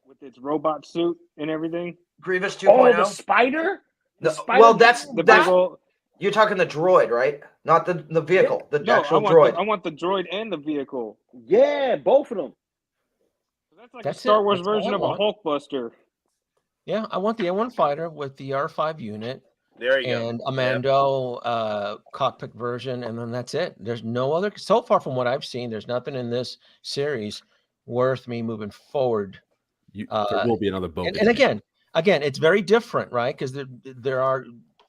with its robot suit and everything. Grievous Oh, 2.0. the spider? The- spider well, that's The that's big old, you're talking the droid, right? Not the vehicle, the no, actual I droid. want the droid and the vehicle. Yeah, both of them. That's like That's a Star it. Wars That's all version I of a want. Hulkbuster. Yeah. I want the A1 fighter with the R5 unit There you go. and a Mando cockpit version, and then that's it. There's no other. So far from what I've seen, there's nothing in this series worth me moving forward. There will be another boat. And again, it's very different, right? Because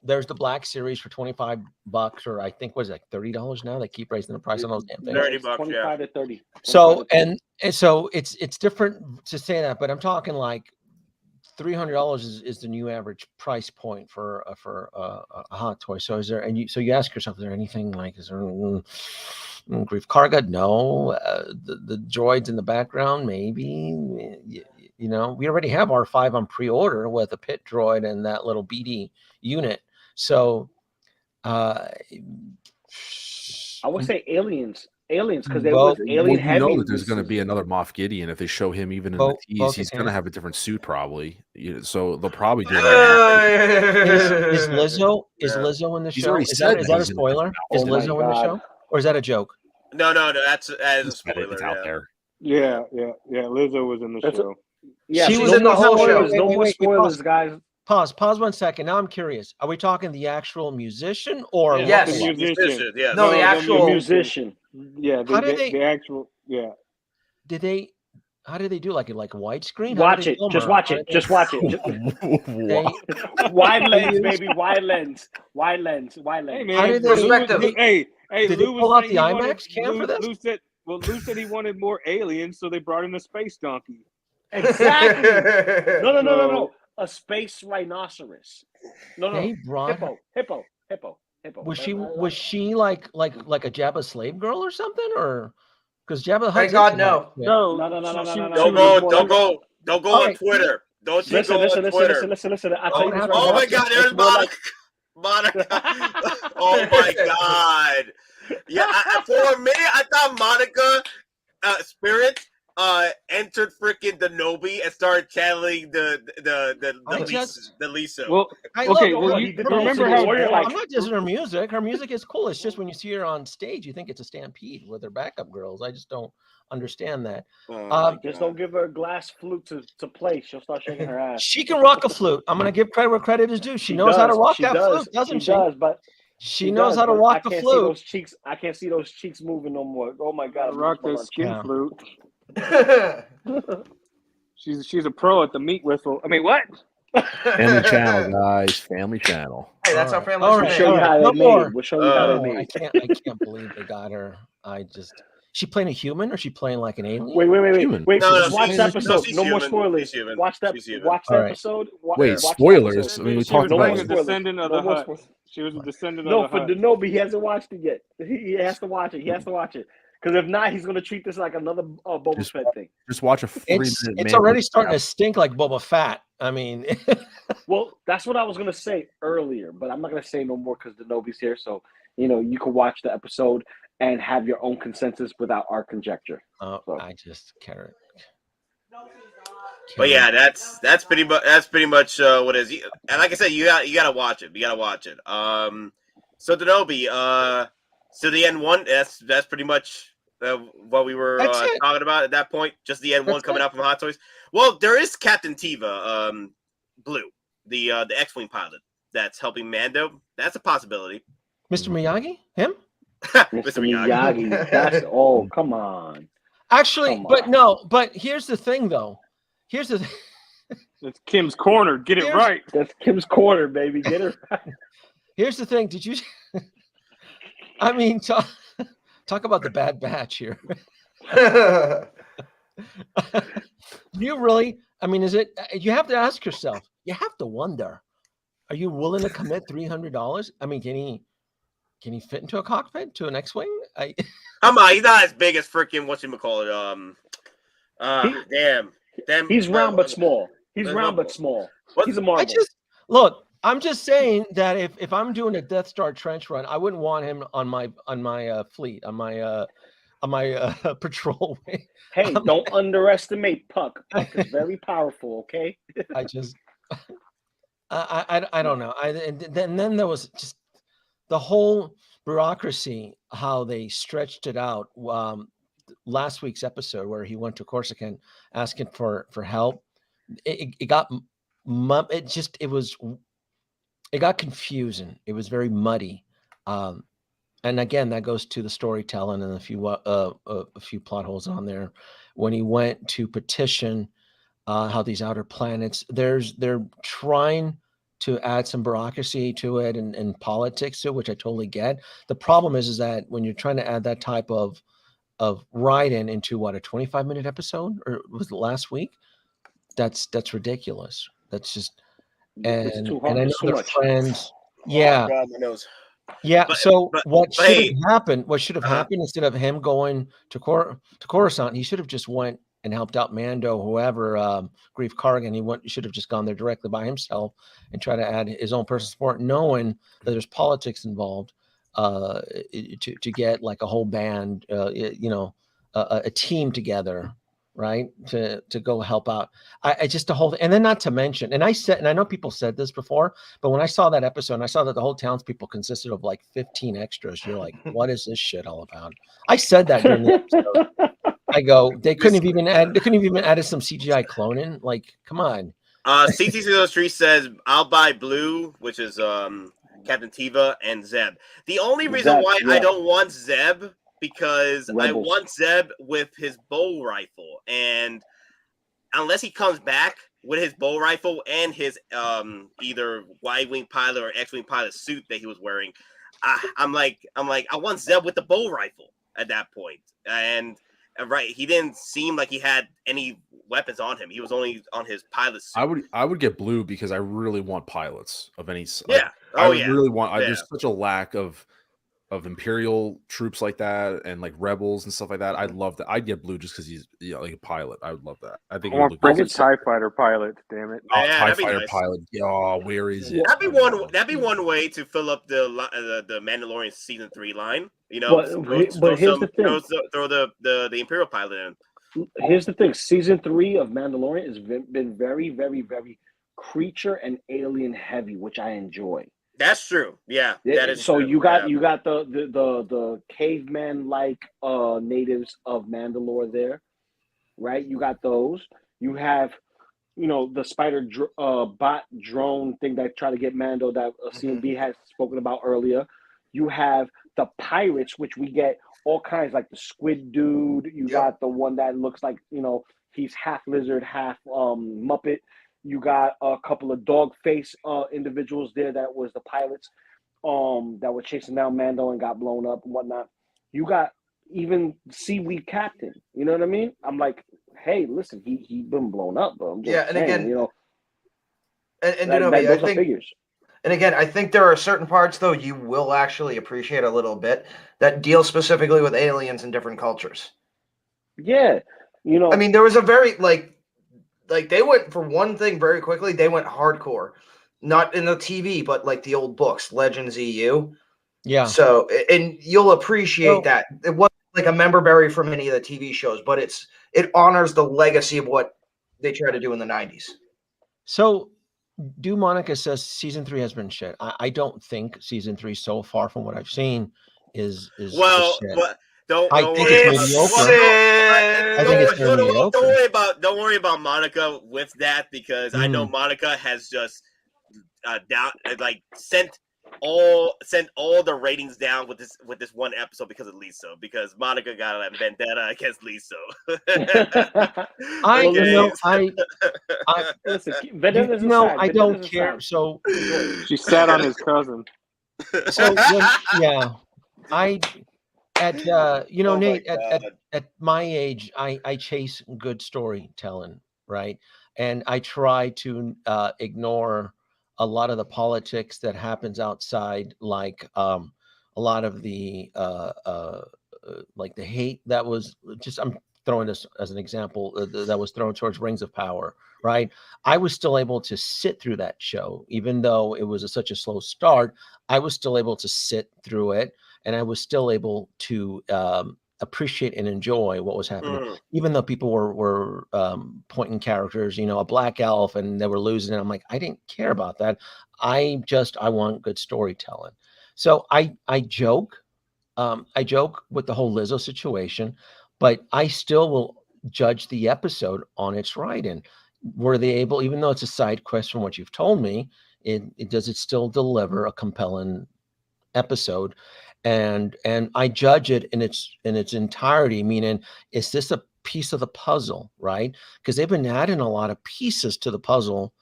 there's the Black series for $25, or I think was it like $30 now. They keep raising the price on those damn things. 30 bucks, 25 to 30. So and so it's different to say that, but I'm talking like $300 is the new average price point for a Hot Toy. So is there, and you ask yourself, is there anything like, is there Grief Karga? No. The droids in the background, maybe. You know, we already have R5 on pre-order with a pit droid and that little BD unit. So I would say aliens, because they Well, was alien you heavy. know in that there's this going to season. be another Moff Gideon if they show him even in Bo- the tease. Bo- He's going Katan. to have a different suit probably. So they'll probably do that. is Lizzo Yeah. Lizzo in the He's show? already Is said that that a he's in the spoiler? Is Oh my Lizzo in the God. show? or is that a joke? No, that is a It's spoiler. out Yeah. there. Yeah. Lizzo was in the That's show. Yeah, She so was no in more the whole spoilers. show. No Wait, more wait, spoilers, guys. Pause 1 second. Now I'm curious. Are we talking the actual musician or Yeah, Yes. the lookalike? musician. Yes. No, the The actual musician. Yeah, How did they- the actual. Yeah. How did they do like widescreen? Watch it. Just watch it. Just watch it. Wide lens, baby. Wide lens. Wide lens. Wide Hey lens. man, How did they- Perspective. Hey, Did they Lou was pull out saying the he wanted- IMAX cam for this? Lou said he wanted more aliens, so they brought in a space donkey. Exactly. No. A space rhinoceros. No. They brought. Hippo. Was she like a Jabba slave girl or something, or because Jabba the Hutt's Thank God, into no. that shit. No. Don't go on Twitter. Don't you go on Twitter. Listen. I'll tell you this right Oh now. my God, there's It's more like- Monica. Oh my God. Yeah, for a minute I thought Monica Spirit entered freaking the Nobi and started channeling the Lisa. Well, I okay. love Well, her. you did the remember Ultimate how Warrior, like- I'm not dissing her music. Her music is cool. It's just when you see her on stage, you think it's a stampede with her backup girls. I just don't understand that. Just don't give her a glass flute to play. She'll start shaking her ass. She can rock a flute. I'm gonna give credit where credit is due. She knows how to rock that flute, doesn't she? But She knows how to rock the I can't see flute. those cheeks. I can't see those cheeks moving no more. Oh my God! rock the the skin Yeah. flute. She's a pro at the meat whistle. I mean, what? Family channel, guys. Family channel. Hey, that's how families All are right. We'll show you made. how they No made. more. We'll show you how they Oh, made. I can't believe they got her. She playing a human or she playing like an alien? Human. Wait. No, Just watch she's- the episode. she's No more human. spoilers. She's human. Watch that. She's human. Watch the All right. episode. Wait, watch the spoilers. episode. I mean, we She was talked about playing a it. spoilers. descendant of No the more Hut. spoilers. She was a descendant No, of the for Hut. Denobi, he hasn't watched it yet. He has to watch it. He has to watch it. Because if not, he's going to treat this like another Boba Just Fett thing. Just watch a 3-minute. It's already starting to stink like Boba Fett. I mean, Well, that's what I was going to say earlier, but I'm not going to say no more because Denobi's here. So, you can watch the episode and have your own consensus without our conjecture. I just can't. But yeah, that's pretty much what it is. And like I said, you gotta watch it. You gotta watch it. So Denobi, so the N1, that's pretty much what we were talking about at that point. Just the N1 coming out from Hottoys. Well, there is Captain Teva, Blue, the X-wing pilot that's helping Mando. That's a possibility. Mr. Miyagi, him? Mr. Miyagi. That's come on. Actually, Come but on. no. But here's the thing, though. Here's the. That's Kim's corner. Get it right. That's Kim's corner, baby. Get it right. Here's the thing. Did you? I mean, talk about the Bad Batch here. You really? I mean, is it? You have to ask yourself. You have to wonder. Are you willing to commit $300? I mean, can he fit into a cockpit to an X-wing? Come on, he's not as big as freaking whatchamacallit. Damn. He's round but small. He's round but small. He's a marble. I'm just saying that if I'm doing a Death Star trench run, I wouldn't want him on my fleet, on my patrol wing. Hey, don't underestimate Puck. Puck is very powerful. Okay. I just, I don't know. And then there was just the whole bureaucracy, how they stretched it out. Last week's episode where he went to Corsican asking for help, it got confusing. It was very muddy. And again, that goes to the storytelling and a few plot holes on there. When he went to petition how these outer planets, they're trying to add some bureaucracy to it and politics to it, which I totally get. The problem is that when you're trying to add that type of write-in into what, a 25-minute episode, or was it last week? That's ridiculous. That's just and I know their friends. Yeah. Oh, God, my nose. Yeah. But what should have happened? What should have happened instead of him going to Coruscant? He should have just went and helped out Mando, whoever, Grief Kargan. He should have just gone there directly by himself and try to add his own personal support, knowing that there's politics involved, to get like a whole band, a team together, right? To go help out. I just the whole, and then not to mention, and I said, and I know people said this before, but when I saw that episode and I saw that the whole townspeople consisted of like 15 extras, you're like, what is this shit all about? I said that during the episode. I go, they couldn't have even added some CGI cloning. Like, come on. CT03 says, I'll buy Blue, which is Captain Tiva and Zeb. The only reason why I don't want Zeb, because I want Zeb with his bow rifle, and unless he comes back with his bow rifle and his either Y-wing pilot or X-wing pilot suit that he was wearing, I'm like, I want Zeb with the bow rifle at that point. And right, he didn't seem like he had any weapons on him. He was only on his pilot suit. I would get Blue because I really want pilots of any. Yeah. Really want. There's such a lack of Imperial troops like that, and like rebels and stuff like that. I'd love that. I'd get Blue just because he's like a pilot. I would love that. I think I want friggin' TIE fighter pilot. Damn it! Oh, TIE fighter pilot. Oh, where is it? That'd be one way to fill up the Mandalorian season 3 line. You know, but here's the thing. Throw the Imperial pilot in. Here's the thing. Season 3 of Mandalorian has been very, very, very creature and alien heavy, which I enjoy. That's true. Yeah, that is so true. you got the caveman like natives of Mandalore there, right? You got those. You have, the spider bot drone thing that tried to get Mando that CMB has spoken about earlier. You have the pirates, which we get all kinds, like the squid dude. You got the one that looks like he's half lizard, half Muppet. You got a couple of dog face individuals there that was the pilots that were chasing down Mando and got blown up and whatnot. You got even Seaweed Captain. You know what I mean? I'm like, hey, listen, he been blown up, bro. I'm just saying, again, those are figures. And again, I think there are certain parts though you will actually appreciate a little bit that deal specifically with aliens in different cultures. Yeah, I mean, there was a very like they went for one thing very quickly. They went hardcore, not in the TV, but like the old books, Legends EU. Yeah. So, and you'll appreciate that. It wasn't like a member berry from any of the TV shows, but it honors the legacy of what they tried to do in the 90s. So, Monica says season 3 has been shit. I don't think season 3 so far from what I've seen is shit. I think it's mediocre. I think it's mediocre. Don't worry about Monica with that, because I know Monica has just sent all the ratings down with this one episode because of Lisa, because Monica got a vendetta against Lisa. I don't care. So she sat on his cousin. So Nate, at my age, I chase good storytelling, right? And I try to ignore a lot of the politics that happens outside, like a lot of the like the hate that was just, I'm throwing this as an example, that was thrown towards Rings of Power, right? I was still able to sit through that show, even though it was such a slow start. I was still able to sit through it, and I was still able to appreciate and enjoy what was happening, even though people were pointing characters, a black elf, and they were losing. And I'm like, I didn't care about that. I want good storytelling. So I joke with the whole Lizzo situation, but I still will judge the episode on its writing. Were they able, even though it's a side quest from what you've told me, does it still deliver a compelling episode? And I judge it in its entirety, meaning, is this a piece of the puzzle, right? Because they've been adding a lot of pieces to the puzzle,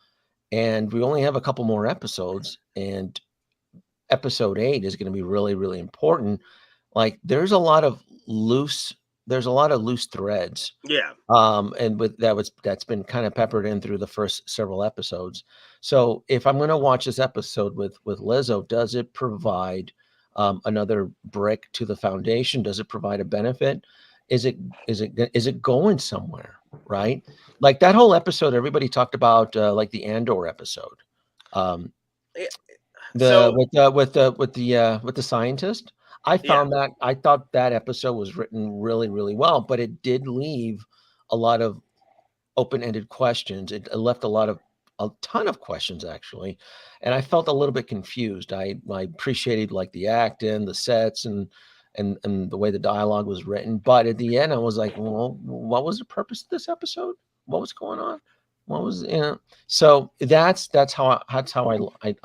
and we only have a couple more episodes, and episode 8 is going to be really, really important. Like, there's a lot of loose threads. Yeah. And that's been kind of peppered in through the first several episodes. So if I'm going to watch this episode with Lizzo, does it provide another brick to the foundation? Does it provide a benefit? Is it going somewhere, right? Like that whole episode, everybody talked about like the Andor episode, with the scientist. I thought that episode was written really, really well, but it did leave a lot of open-ended questions. It left a ton of questions actually, and I felt a little bit confused. I appreciated like the acting, the sets, and the way the dialogue was written, but at the end I was like, well, what was the purpose of this episode? What was going on? What was, you know? So that's how I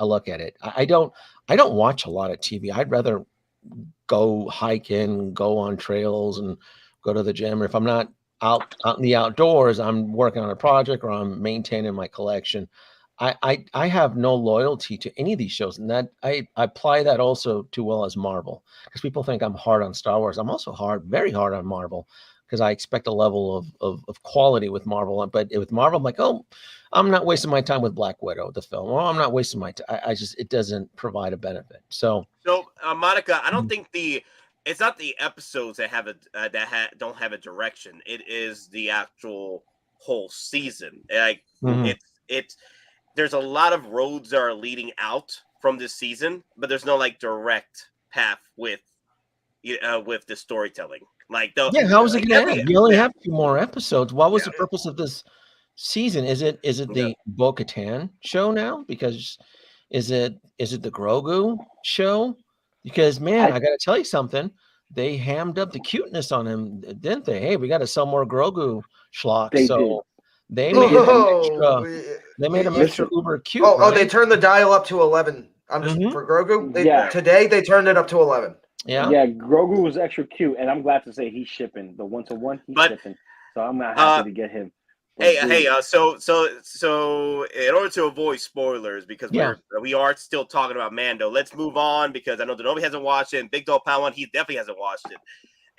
look at it. I don't watch a lot of TV. I'd rather go hiking, go on trails, and go to the gym. Or if I'm not out in the outdoors, I'm working on a project or I'm maintaining my collection. I have no loyalty to any of these shows, and that I apply that also to well as Marvel, because people think I'm hard on Star Wars. I'm also very hard on Marvel, because I expect a level of quality with Marvel. But with Marvel, I'm like, oh, I'm not wasting my time with Black Widow, the film. Or I'm not wasting my time. I just, it doesn't provide a benefit. So Monica, I don't think it's not the episodes that have don't have a direction. It is the actual whole season. Like it's there's a lot of roads that are leading out from this season, but there's no like direct path with the storytelling. Like how is it going to end? You only have 2 more episodes. What was the purpose of this season? Is it the Bo-Katan show now? Because is it the Grogu show? Because man, I got to tell you something. They hammed up the cuteness on him, didn't they? Hey, we got to sell more Grogu schlock. They made him extra uber cute. Oh, they turned the dial up to 11. I'm just for Grogu. Today they turned it up to 11. Yeah, Grogu was extra cute, and I'm glad to say he's shipping the 1-to-1. He's shipping, so I'm not happy to get him. But so in order to avoid spoilers, because we are still talking about Mando, let's move on, because I know Denobi hasn't watched it, and Big Dog Pound, he definitely hasn't watched it.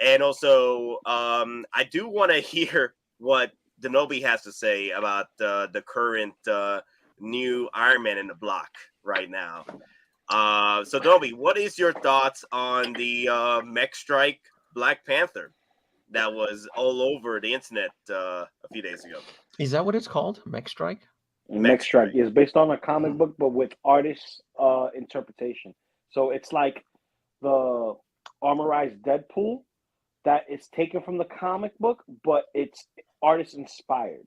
And also, I do want to hear what Denobi has to say about the current new Iron Man in the block right now. So Denobi, what is your thoughts on the Mech Strike Black Panther that was all over the internet a few days ago? Is that what it's called? Mech Strike? Mech Strike is based on a comic book, but with artist interpretation. So it's like the armorized Deadpool that is taken from the comic book, but it's artist inspired.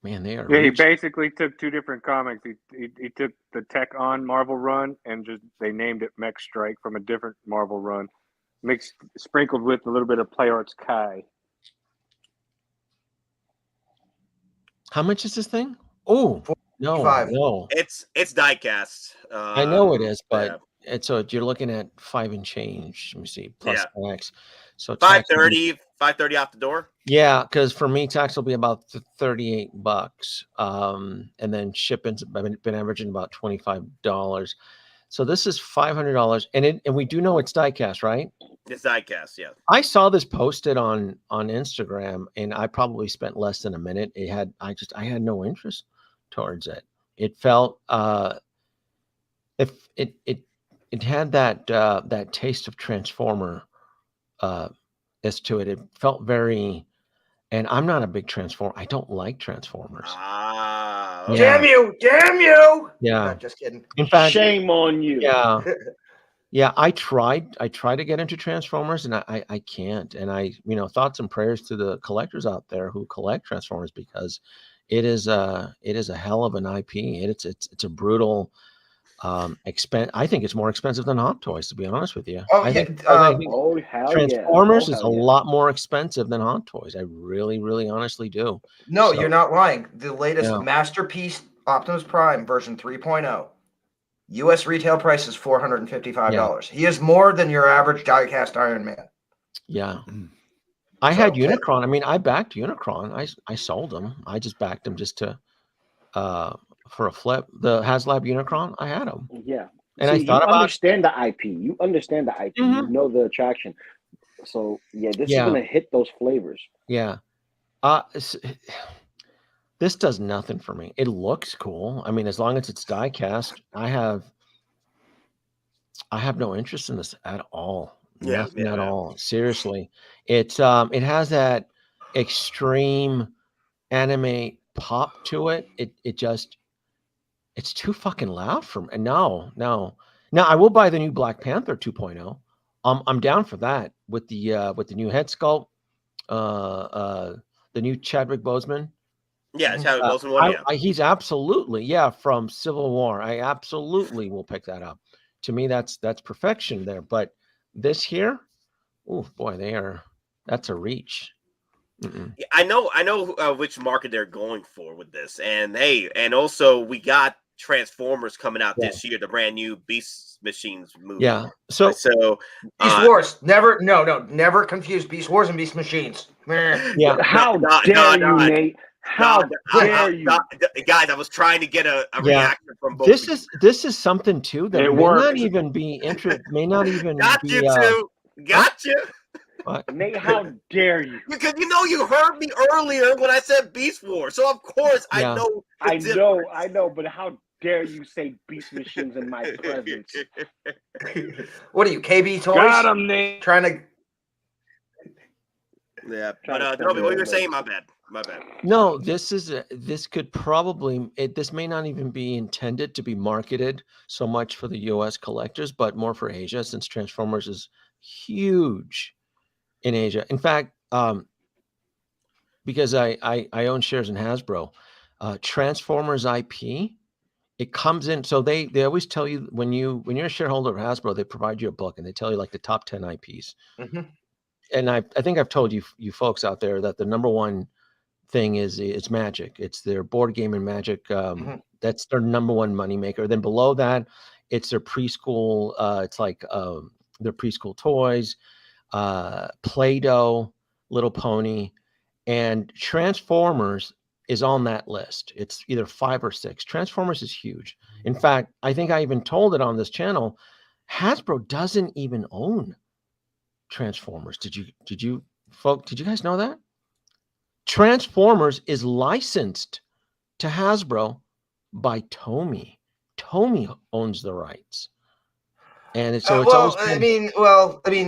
Man, they are. Yeah, he basically took 2 different comics. He took the Tech On Marvel run and they named it Mech Strike from a different Marvel run, sprinkled with a little bit of Play Arts Kai. How much is this thing? Oh, no. It's diecast. I know it is, but so you're looking at 5 and change. Let me see, plus tax. So $530 off the door. Yeah, because for me, tax will be about $38, and then shipping's been averaging about $25. So this is $500, and we do know it's diecast, right? It's diecast, yeah. I saw this posted on Instagram, and I probably spent less than a minute. I had no interest towards it. It felt if it had that taste of Transformer as to it. It felt very, and I'm not a big Transformer. I don't like Transformers. Damn you! Yeah, just kidding. In fact, shame on you. Yeah. Yeah, I tried to get into Transformers, and I can't. And I, thoughts and prayers to the collectors out there who collect Transformers, because it is a hell of an IP. It's a brutal expense. I think it's more expensive than Hottoys, to be honest with you. I think Transformers is a lot more expensive than Hottoys. I really, really honestly do. No, you're not lying. The latest Masterpiece Optimus Prime version 3.0. U.S. retail price is $455. Yeah. He is more than your average diecast Iron Man. Yeah. I had Unicron. I mean, I backed Unicron. I sold him. I just backed him just to for a flip. The HasLab Unicron, I had him. Yeah. And I thought about understand the IP. You understand the IP. Mm-hmm. You know the attraction. So this is gonna hit those flavors. Yeah. This does nothing for me. It looks cool. I mean, as long as it's die-cast, I have no interest in this at all. Nothing at all. Seriously. It has that extreme anime pop to it. It's too fucking loud for me. No. Now I will buy the new Black Panther 2.0. I'm down for that with the new head sculpt. the new Chadwick Boseman. Yeah, Chadwick Boseman one. Yeah, He's absolutely from Civil War. I absolutely will pick that up. To me, that's perfection there. But this here, oh boy, that's a reach. Yeah, I know which market they're going for with this, and also we got Transformers coming out this year, the brand new Beast Machines movie. Yeah, so Beast Wars, never confuse Beast Wars and Beast Machines. Yeah, how dare you, Nate? How dare you, guys? I was trying to get a reaction from both. This is something too that not even be may not even got be, you too. Got you. Nate, how dare you? Because you heard me earlier when I said Beast Wars, so of course I know. I know, but how dare you say Beast Machines in my presence? What are you, KB Toys? Got him, Nate. Trying to. Yeah, but Toby, what you were saying? My bad. No, this could probably this may not even be intended to be marketed so much for the U.S. collectors, but more for Asia, since Transformers is huge in Asia. In fact, because I own shares in Hasbro, Transformers IP, it comes in. So they always tell you when you're a shareholder of Hasbro, they provide you a book and they tell you like the top 10 IPs. Mm-hmm. And I think I've told you folks out there that the number one thing is it's Magic. It's their board game and Magic. That's their number one moneymaker. Then below that, it's their preschool. It's like their preschool toys, Play-Doh, Little Pony, and Transformers is on that list. It's either 5 or 6. Transformers is huge. In fact, I think I even told it on this channel. Hasbro doesn't even own Transformers. Did you guys know that? Transformers is licensed to Hasbro by Tomy. Tomy owns the rights. And it's always been,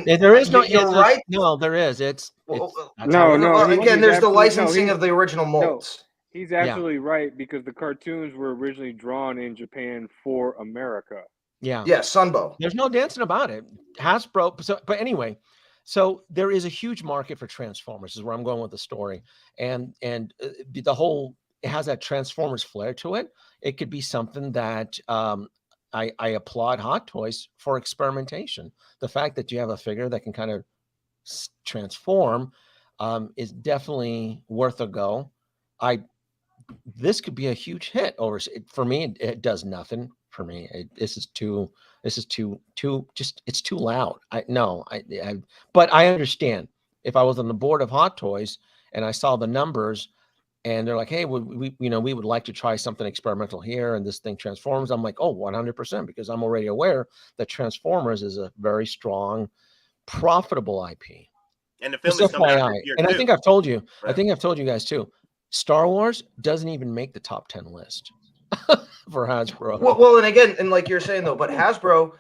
there is no. You're right. No, there is. Again, there's the licensing of the original molds. He's absolutely right, because the cartoons were originally drawn in Japan for America. Yeah. Yeah, Sunbow. There's no dancing about it. Hasbro. But anyway, so there is a huge market for Transformers. Is where I'm going with the story, and the whole, it has that Transformers flair to it. It could be something that I applaud Hottoys for experimentation. The fact that you have a figure that can kind of transform is definitely worth a go. This could be a huge hit. For me, it does nothing for me. It's too loud. But I understand. If I was on the board of Hottoys and I saw the numbers, and they're like, hey, we would like to try something experimental here, and this thing transforms. I'm like, oh, 100%, because I'm already aware that Transformers is a very strong, profitable IP. And the film is coming out this year, and too. I think I've told you. Right. I think I've told you guys too. Star Wars doesn't even make the top 10 list for Hasbro. Well, and again, and like you're saying though, but Hasbro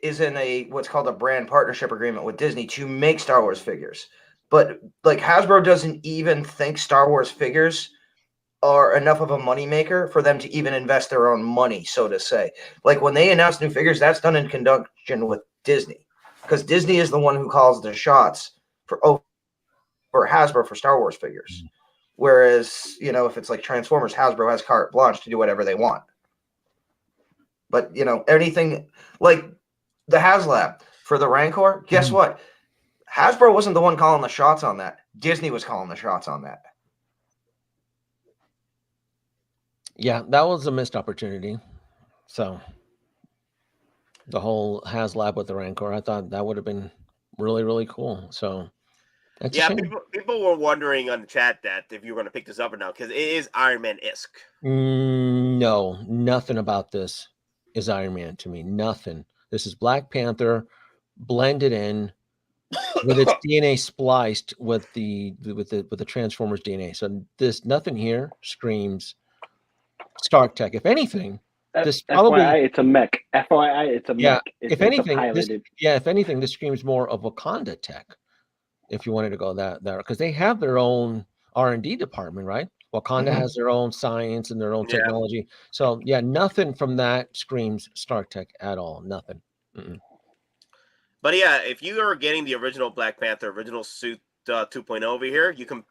is in a what's called a brand partnership agreement with Disney to make Star Wars figures. But like Hasbro doesn't even think Star Wars figures are enough of a moneymaker for them to even invest their own money, so to say. Like when they announce new figures, that's done in conjunction with Disney, because Disney is the one who calls the shots for Hasbro for Star Wars figures. Whereas, if it's like Transformers, Hasbro has carte blanche to do whatever they want. But, anything like the HasLab for the Rancor, guess what? Hasbro wasn't the one calling the shots on that. Disney was calling the shots on that. Yeah, that was a missed opportunity. So the whole HasLab with the Rancor, I thought that would have been really, really cool. So yeah, people were wondering on the chat that if you were going to pick this up or not, because it is Iron Man-esque. No, nothing about this is Iron Man to me. Nothing. This is Black Panther blended in with its DNA spliced with the Transformers DNA. So nothing here screams Stark Tech. If anything, this probably FYI, it's a Mech. FYI, it's a Mech. If anything, this screams more of Wakanda Tech. If you wanted to go there, because they have their own R&D department, right? Wakanda has their own science and their own technology. So yeah, nothing from that screams Stark Tech at all. Nothing. But yeah, if you are getting the original Black Panther, original suit 2.0 over here, you can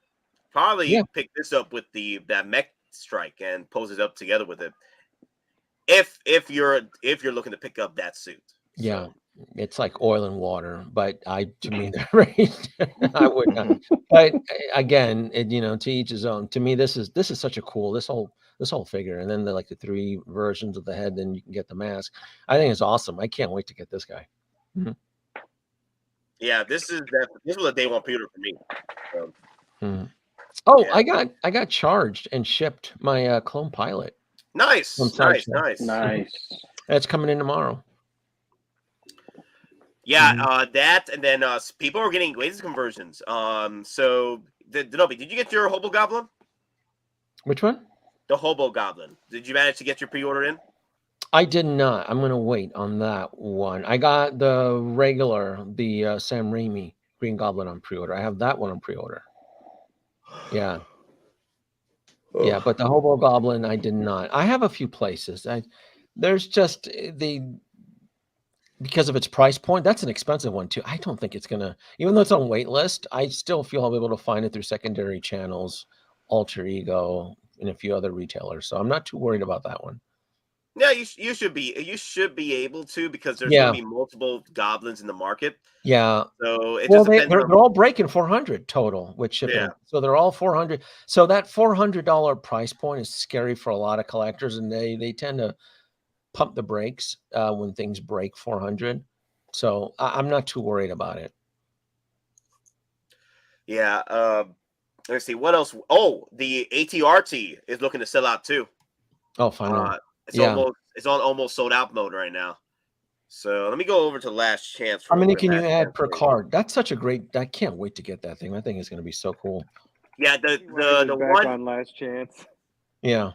probably pick this up with that mech strike and pose it up together with it. If you're looking to pick up that suit. Yeah, it's like oil and water, but to me they're right. I would not. But again, to each his own. To me, this is such a cool this whole figure, and then the 3 versions of the head. Then you can get the mask. I think it's awesome. I can't wait to get this guy. Mm-hmm. Yeah, this was a day one pre-order for me. So, oh, yeah. I got charged and shipped my clone pilot. Nice. That's coming in tomorrow. Yeah, that, and then people are getting latest conversions. So Denobi, did you get your Hobo Goblin? Which one? The Hobo Goblin. Did you manage to get your pre-order in? I did not. I'm gonna wait on that one. I got the regular, the Sam Raimi Green Goblin on pre-order. I have that one on pre-order. Yeah. Yeah, but the Hobo Goblin, I did not. I have a few places. There's just because of its price point, that's an expensive one too. I don't think it's gonna, even though it's on wait list, I still feel I'll be able to find it through secondary channels, Alter Ego, and a few other retailers. So I'm not too worried about that one. Yeah, you should be able to, because there's gonna be multiple goblins in the market. Yeah. So they're all breaking 400 total with shipping. Yeah. So they're all 400. So that $400 price point is scary for a lot of collectors, and they tend to pump the brakes when things break 400. So I'm not too worried about it. Yeah. Let's see what else. Oh, the ATRT is looking to sell out too. Oh, finally. It's on almost sold out mode right now. So let me go over to Last Chance. How many can you add per card? That's such a great. I can't wait to get that thing. I think it's going to be so cool. Yeah, the one on Last Chance. Yeah.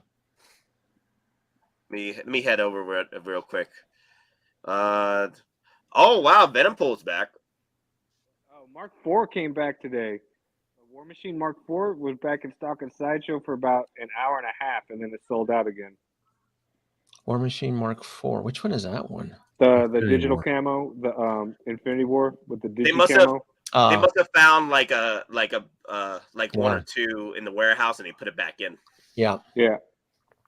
Let me head over real quick. Oh wow, Venom Pole's back. Oh, Mark IV came back today. War Machine Mark IV was back in stock at Sideshow for about an hour and a half, and then it sold out again. War Machine Mark IV. Which one is that one? The digital camo, the Infinity War with the digital camo. They must have found like one or two in the warehouse, and they put it back in. Yeah. Yeah.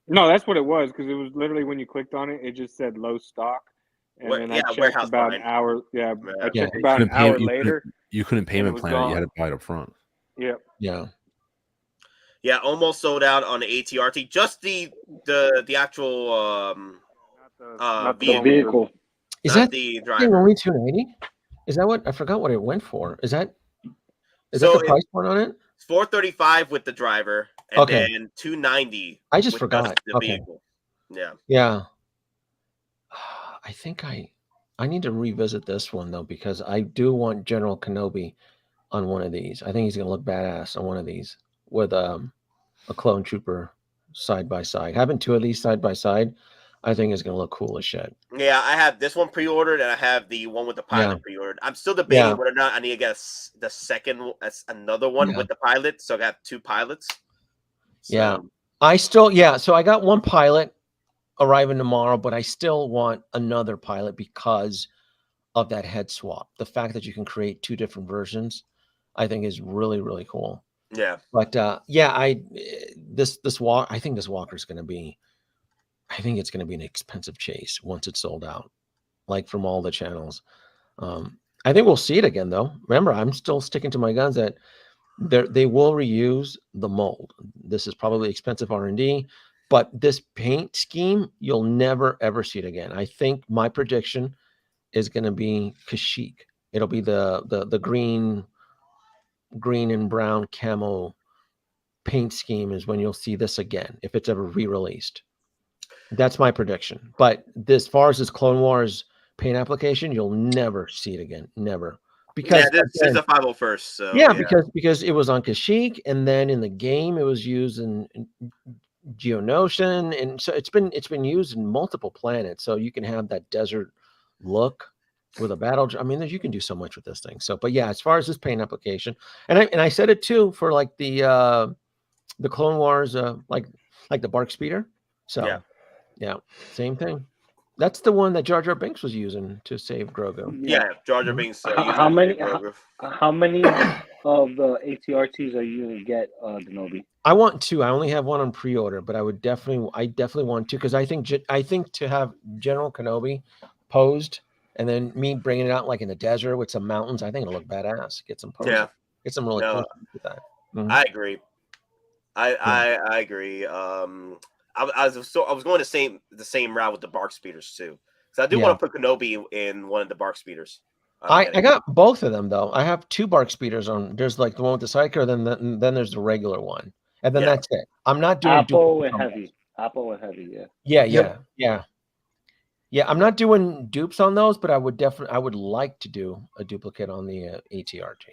No, that's what it was, because it was literally when you clicked on it, it just said low stock. And then I checked about an hour. Yeah, I checked about an hour later. You couldn't payment plan it. You had to buy it up front. Yep. Yeah. Yeah, almost sold out on the ATRT. Just the actual not the vehicle. Is that the driver? Only $290? Is that what I forgot what it went for? Is that the price point on it? It's $435 with the driver, and then $290. I just forgot the vehicle. Yeah. Yeah. I think I need to revisit this one though, because I do want General Kenobi on one of these. I think he's gonna look badass on one of these with a clone trooper side by side. Having two of these side by side, I think is gonna look cool as shit. Yeah, I have this one pre-ordered, and I have the one with the pilot pre-ordered. I'm still debating whether or not I need to get the second, another one with the pilot. So I got two pilots. So. Yeah, I still So I got one pilot arriving tomorrow, but I still want another pilot because of that head swap. The fact that you can create two different versions, I think, is really, really cool. Yeah. But I think this walker is going to be, I think it's going to be an expensive chase once it's sold out, like from all the channels. I think we'll see it again though. Remember, I'm still sticking to my guns that they will reuse the mold. This is probably expensive R&D, but this paint scheme, you'll never ever see it again. I think my prediction is going to be Kashyyyk. It'll be the green and brown camo paint scheme is when you'll see this again, if it's ever re-released. That's my prediction. But as far as this Clone Wars paint application, you'll never see it again. Never. Because this is a 501st. So because it was on Kashyyyk, and then in the game it was used in Geonosis, and so it's been used in multiple planets. So you can have that desert look with a battle. I mean, you can do so much with this thing. So, but yeah, as far as this paint application, and I said it too for like the Clone Wars, like the Bark Speeder. So yeah, same thing. That's the one that Jar Jar Binks was using to save Grogu. Yeah, Jar Jar Binks. How many of the ATRTs are you gonna get, Denobi? I want two. I only have one on pre-order, but I definitely want two because I think to have General Kenobi posed and then me bringing it out like in the desert with some mountains, I think it'll look badass. Get some poses. Yeah. Get some really No, cool with that. Mhm. I agree. I agree. I was going the same route with the bark speeders too. So I do want to put Kenobi in one of the bark speeders. I got both of them though. I have two bark speeders on. There's like the one with the sidecar, then there's the regular one, and then that's it. I'm not doing Apple and heavy. Apple and heavy, yeah. I'm not doing dupes on those, but I would like to do a duplicate on the ATRT.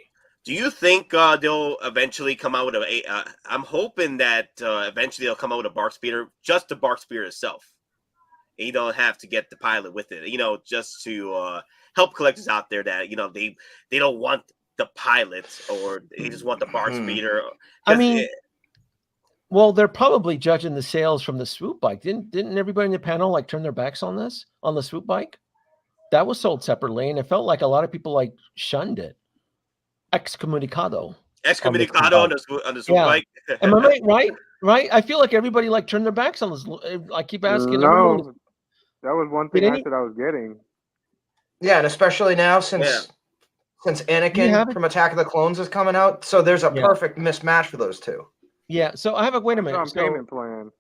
Do you think they'll eventually come out with I'm hoping that eventually they'll come out with a bark speeder, just the bark speeder itself. And you don't have to get the pilot with it, just to help collectors out there that, they don't want the pilot or they just want the bark speeder. I mean, well, they're probably judging the sales from the swoop bike. Didn't everybody in the panel like turn their backs on the swoop bike? That was sold separately, and it felt like a lot of people like shunned it. Excommunicado on the swoop bike. Am I right? I feel like everybody like turned their backs on this. I keep asking. No, that was one thing I said I was getting. Yeah, and especially now since Anakin from Attack of the Clones is coming out, so there's a perfect mismatch for those two. Yeah. So I have a wait a minute. Payment plan.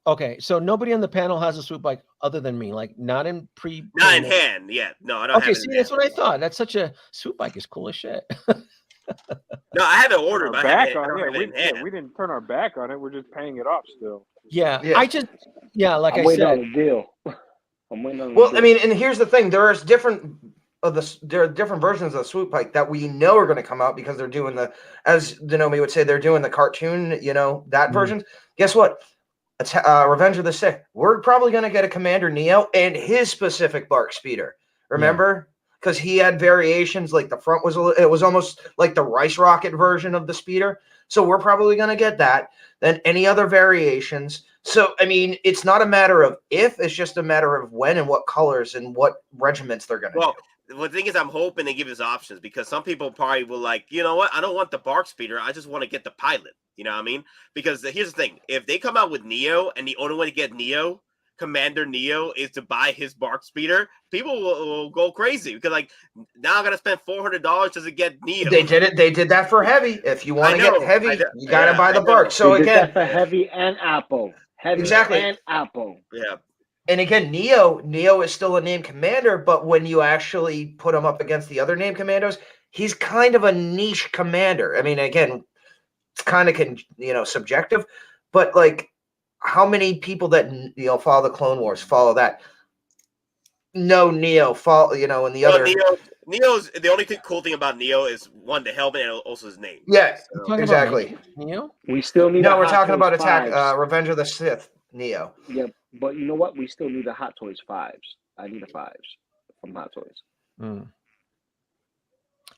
Okay, so nobody on the panel has a swoop bike other than me, like not in hand. Yeah, no, I don't. Okay, see, that's what I thought. That's such a swoop bike is cool as shit. No, I haven't ordered. We didn't turn our back on it. We're just paying it off still. Yeah. I just like I'm waiting on a deal. I'm waiting on. Well, I mean, and here's the thing: there are different versions of the swoop bike that we know are going to come out because they're doing as Denomi would say, they're doing the cartoon, that version. Guess what? Revenge of the Sith. We're probably going to get a Commander Neo and his specific bark speeder. Remember? Because he had variations, like the front it was almost like the Rice Rocket version of the speeder. So we're probably going to get that. Then any other variations. So, I mean, it's not a matter of if, it's just a matter of when and what colors and what regiments they're going to do. The thing is, I'm hoping they give us options because some people probably will like, you know what? I don't want the bark speeder. I just want to get the pilot. You know what I mean? Because here's the thing. If they come out with Neo and the only way to get Commander Neo, is to buy his bark speeder, people will go crazy because like now I'm going to spend $400 just to get Neo. They did it. They did that for heavy. If you want to get heavy, you got to buy the bark. So they again, did that for heavy and Apple. And Apple. Yeah. And again, Neo is still a named commander, but when you actually put him up against the other named commandos, he's kind of a niche commander. I mean, again, it's kind of subjective, but like how many people that follow the Clone Wars follow that? No, Neo follow and the other. Neo's the only cool thing about Neo is one, the helmet, and also his name. Yeah, exactly. Neo. We still need. No, we're talking about Revenge of the Sith. Neo. Yeah, but you know what? We still need the Hot Toys 5s. I need the 5s from Hot Toys.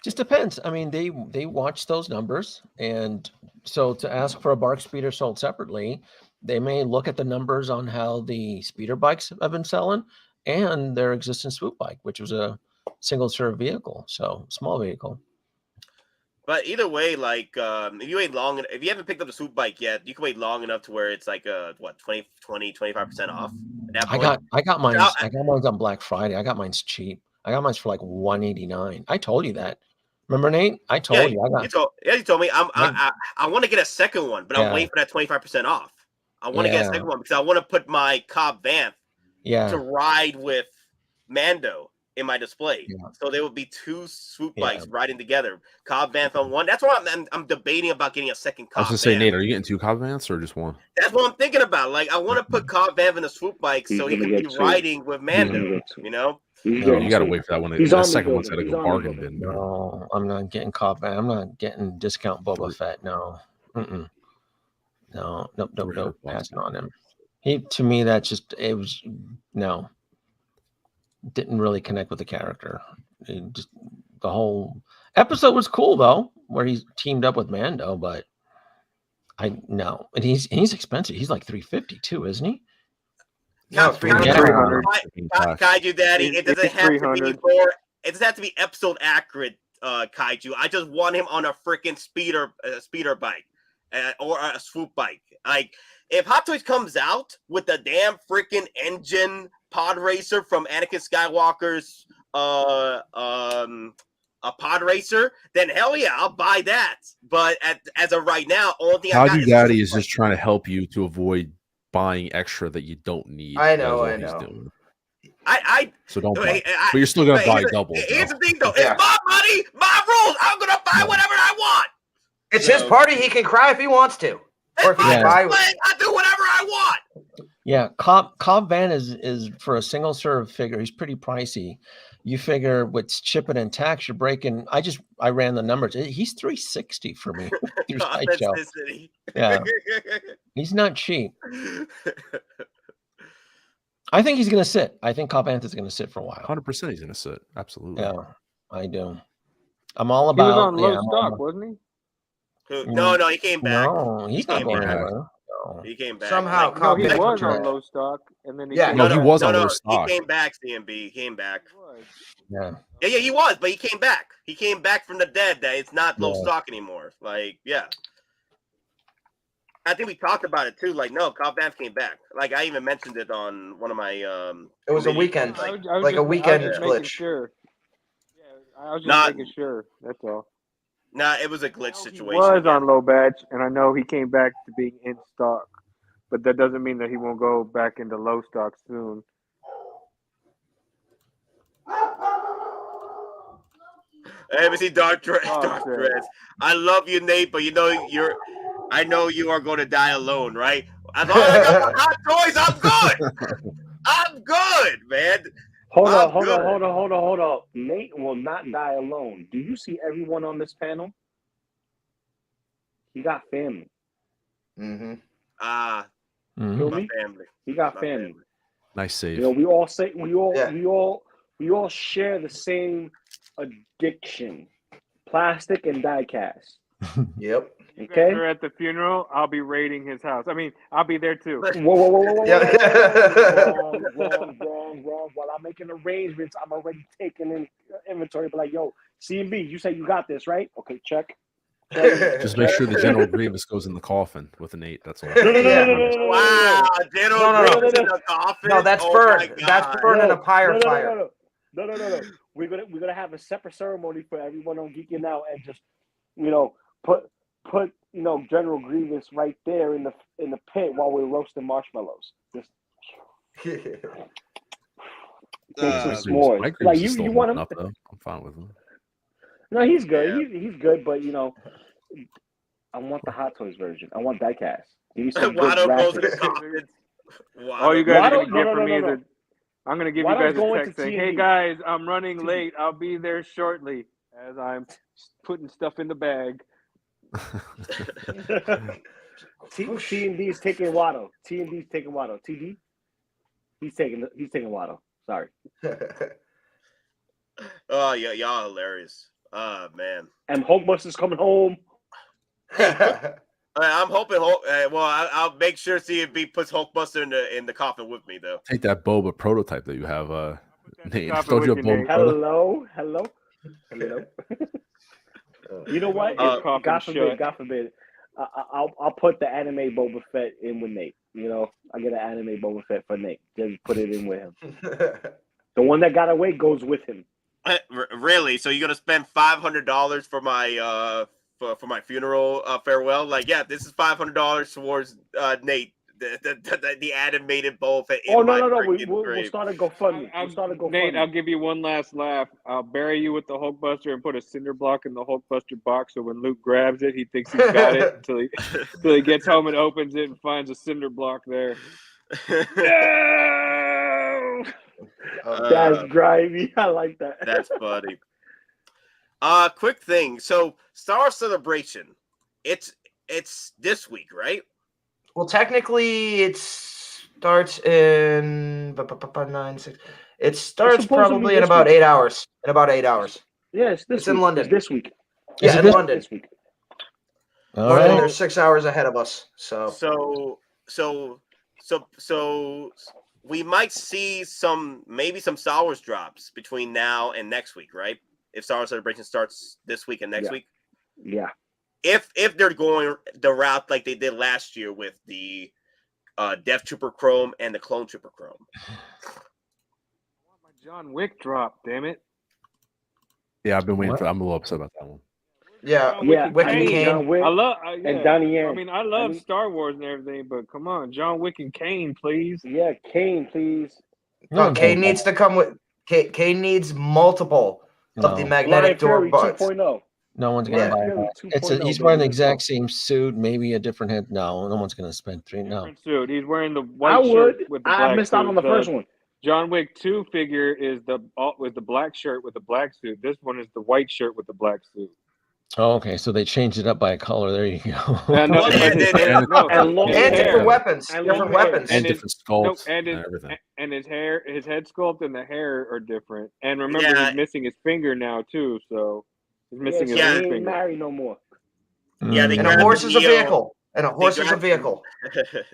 Just depends. I mean, they watch those numbers, and so to ask for a bark speeder sold separately, they may look at the numbers on how the speeder bikes have been selling and their existing swoop bike, which was a single serve vehicle, so small vehicle. But either way, like if you haven't picked up the swoop bike yet, you can wait long enough to where it's like 25% off. I got mine. I got mine on Black Friday. I got mine's cheap. I got mine for like $189. I told you that. Remember, Nate? I told you. You told me. I want to get a second one, but I'm waiting for that 25% off. I want to get a second one because I want to put my Cobb Vanth to ride with Mando in my display. So there would be two swoop bikes riding together. Cobb Vanth on one. That's why I'm debating about getting a second Cobb. I was gonna say, Nate, are you getting two Cobb Vanths or just one? That's what I'm thinking about. Like, I want to put Cobb Vanth in a swoop bike so he can be riding with Mando. No, you gotta wait for that one. The second one's gotta go bargain bin. No, I'm not getting Cobb Vanth. I'm not getting discount Boba Fett. No. No. Passing on him. To me, that's just didn't really connect with the character. The whole episode was cool though, where he teamed up with Mando, but and he's expensive. He's like $350 too, isn't he? No, $300. Kaiju Daddy. It doesn't have to be Thor. It doesn't have to be episode accurate kaiju. I just want him on a freaking speeder bike or a swoop bike. Like, if Hot Toys comes out with the damn freaking engine pod racer from Anakin Skywalker's a pod racer, then hell yeah, I'll buy that. But as of right now, only thing I got Kaiju Daddy is just trying to help you to avoid buying extra that you don't need. I know, That's I all know. he's doing. So don't buy. But you're still gonna buy double. Here's the thing, though. It's my money, my rules. I'm gonna buy whatever I want. It's his party. He can cry if he wants to, or if he can buy. I do whatever I want. Yeah, Cobb Van is for a single serve figure. He's pretty pricey. You figure with shipping and tax, you're breaking. I ran the numbers. He's $360 for me. Yeah, he's not cheap. I think he's going to sit. I think Cobb Vanth is going to sit for a while. 100% he's going to sit. Absolutely. Yeah, I do. I'm all about. He was on low stock, wasn't he? No, he came back. No, he's not going anywhere. He came back. Somehow, no, he was on low stock, and then he he was on low stock. He came back, CMB. He came back. Yeah, he was, but he came back. He came back from the dead. That it's not low stock anymore. Like, yeah. I think we talked about it too. Like, no, Cobb Vanth came back. Like, I even mentioned it on one of my. It was a weekend, like a weekend glitch. Sure. Yeah, I was just making sure. That's all. Nah, it was a glitch situation. He was on low batch, and I know he came back to being in stock, but that doesn't mean that he won't go back into low stock soon. Hey, we see Dark Dress. I love you, Nate, but I know you are going to die alone, right? As long as I got my Hot Toys, I'm good. I'm good, man. Hold on. Nate will not die alone. Do you see everyone on this panel? He got family. Mm-hmm. My family. He got family. Nice save. You know, we all share the same addiction: plastic and die cast. Yep. Okay. If you're at the funeral, I'll be raiding his house. I mean, I'll be there too. Whoa. Wrong. While I'm making arrangements, I'm already taking in inventory. But like, yo, CMB, you say you got this, right? Okay, check. Just make sure the General Grievous goes in the coffin with an 8. That's all. Wow, General Grievous in the coffin. No, that's burn. That's burn in a pyre fire. No. We're gonna have a separate ceremony for everyone on Geekin Out and just put General Grievous right there in the pit while we're roasting marshmallows. Just s'mores. Like you want him? I'm fine with him. No, he's good. Yeah. He's good, but I want the Hot Toys version. I want diecast. Give me some good graphics. All you guys are gonna get from me is I'm gonna give you guys a text saying, "Hey guys, I'm running late. I'll be there shortly." As I'm putting stuff in the bag. T&D's taking Watto. T&D's taking Watto. TD, he's taking Watto. Sorry. Oh yeah, y'all hilarious. Oh man. And Hulkbuster's coming home. I'm hoping. I'll make sure CMB puts Hulkbuster in the coffin with me though. Take that Boba prototype that you have, Nate. Told you a Boba. Hello. You know what? God forbid. I'll put the anime Boba Fett in with Nate. I get an anime Boba Fett for Nate. Just put it in with him. The one that got away goes with him. Really? So you're gonna spend $500 for my for my funeral farewell? Like, yeah, this is $500 towards Nate. The animated Boba Fett. Oh no! We'll start a GoFundMe. Nate, I'll give you one last laugh. I'll bury you with the Hulkbuster and put a cinder block in the Hulkbuster box. So when Luke grabs it, he thinks he's got it until he gets home and opens it and finds a cinder block there. No! That's grimy. I like that. That's funny. Quick thing. So Star Wars Celebration, it's this week, right? Well, technically, it starts in 9, 6. It starts probably in about 8 hours. Yeah, it's in London. It's this week. Yeah, in London this week. All right. They're 6 hours ahead of us. So we might see maybe some Star Wars drops between now and next week, right? if Star Wars Celebration starts this week and next week. Yeah. If they're going the route like they did last year with the Death Trooper Chrome and the Clone Trooper Chrome. I want my John Wick drop, damn it. Yeah, I've been waiting for. I'm a little upset about that one. Yeah, Wick and Kane. John Wick. I love and Donnie Yen. I mean, I love Star Wars and everything, but come on, John Wick and Kane, please. Yeah, Kane, please. No, Kane needs to come with. Kane needs multiple of the magnetic door butts. 2.0. No one's gonna buy that. He's wearing the exact same suit, maybe a different head. No one's gonna spend $3. No. Different suit. He's wearing the white shirt with the black I missed out on the first one. John Wick 2 figure is with the black shirt with the black suit. This one is the white shirt with the black suit. Oh, okay. So they changed it up by a color. There you go. And different weapons. Different weapons. And different sculpts. And his hair, his head sculpt and the hair are different. And remember, he's missing his finger now, too. So he's missing his finger. He ain't married no more. Yeah, and a horse is a vehicle. And a horse is a vehicle.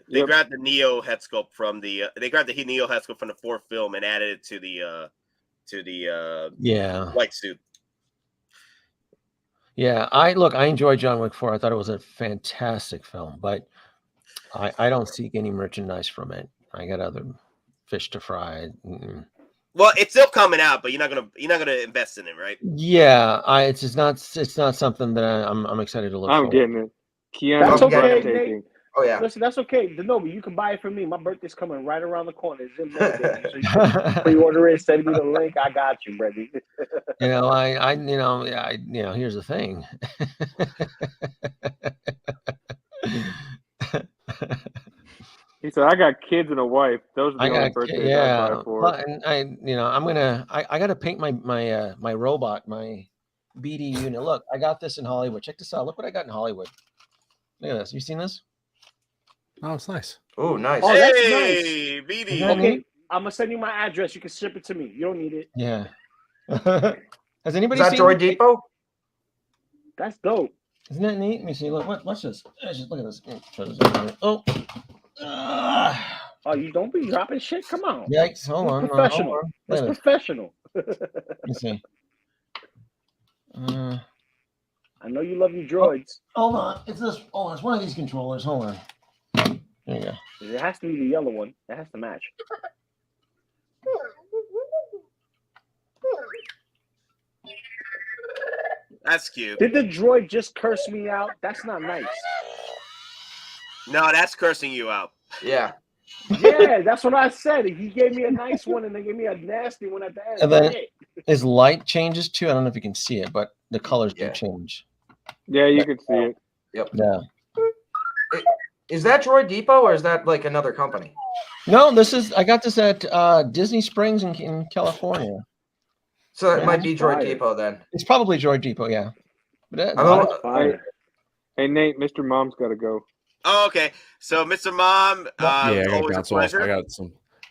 They grabbed the Neo head sculpt from the. They grabbed the Neo head sculpt from the fourth film and added it to the white suit. Yeah, I enjoyed John Wick 4. I thought it was a fantastic film, but I don't seek any merchandise from it. I got other fish to fry. Mm-mm. Well, it's still coming out, but you're not gonna invest in it, right? Yeah, it's not something that I'm excited to look. I'm getting it. That's okay, Nate. Oh yeah. Listen, that's okay. Denobi, you can buy it from me. My birthday's coming right around the corner. It's in May, so you can pre-order it. Send me the link. I got you, baby. Here's the thing. He said, "I got kids and a wife. Those are the only birthdays I buy for." And I gotta paint my robot, my BD unit. Look, I got this in Hollywood. Check this out. Look what I got in Hollywood. Look at this. You seen this? Oh, it's nice. Oh, nice. Oh, that's nice. BD. Okay, I'm gonna send you my address. You can ship it to me. You don't need it. Yeah. Has anybody seen Droid Depot? That's dope. Isn't that neat? Let me see. Look, watch this. Just look at this. Oh. Oh, you don't be dropping shit. Come on. Yikes! Hold on. Professional. Hold on. That's professional. Let me see. I know you love your droids. Hold on. It's this. Oh, it's one of these controllers. Hold on. There you go. It has to be the yellow one. It has to match. That's cute. Did the droid just curse me out? That's not nice. No, that's cursing you out. Yeah. Yeah, that's what I said. He gave me a nice one and they gave me a nasty one at the end. And then his light changes too. I don't know if you can see it, but the colors do change. Yeah, you can see it. Yep. Yeah. Is that Droid Depot or is that like another company? No, I got this at Disney Springs in California. So it might be Droid Depot then. It's probably Droid Depot, yeah. But Hey Nate, Mr. Mom's got to go. Oh, okay. So, Mr. Mom, I got always a pleasure. I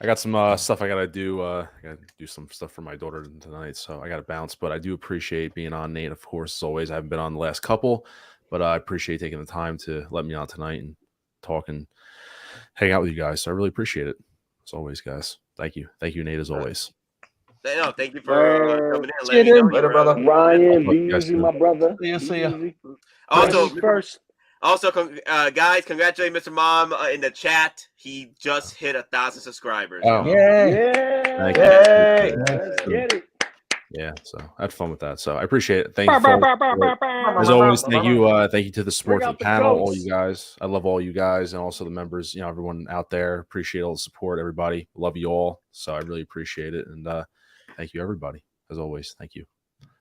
got some stuff I gotta do. I gotta do some stuff for my daughter tonight, so I gotta bounce. But I do appreciate being on, Nate. Of course, as always, I haven't been on the last couple, but I appreciate taking the time to let me on tonight and talk and hang out with you guys. So I really appreciate it, as always, guys. Thank you, Nate, as always. No, thank you for coming in. Later, brother. Ryan, be easy, my brother. See ya. Also, guys, congratulate Mr. Mom in the chat. He just hit 1,000 subscribers. Oh. Yeah. Yay. Let's get it. Yeah, so I had fun with that. So I appreciate it. Thank you. As always, thank you to the support for the panel, all you guys. I love all you guys and also the members, everyone out there. Appreciate all the support, everybody. Love you all. So I really appreciate it. And thank you, everybody. As always, thank you.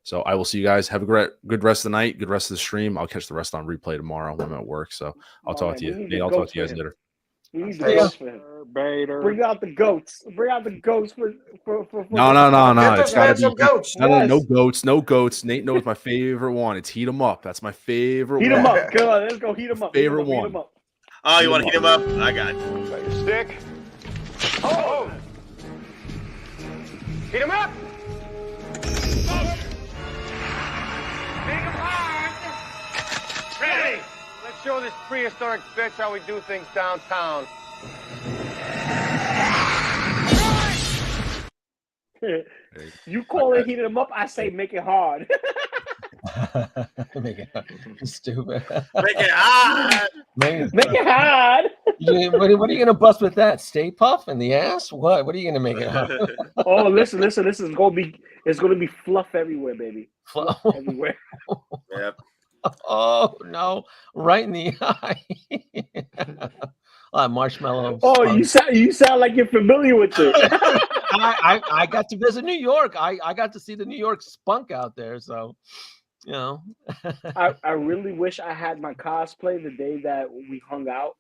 So I will see you guys. Have a good rest of the night, good rest of the stream. I'll catch the rest on replay tomorrow when I'm at work. So I'll talk to you. I'll talk to you guys later. We need the goats for him. Bring out the goats. Bring out the goats for No. It's gotta be goats. No goats. Nate knows my favorite one. It's Heat 'em Up. That's my favorite one. Heat 'em up. Come on, let's go heat 'em up. Favorite one. Oh, you want to heat him up? I got it. Got your stick? Oh! Heat him up! Make him hard! Ready! Let's show this prehistoric bitch how we do things downtown. You call it heating them up. I say make it hard. Make it stupid. Make it hot. Make it hard. What are you gonna bust with that? Stay Puff in the ass? What are you gonna make it hard? Oh, listen. This is gonna be fluff everywhere, baby. Fluff everywhere. Yep. Oh no! Right in the eye. Marshmallow. Oh, you sound like you're familiar with it. I got to visit New York. I got to see the New York spunk out there. So, you know. I really wish I had my cosplay the day that we hung out,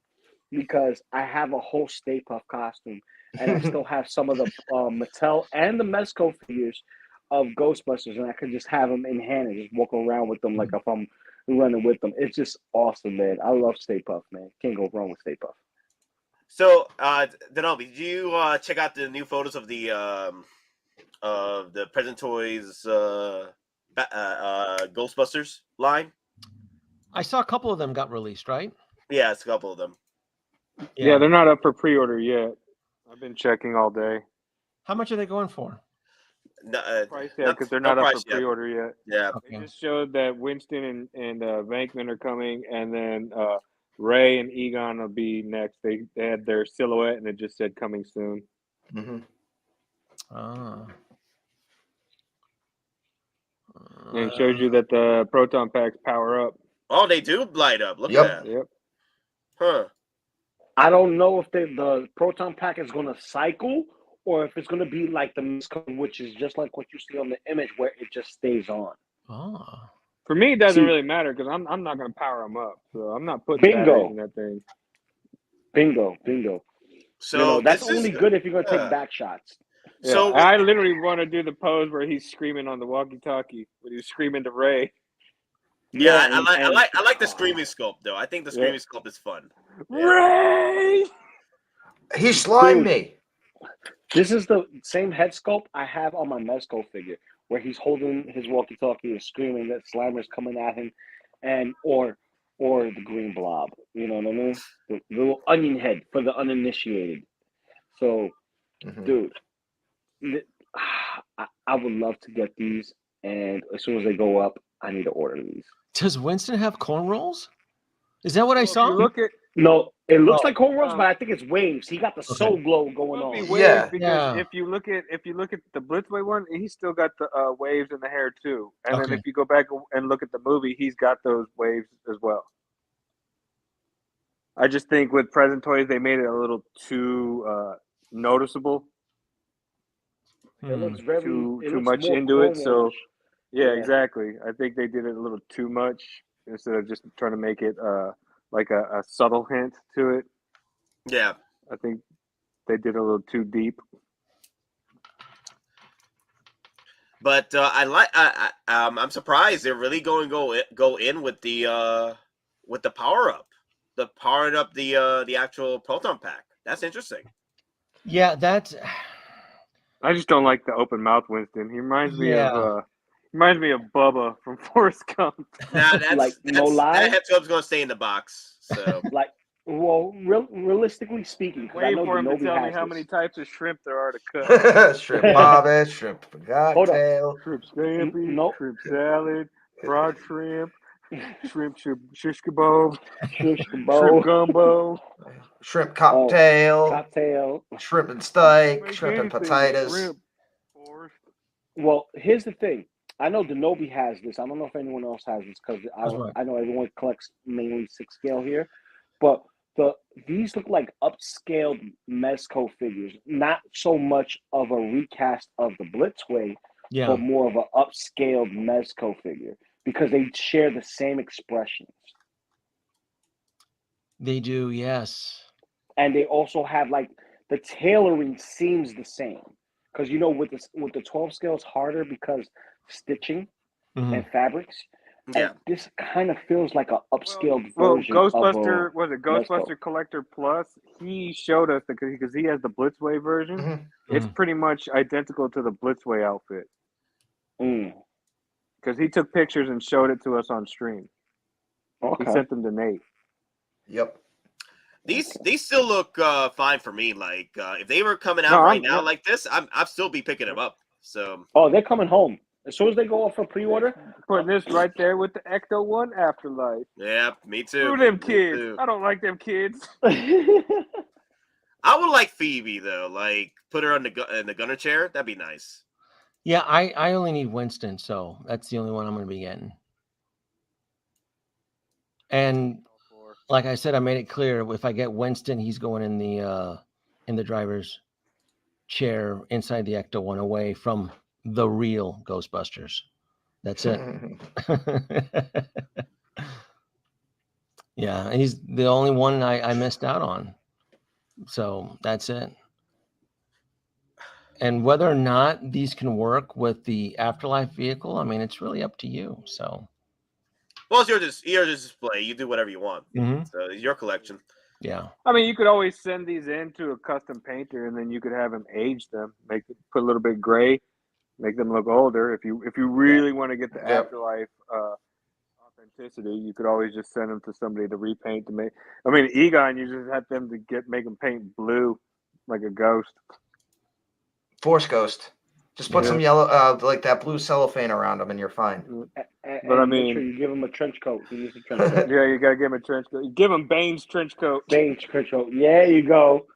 because I have a whole Stay Puft costume, and I still have some of the Mattel and the Mezco figures of Ghostbusters, and I could just have them in hand and just walk around with them like if I'm running with them. It's just awesome, man. I love Stay Puft, man. Can't go wrong with Stay Puft. So, Denobi, did you check out the new photos of the Present Toys Ghostbusters line? I saw a couple of them got released, right? Yeah, it's a couple of them. Yeah, they're not up for pre-order yet. I've been checking all day. How much are they going for? Price yet, because they're not up for pre-order yet. Yeah. They just showed that Winston and Venkman are coming, and then Ray and Egon will be next. They had their silhouette, and it just said coming soon. Mm-hmm. And it shows you that the proton packs power up. Oh, they do light up. Look at that. Yep. Huh. I don't know if the proton pack is going to cycle, or if it's going to be like the Mezco, which is just like what you see on the image, where it just stays on. Oh. For me, it doesn't really matter, because I'm not going to power them up, so I'm not putting batteries in that thing. Bingo. So that's only good if you're going to take back shots. Yeah, so I literally want to do the pose where he's screaming on the walkie-talkie, when he's screaming to Ray. Yeah, I like the screaming sculpt though. I think the screaming sculpt is fun. Ray, he slimed me. This is the same head sculpt I have on my Mezco figure, where he's holding his walkie-talkie and screaming that Slimer's coming at him, and or the green blob. You know what I mean? The little onion head for the uninitiated. So, dude, I would love to get these, and as soon as they go up, I need to order these. Does Winston have cornrows? Is that what I saw? No, it looks like cornrows, but I think it's waves. He got the soul glow going on. Waves, because if you look at the Blitzway one, he's still got the waves in the hair too. And then if you go back and look at the movie, he's got those waves as well. I just think with Present Toys, they made it a little too noticeable. It looks very too much into it. So yeah, exactly. I think they did it a little too much instead of just trying to make it like a subtle hint to it. Yeah, I think they did a little too deep. But I'm surprised they're really going to go in with the power up, powering up the actual proton pack. That's interesting. Yeah, that's. I just don't like the open mouth Winston. He reminds me of Bubba from Forrest Gump. Nah, no lie. That head sculpt's going to stay in the box. So realistically speaking, wait for him to tell me how many types of shrimp there are to cut. Shrimp barbet, shrimp cocktail, shrimp scampi, shrimp salad, fried shrimp, shrimp shish kebab, shrimp gumbo, shrimp cocktail, shrimp and steak, shrimp and potatoes. Well, here's the thing. I know Denobi has this. I don't know if anyone else has this, because I know everyone collects mainly 6-scale here, but these look like upscaled Mezco figures. Not so much of a recast of the Blitzway, but more of an upscaled Mezco figure, because they share the same expressions. They do, yes. And they also have the tailoring seems the same, because with the 12 scale it's harder because stitching and fabrics. Yeah, and this kind of feels like an upscaled Ghostbuster version. Ghostbuster Collector Plus? He showed us because he has the Blitzway version. It's pretty much identical to the Blitzway outfit. Because he took pictures and showed it to us on stream. He sent them to Nate. Yep. These still look fine for me. Like if they were coming out now like this, I'd still be picking them up. So Oh, they're coming home as soon as they go off for pre-order. Putting this right there with the Ecto 1 Afterlife. yeah, me too. Screw them Me kids. too. I don't like them kids. I would like Phoebe though. Like put her on the gunner chair. That'd be nice. Yeah, I only need Winston, so that's the only one I'm going to be getting. And like I said, I made it clear if I get Winston, he's going in the driver's chair inside the Ecto 1 away from the real Ghostbusters. That's it. Yeah, and he's the only one I missed out on. So that's it. And whether or not these can work with the Afterlife vehicle, I mean, it's really up to you. So, well, it's your display. You do whatever you want. Mm-hmm. So it's your collection. Yeah. I mean, you could always send these in to a custom painter, and then you could have him age them, put a little bit gray, make them look older. If you really want to get the Afterlife authenticity, you could always just send them to somebody to repaint to make. I mean, Egon, you just have them to make them paint blue like a ghost. Force Ghost. Just put some yellow, like that blue cellophane around him, and you're fine. But I mean, make sure you give him a trench coat. He needs a trench coat. Yeah, you gotta give him a trench coat. Give him Bane's trench coat. Bane's trench coat. Yeah, you go.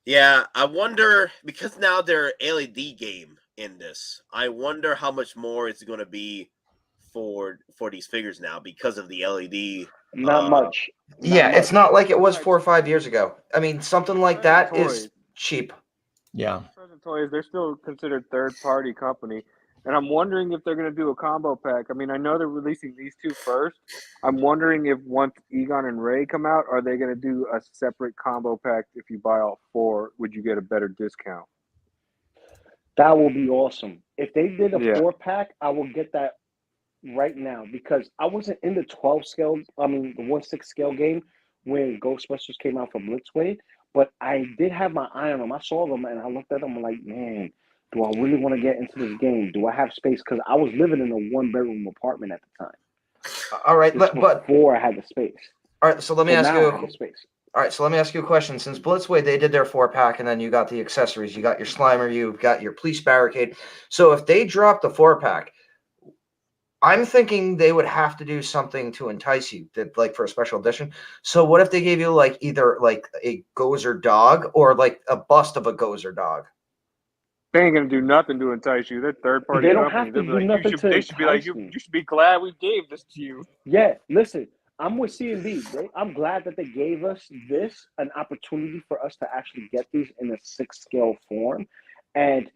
Yeah, I wonder because now they're LED game in this. I wonder how much more it's going to be for these figures now because of the LED. Not much. Yeah, it's not like it was 4 or 5 years ago. I mean, something like that is cheap. Yeah. Present Toys, they're still considered third-party company, and I'm wondering if they're going to do a combo pack. I mean, I know they're releasing these two first. I'm wondering if once Egon and Ray come out, are they going to do a separate combo pack? If you buy all 4, would you get a better discount? That will be awesome. If they did a 4-pack, I will get that right now because I wasn't in the 12 scale. I mean, the 1/6 scale game when Ghostbusters came out for Blitzway. But I did have my eye on them. I saw them and I looked at them and like, man, do I really want to get into this game? Do I have space? Because I was living in a 1-bedroom apartment at the time. All right, but before I had the space. All right, so let me ask now you. I have the space. All right, so let me ask you a question. Since Blitzway, they did their 4-pack, and then you got the accessories. You got your Slimer, you've got your police barricade. So if they dropped the 4-pack, I'm thinking they would have to do something to entice you, like for a special edition. So what if they gave you like either like a Gozer dog or like a bust of a Gozer dog? They ain't gonna do nothing to entice you. They're third party. They don't have to do nothing to They should be like, you should be glad we gave this to you. Yeah, listen, I'm with C&B. I'm glad that they gave us an opportunity for us to actually get these in a 6-scale form. And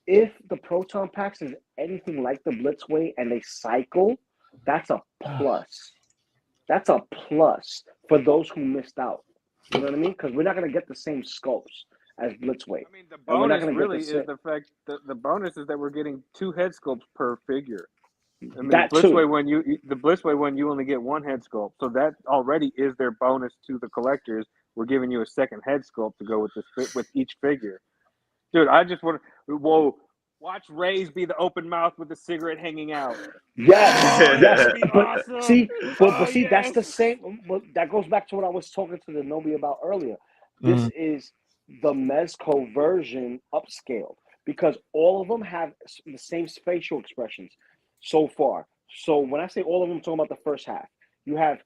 if the Proton Packs is anything like the Blitzway and they cycle, that's a plus. That's a plus for those who missed out. You know what I mean? Because we're not going to get the same sculpts as Blitzway. I mean, the bonus really is the fact that the bonus is that we're getting 2 head sculpts per figure. I mean, that the Blitzway one, you only get 1 head sculpt. So that already is their bonus to the collectors. We're giving you a second head sculpt to go with each figure. Dude, I just want to watch Ray's be the open mouth with the cigarette hanging out. Yes. But awesome. see, that's the same. That goes back to what I was talking to the Nobi about earlier. This is the Mezco version upscaled because all of them have the same facial expressions so far. So when I say all of them, I'm talking about the first half. You have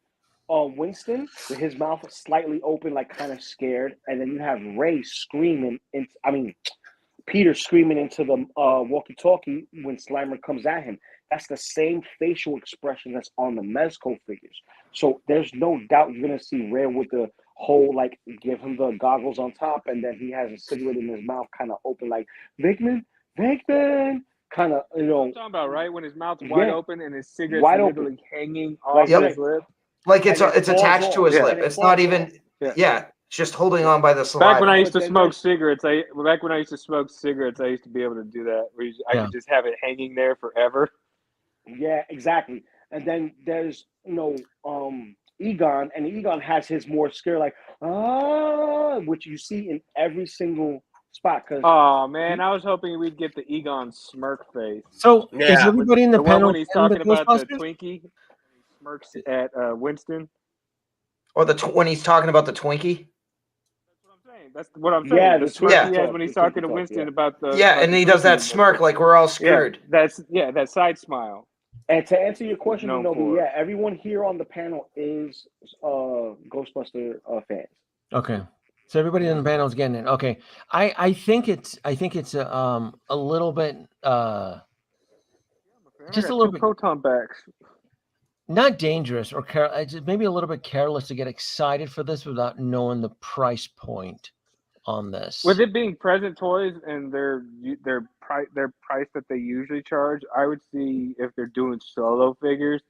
Winston with his mouth slightly open, like kind of scared, and then you have Ray screaming. Peter screaming into the walkie-talkie when Slimer comes at him. That's the same facial expression that's on the Mezco figures. So there's no doubt you're going to see Ray with the whole, like, give him the goggles on top, and then he has a cigarette in his mouth kind of open, like, Vickman, kind of, you know. I'm talking about, right? When his mouth's wide open and his cigarette's literally hanging off his lip. Like it's attached to his lip. It's not even, just holding on by the saliva. Back when I used to smoke cigarettes, I used to be able to do that. Where I could just have it hanging there forever. Yeah, exactly. And then there's Egon, and Egon has his more scare, like which you see in every single spot. Oh man, I was hoping we'd get the Egon smirk face. So is everybody in the panel when he's talking about the Twinkie? He smirks at Winston. Or when he's talking about the Twinkie. That's what I'm saying. That's what I'm saying. Yeah, the the smirk Yeah. he has when he's the Twinkle talking to talk, Winston yeah. about the and he does that smirk like we're all screwed. Yeah, that side smile. And to answer your question, known Nobu, for. yeah, everyone here on the panel is Ghostbuster fans. Okay. So everybody in the panel is getting it. Okay. I think it's a little bit just a little bit proton backs. not dangerous or maybe a little bit careless to get excited for this without knowing the price point on this. With it being present toys and their price that they usually charge, I would see if they're doing solo figures,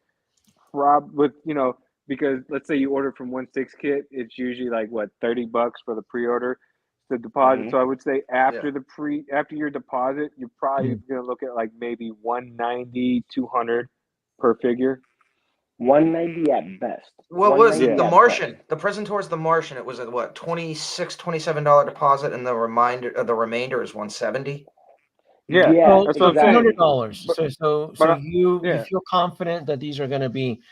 because let's say you order from 1/6 kit, it's usually like what $30 for the pre-order, the deposit. Mhm. So I would say after your deposit, you're probably gonna look at like maybe 190, 200 per figure. 190 at best. What was it? 190 The at Martian. best. The present towards the Martian. It was at what, $26, $27 deposit, and the remainder is $170. Yeah, Yeah, that's what I'm saying. $200. So you yeah. feel confident that these are going to be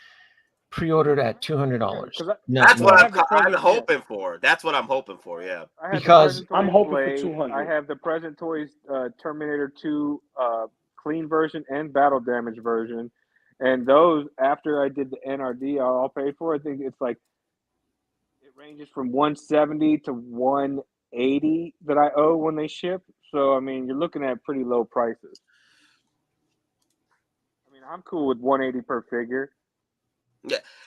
pre-ordered at $200. That's what I'm present- hoping for. That's what I'm hoping for. Yeah. I have Because the Present I'm Toys hoping for Blade. 200. I have the Present Toys Terminator 2 clean version and battle damage version. And those, after I did the NRD, all paid for. I think it's like it ranges from 170 to 180 that I owe when they ship. So I mean, you're looking at pretty low prices. I mean, I'm cool with 180 per figure.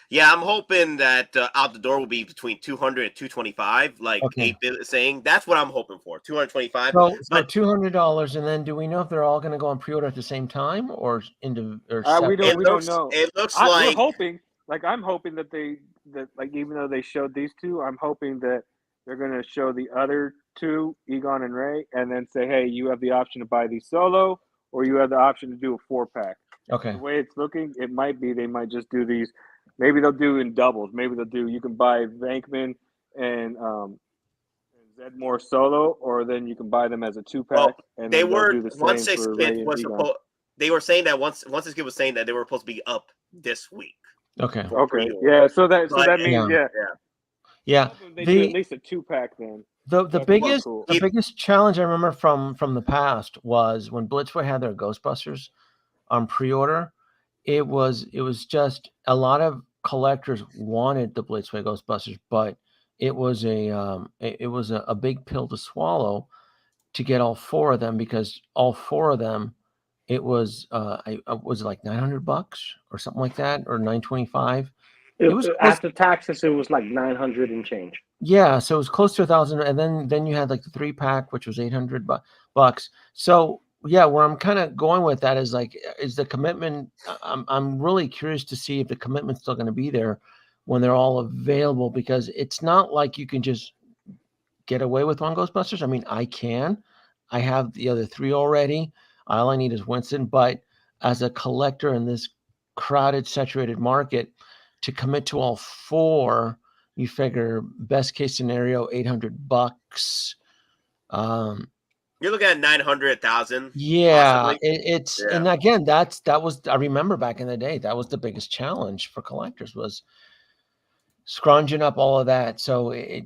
Yeah, I'm hoping that out the door will be between 200 and 225, like 8-bit is saying. That's what I'm hoping for, 225. So $200, and then do we know if they're all going to go on pre-order at the same time or we don't know. It looks we're hoping, I'm hoping that even though they showed these two, I'm hoping that they're going to show the other two, Egon and Ray, and then say, hey, you have the option to buy these solo, or you have the option to do a 4-pack. Okay. The way it's looking, it might be they might just do these. Maybe they'll do in doubles. Maybe they'll do, you can buy Venkman and Zedmore solo, or then you can buy them as a 2-pack. Well, and they then were do the same for Ray and Egon. They were saying that once this kid was saying that they were supposed to be up this week. Okay. Yeah. So that means yeah. They do at least a 2-pack then. The biggest challenge I remember from the past was when Blitzway had their Ghostbusters on pre-order. It was just a lot of collectors wanted the Blitzway Ghostbusters, but it was a big pill to swallow to get all 4 of them, because all 4 of them, it was was like $900 or something like that, or $925. It was after taxes. It was like 900 and change. Yeah, so it was close to 1,000, and then you had like the 3-pack, which was $800. So yeah, where I'm kind of going with that is is the commitment. I'm really curious to see if the commitment's still going to be there when they're all available, because it's not like you can just get away with one Ghostbusters. I mean, I have the other 3 already. All I need is Winston. But as a collector in this crowded, saturated market, to commit to all 4, you figure best case scenario $800. You're looking at 900, 1,000. Yeah, and again, that was, I remember back in the day, that was the biggest challenge for collectors, was scrounging up all of that. So I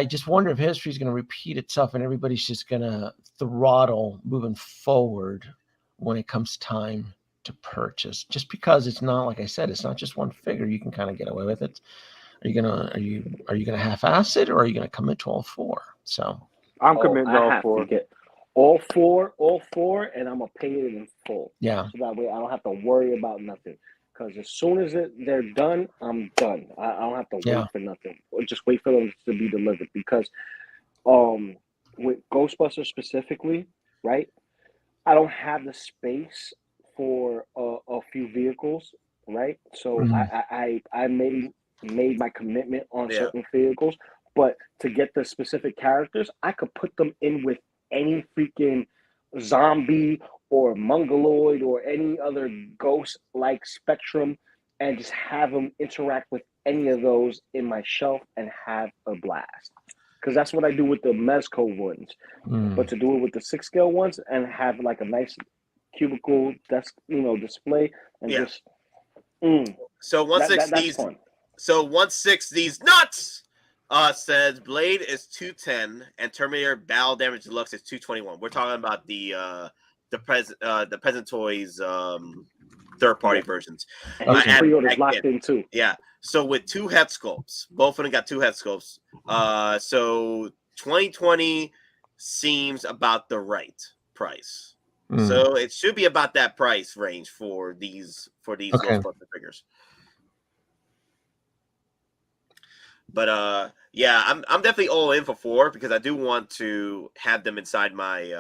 just wonder if history is going to repeat itself and everybody's just going to throttle moving forward when it comes time to purchase, just because it's not, like I said, it's not just one figure. You can kind of get away with it. Are you gonna half-ass it, or are you gonna commit to all 4? So I'm committing to all 4. To get all four, and I'm gonna pay it in full. Yeah. So that way I don't have to worry about nothing. Because as soon as they're done, I'm done. I don't have to wait for nothing. Or just wait for them to be delivered. Because with Ghostbusters specifically, right? I don't have the space for a few vehicles, right? So I made my commitment on certain vehicles, but to get the specific characters, I could put them in with any freaking zombie or mongoloid or any other ghost-like spectrum, and just have them interact with any of those in my shelf and have a blast. Because that's what I do with the Mezco ones. But to do it with the 6-scale ones and have like a nice cubicle desk, display, and just so 1/6 these. So 1/6 these nuts. Says Blade is 210 and Terminator Battle Damage Deluxe is 221. We're talking about the present toys third party versions. And his Okay. pre-order's locked in too. Yeah. So with 2 head sculpts, both of them got 2 head sculpts. So 2020 seems about the right price. So it should be about that price range for these Okay. Ghostbusters figures. But yeah, I'm definitely all in for 4 because I do want to have them inside my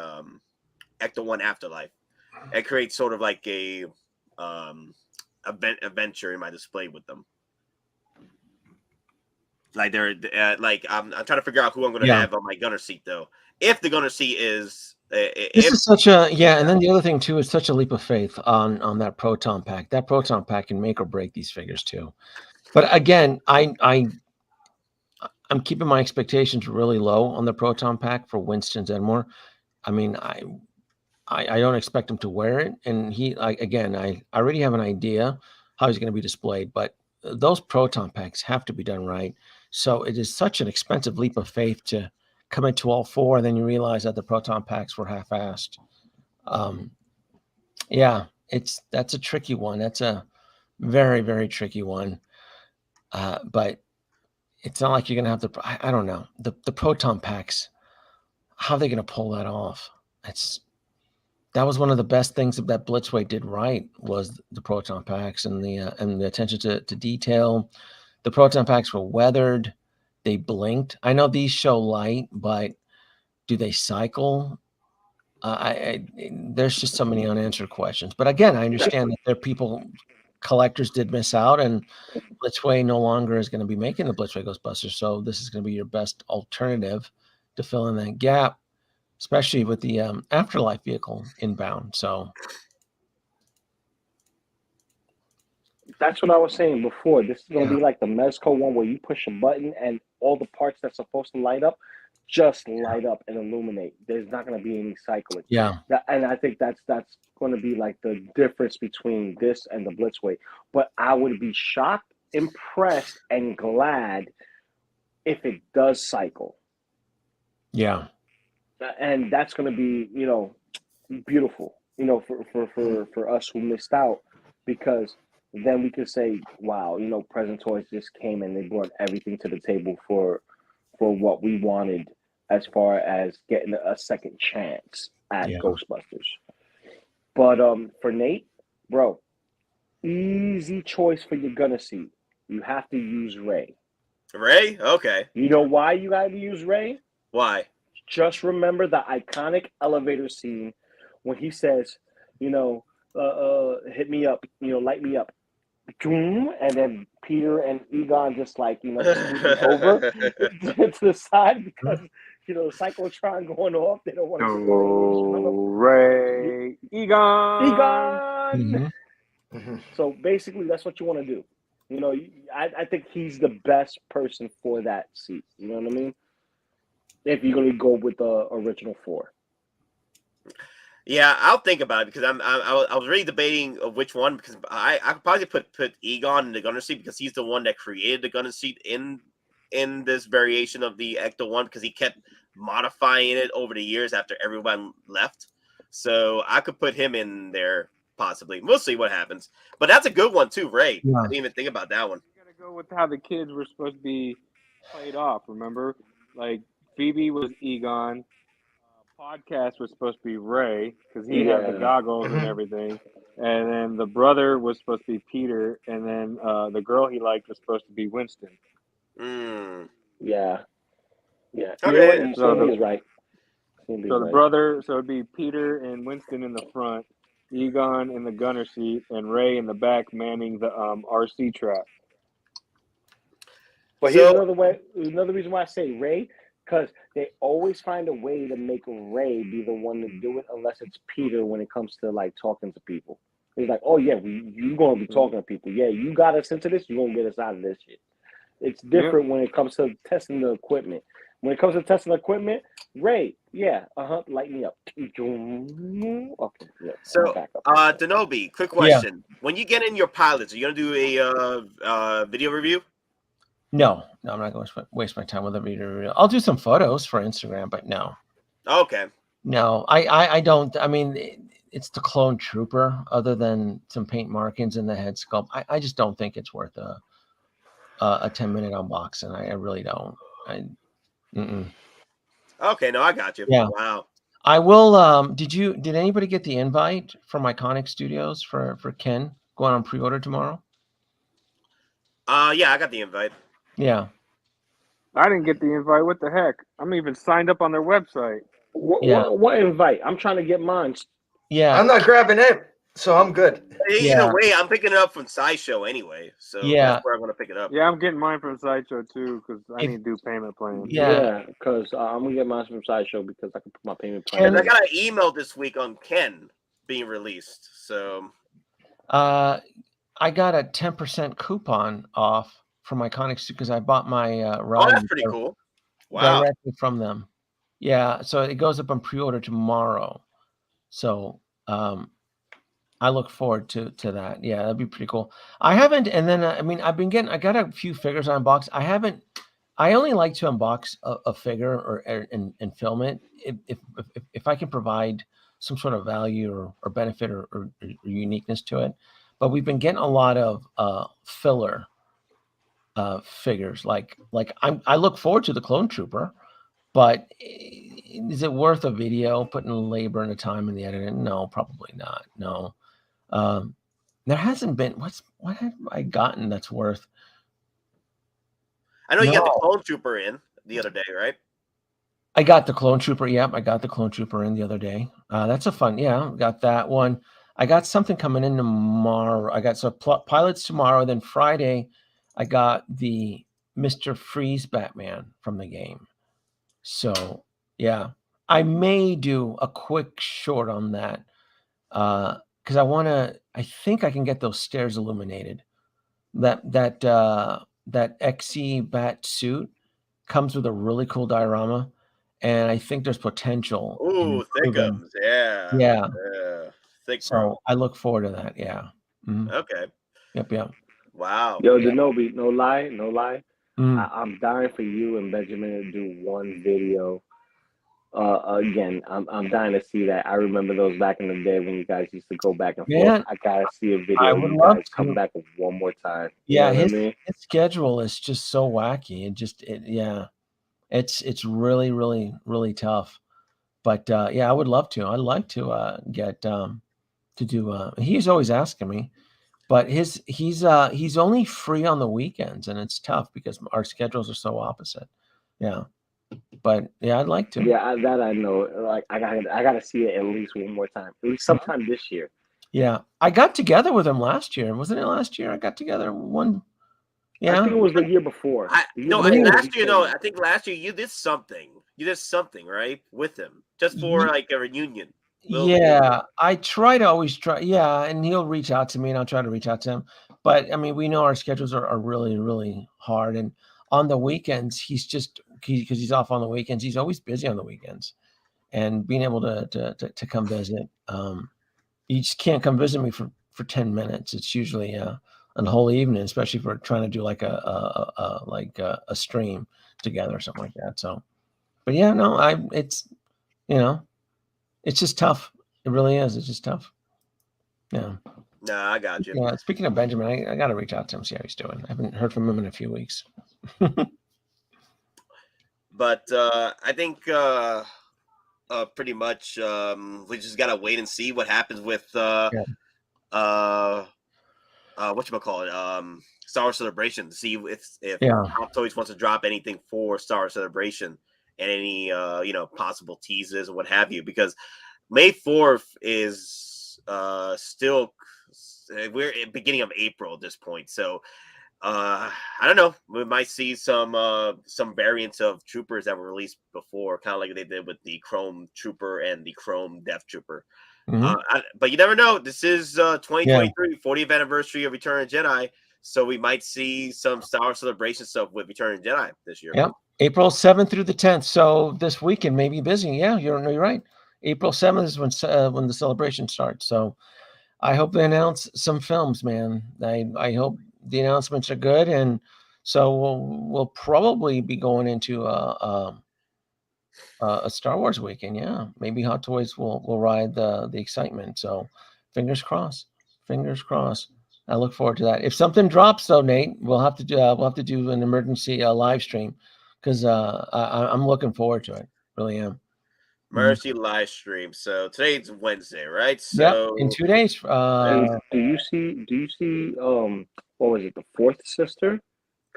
Ecto 1 Afterlife. It creates sort of like a adventure in my display with them. Like they're like I'm trying to figure out who I'm going to have on my gunner seat though. If the gunner seat is this is such a and then the other thing too is such a leap of faith on that proton pack. That proton pack can make or break these figures too. But again, I'm keeping my expectations really low on the proton pack for Winston Zedmore. I mean, I don't expect him to wear it, and I already have an idea how he's going to be displayed, but those proton packs have to be done right. So it is such an expensive leap of faith to commit to all 4, and then you realize that the proton packs were half-assed. That's a tricky one. That's a very, very tricky one. But it's not like you're gonna have I don't know, the proton packs. How are they gonna pull that off? That was one of the best things that Blitzway did right was the proton packs and the attention to detail. The proton packs were weathered. They blinked. I know these show light, but do they cycle? There's just so many unanswered questions. But again, I understand that there are people, collectors did miss out, and Blitzway no longer is going to be making the Blitzway Ghostbusters. So this is going to be your best alternative to fill in that gap, especially with the Afterlife vehicle inbound. So that's what I was saying before. This is going to be like the Mezco one where you push a button and all the parts that's supposed to light up just light up and illuminate. There's not going to be any cycling. Yeah. And I think that's going to be like the difference between this and the Blitzway. But I would be shocked, impressed, and glad if it does cycle. Yeah. And that's going to be, beautiful, for us who missed out, because then we could say, wow, Present Toys just came and they brought everything to the table for what we wanted as far as getting a second chance at Ghostbusters. But for Nate, bro, easy choice for your gunner seat. You have to use Ray. Ray? Okay. You know why you got to use Ray? Why? Just remember the iconic elevator scene when he says, hit me up, light me up. And then Peter and Egon just like, just over to the side because, cyclotron going off. They don't want to Ray. Egon. So basically, that's what you want to do. I think he's the best person for that seat. You know what I mean? If you're going to go with the original 4. Yeah, I'll think about it because I was really debating of which one, because I could probably put Egon in the gunner seat because he's the one that created the gunner seat in this variation of the Ecto 1, because he kept modifying it over the years after everyone left. So I could put him in there possibly. We'll see what happens. But that's a good one too, Ray. Yeah. I didn't even think about that one. You gotta go with how the kids were supposed to be played off. Remember, like Phoebe was Egon. Podcast was supposed to be Ray because he had the goggles and everything, and then the brother was supposed to be Peter, and then the girl he liked was supposed to be Winston. Yeah. Okay. So he's right. So the brother, so it'd be Peter and Winston in the front, Egon in the gunner seat, and Ray in the back manning the RC trap. But here's another reason why I say Ray. Because they always find a way to make Ray be the one to do it, unless it's Peter when it comes to like talking to people. He's like, oh yeah, you're gonna be talking to people. Yeah, you got us into this. You're gonna get us out of this shit. It's different when it comes to testing the equipment. When it comes to testing the equipment, Ray, light me up. Okay. Yeah, so, Denobi, quick question: when you get in your pilots, are you gonna do a video review? No, I'm not going to waste my time with a video. I'll do some photos for Instagram, but no. Okay. No, I don't. I mean, it's the clone trooper. Other than some paint markings in the head sculpt, I just don't think it's worth a 10-minute unboxing. I really don't. Okay, no, I got you. Yeah. Wow. I will. Did anybody get the invite from Iconic Studios for Ken going on pre-order tomorrow? Yeah, I got the invite. Yeah. I didn't get the invite. What the heck? I'm even signed up on their website. What invite? I'm trying to get mine. Yeah. I'm not grabbing it, so I'm good. Either way, I'm picking it up from Sideshow anyway, so that's where I'm going to pick it up. Yeah, I'm getting mine from Sideshow too because I need to do payment plans. Yeah, because I'm gonna get mine from Sideshow because I can put my payment plan. And I got an email this week on Ken being released, so. I got a 10% coupon off from Iconic because I bought my ride. Oh, that's pretty cool. Wow. Directly from them. Yeah, so it goes up on pre-order tomorrow. So I look forward to that. Yeah, that'd be pretty cool. I haven't, and then I mean, I got a few figures on unbox. I only like to unbox a figure and film it if I can provide some sort of value or benefit or uniqueness to it. But we've been getting a lot of filler figures. Like I look forward to the Clone Trooper, but is it worth a video putting labor and the time in the editing? No, probably not. No. There hasn't been. What have I gotten that's worth? I know you got the Clone Trooper in the other day, right? I got the Clone Trooper. Yep, I got the Clone Trooper in the other day. That's a fun. Yeah, got that one. I got something coming in tomorrow. I got pilots tomorrow. Then Friday, I got the Mr. Freeze Batman from the game. So yeah, I may do a quick short on that because I think I can get those stairs illuminated. That XC Bat suit comes with a really cool diorama, and I think there's potential. Ooh, thickums, yeah. Thick. So I look forward to that. Yeah. Mm-hmm. Okay. Yep. Wow. Yo, Denobi, no lie. I'm dying for you and Benjamin to do one video. Again, I'm dying to see that. I remember those back in the day when you guys used to go back and forth. I gotta see a video of you guys come back one more time. Yeah, his schedule is just so wacky and it's really, really, really tough. But yeah, I would love to. I'd like to get to do. He's always asking me, but he's only free on the weekends, and it's tough because our schedules are so opposite. Yeah. But yeah, I'd like to. Yeah, that I know. Like I gotta see it at least one more time, at least sometime this year. Yeah, I got together with him last year. Wasn't it last year? I got together one. Yeah, I think it was the year before. I think last year you did something. You did something right with him just for like a reunion. Yeah, I try to always try. Yeah, and he'll reach out to me, and I'll try to reach out to him. But I mean, we know our schedules are really, really hard, and on the weekends, because he's off on the weekends, he's always busy on the weekends, and being able to come visit, you just can't come visit me for 10 minutes. It's usually a whole evening, especially if we're trying to do like a stream together or something like that. So, but yeah, no, it's just tough. It really is. It's just tough. Yeah. No, I got you. Yeah. Speaking of Benjamin, I got to reach out to him, see how he's doing. I haven't heard from him in a few weeks. But I think pretty much we just gotta wait and see what happens with whatchamacallit, Star Wars Celebration, to see if Hottoys wants to drop anything for Star Wars Celebration and any possible teases or what have you, because May 4th is still, we're at the beginning of April at this point, so I don't know. We might see some variants of troopers that were released before, kind of like they did with the Chrome Trooper and the Chrome Death Trooper. Mm-hmm. But you never know. This is 2023, 40th anniversary of Return of the Jedi, so we might see some Star Wars Celebration stuff with Return of the Jedi this year. Yep, April 7th through the 10th. So this weekend may be busy. Yeah, you're right. April 7th is when the celebration starts. So I hope they announce some films, man. I hope the announcements are good, and So we'll probably be going into a Star Wars weekend. Yeah, maybe Hot Toys will ride the excitement. So fingers crossed. Fingers crossed. I look forward to that. If something drops, though, Nate, we'll have to do an emergency live stream because I'm looking forward to it. Really am. Mercy live stream. So today's Wednesday, right? Yep. So In 2 days. Do you see what was it, the fourth sister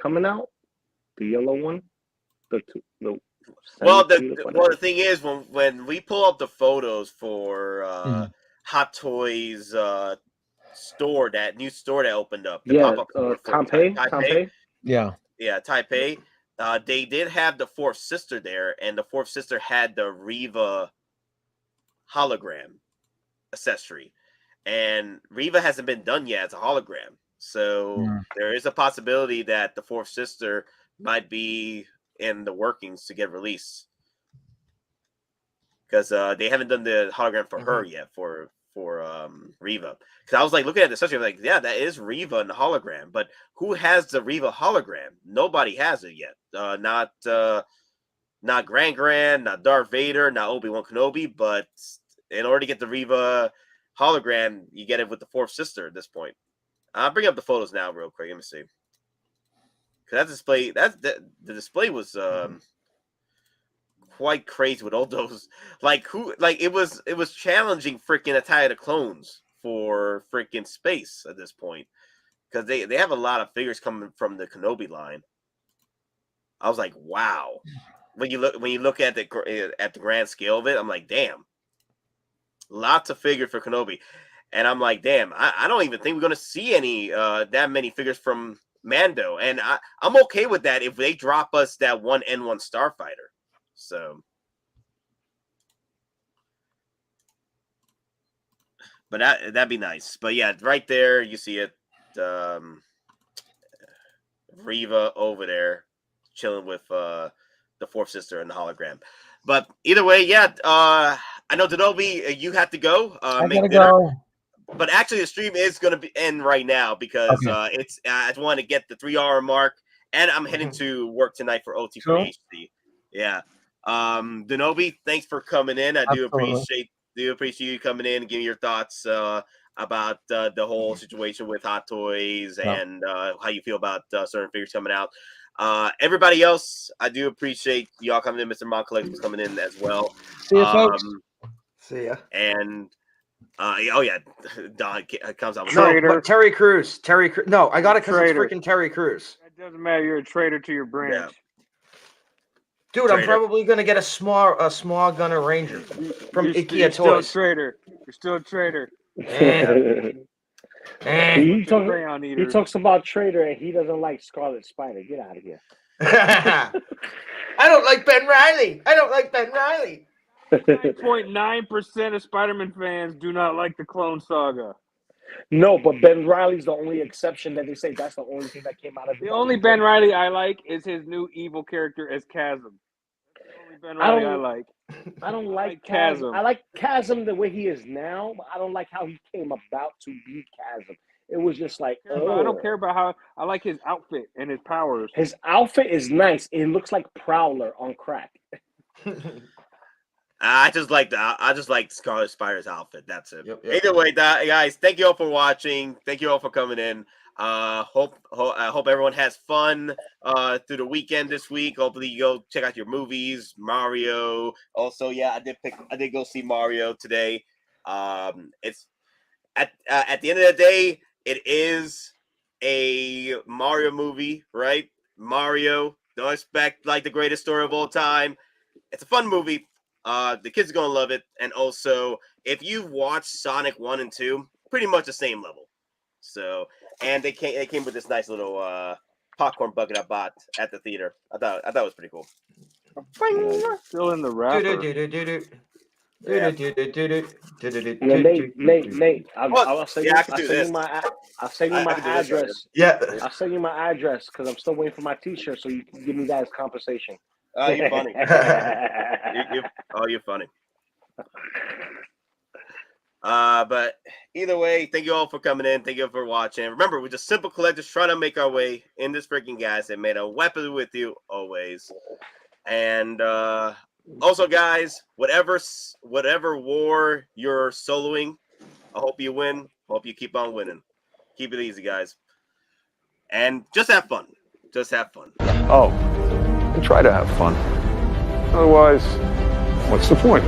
coming out? The yellow one? The well, the thing is, when we pull up the photos for Hot Toys store, that new store that opened up, the pop-up store for Taipei. Yeah, Taipei. They did have the fourth sister there, and the fourth sister had the Reva hologram accessory, and Reva hasn't been done yet as a hologram. So there is a possibility that the fourth sister might be in the workings to get released, because they haven't done the hologram for her yet for Reva. Because I was like looking at the accessory, I'm like, yeah, that is Reva in the hologram, but who has the Reva hologram? Nobody has it yet. Not Grand, not Darth Vader, not Obi-Wan Kenobi. But in order to get the Reva hologram, you get it with the fourth sister at this point. I'll bring up the photos now real quick. Let me see. Because that display, the display was quite crazy with all those, it was challenging freaking Attack of the Clones for freaking space at this point, because they have a lot of figures coming from the Kenobi line. I was like, wow. When you look at the grand scale of it, I'm like, damn, lots of figures for Kenobi, and I'm like, damn, I don't even think we're gonna see any that many figures from Mando, and I'm okay with that if they drop us that one N1 Starfighter. So, but that'd be nice. But yeah, right there you see it, Reva over there chilling with the fourth sister and the hologram. But either way, yeah. I know Denobi, you have to go. I make gotta dinner. go. But actually, the stream is going to end right now because it's. I just want to get the 3-hour mark, and I'm heading to work tonight for OT for HD. Yeah. Denobi, thanks for coming in. I do appreciate you coming in and giving your thoughts about the whole situation with Hot Toys and how you feel about certain figures coming out. Everybody else, I do appreciate y'all coming in. Mr. Mon Collectibles coming in as well. See you, folks. See ya. And oh yeah, Don comes out. No, but Terry Crews. No, I got it because it's Traitor. freaking Terry Crews. It doesn't matter. You're a traitor to your branch. Yeah. Dude, Traitor. I'm probably gonna get a small Gunner Ranger from IKEA You're still a Toys. traitor. You're still a traitor. He talks about traitor and he doesn't like Scarlet Spider. Get out of here. I don't like Ben Reilly. 9.9% of Spider-Man fans do not like the Clone Saga. No, but Ben Reilly's the only exception that they say that's the only thing that came out of it. The only Ben Reilly I like is his new evil character as Chasm. The only Ben Reilly I like. I don't like Chasm. I like Chasm the way he is now, but I don't like how he came about to be Chasm. It was just like, I don't care about how I like his outfit and his powers. His outfit is nice. It looks like Prowler on crack. I just like Scarlet Spider's outfit. That's it. Yep. Either way, guys, thank you all for watching. Thank you all for coming in. I hope everyone has fun through the weekend this week. Hopefully you go check out your movies, Mario. Also, yeah, I did go see Mario today. It's at the end of the day, it is a Mario movie, right? Mario, don't expect like the greatest story of all time. It's a fun movie. The kids are gonna love it, and also if you watch Sonic 1 and 2, pretty much the same level. So, and they came with this nice little popcorn bucket I bought at the theater. I thought it was pretty cool. Still in the wrapper. Nate, I'll send you my address. Yeah, I'll send you my address because I'm still waiting for my T-shirt, so you can give me that as compensation. Oh, you're funny. You're funny. But either way, thank you all for coming in. Thank you all for watching. Remember, we're just simple collectors trying to make our way in this freaking gas and made a weapon with you always. And also, guys, whatever war you're soloing, I hope you win. Hope you keep on winning. Keep it easy, guys. And just have fun. Just have fun. Oh, and try to have fun. Otherwise, what's the point?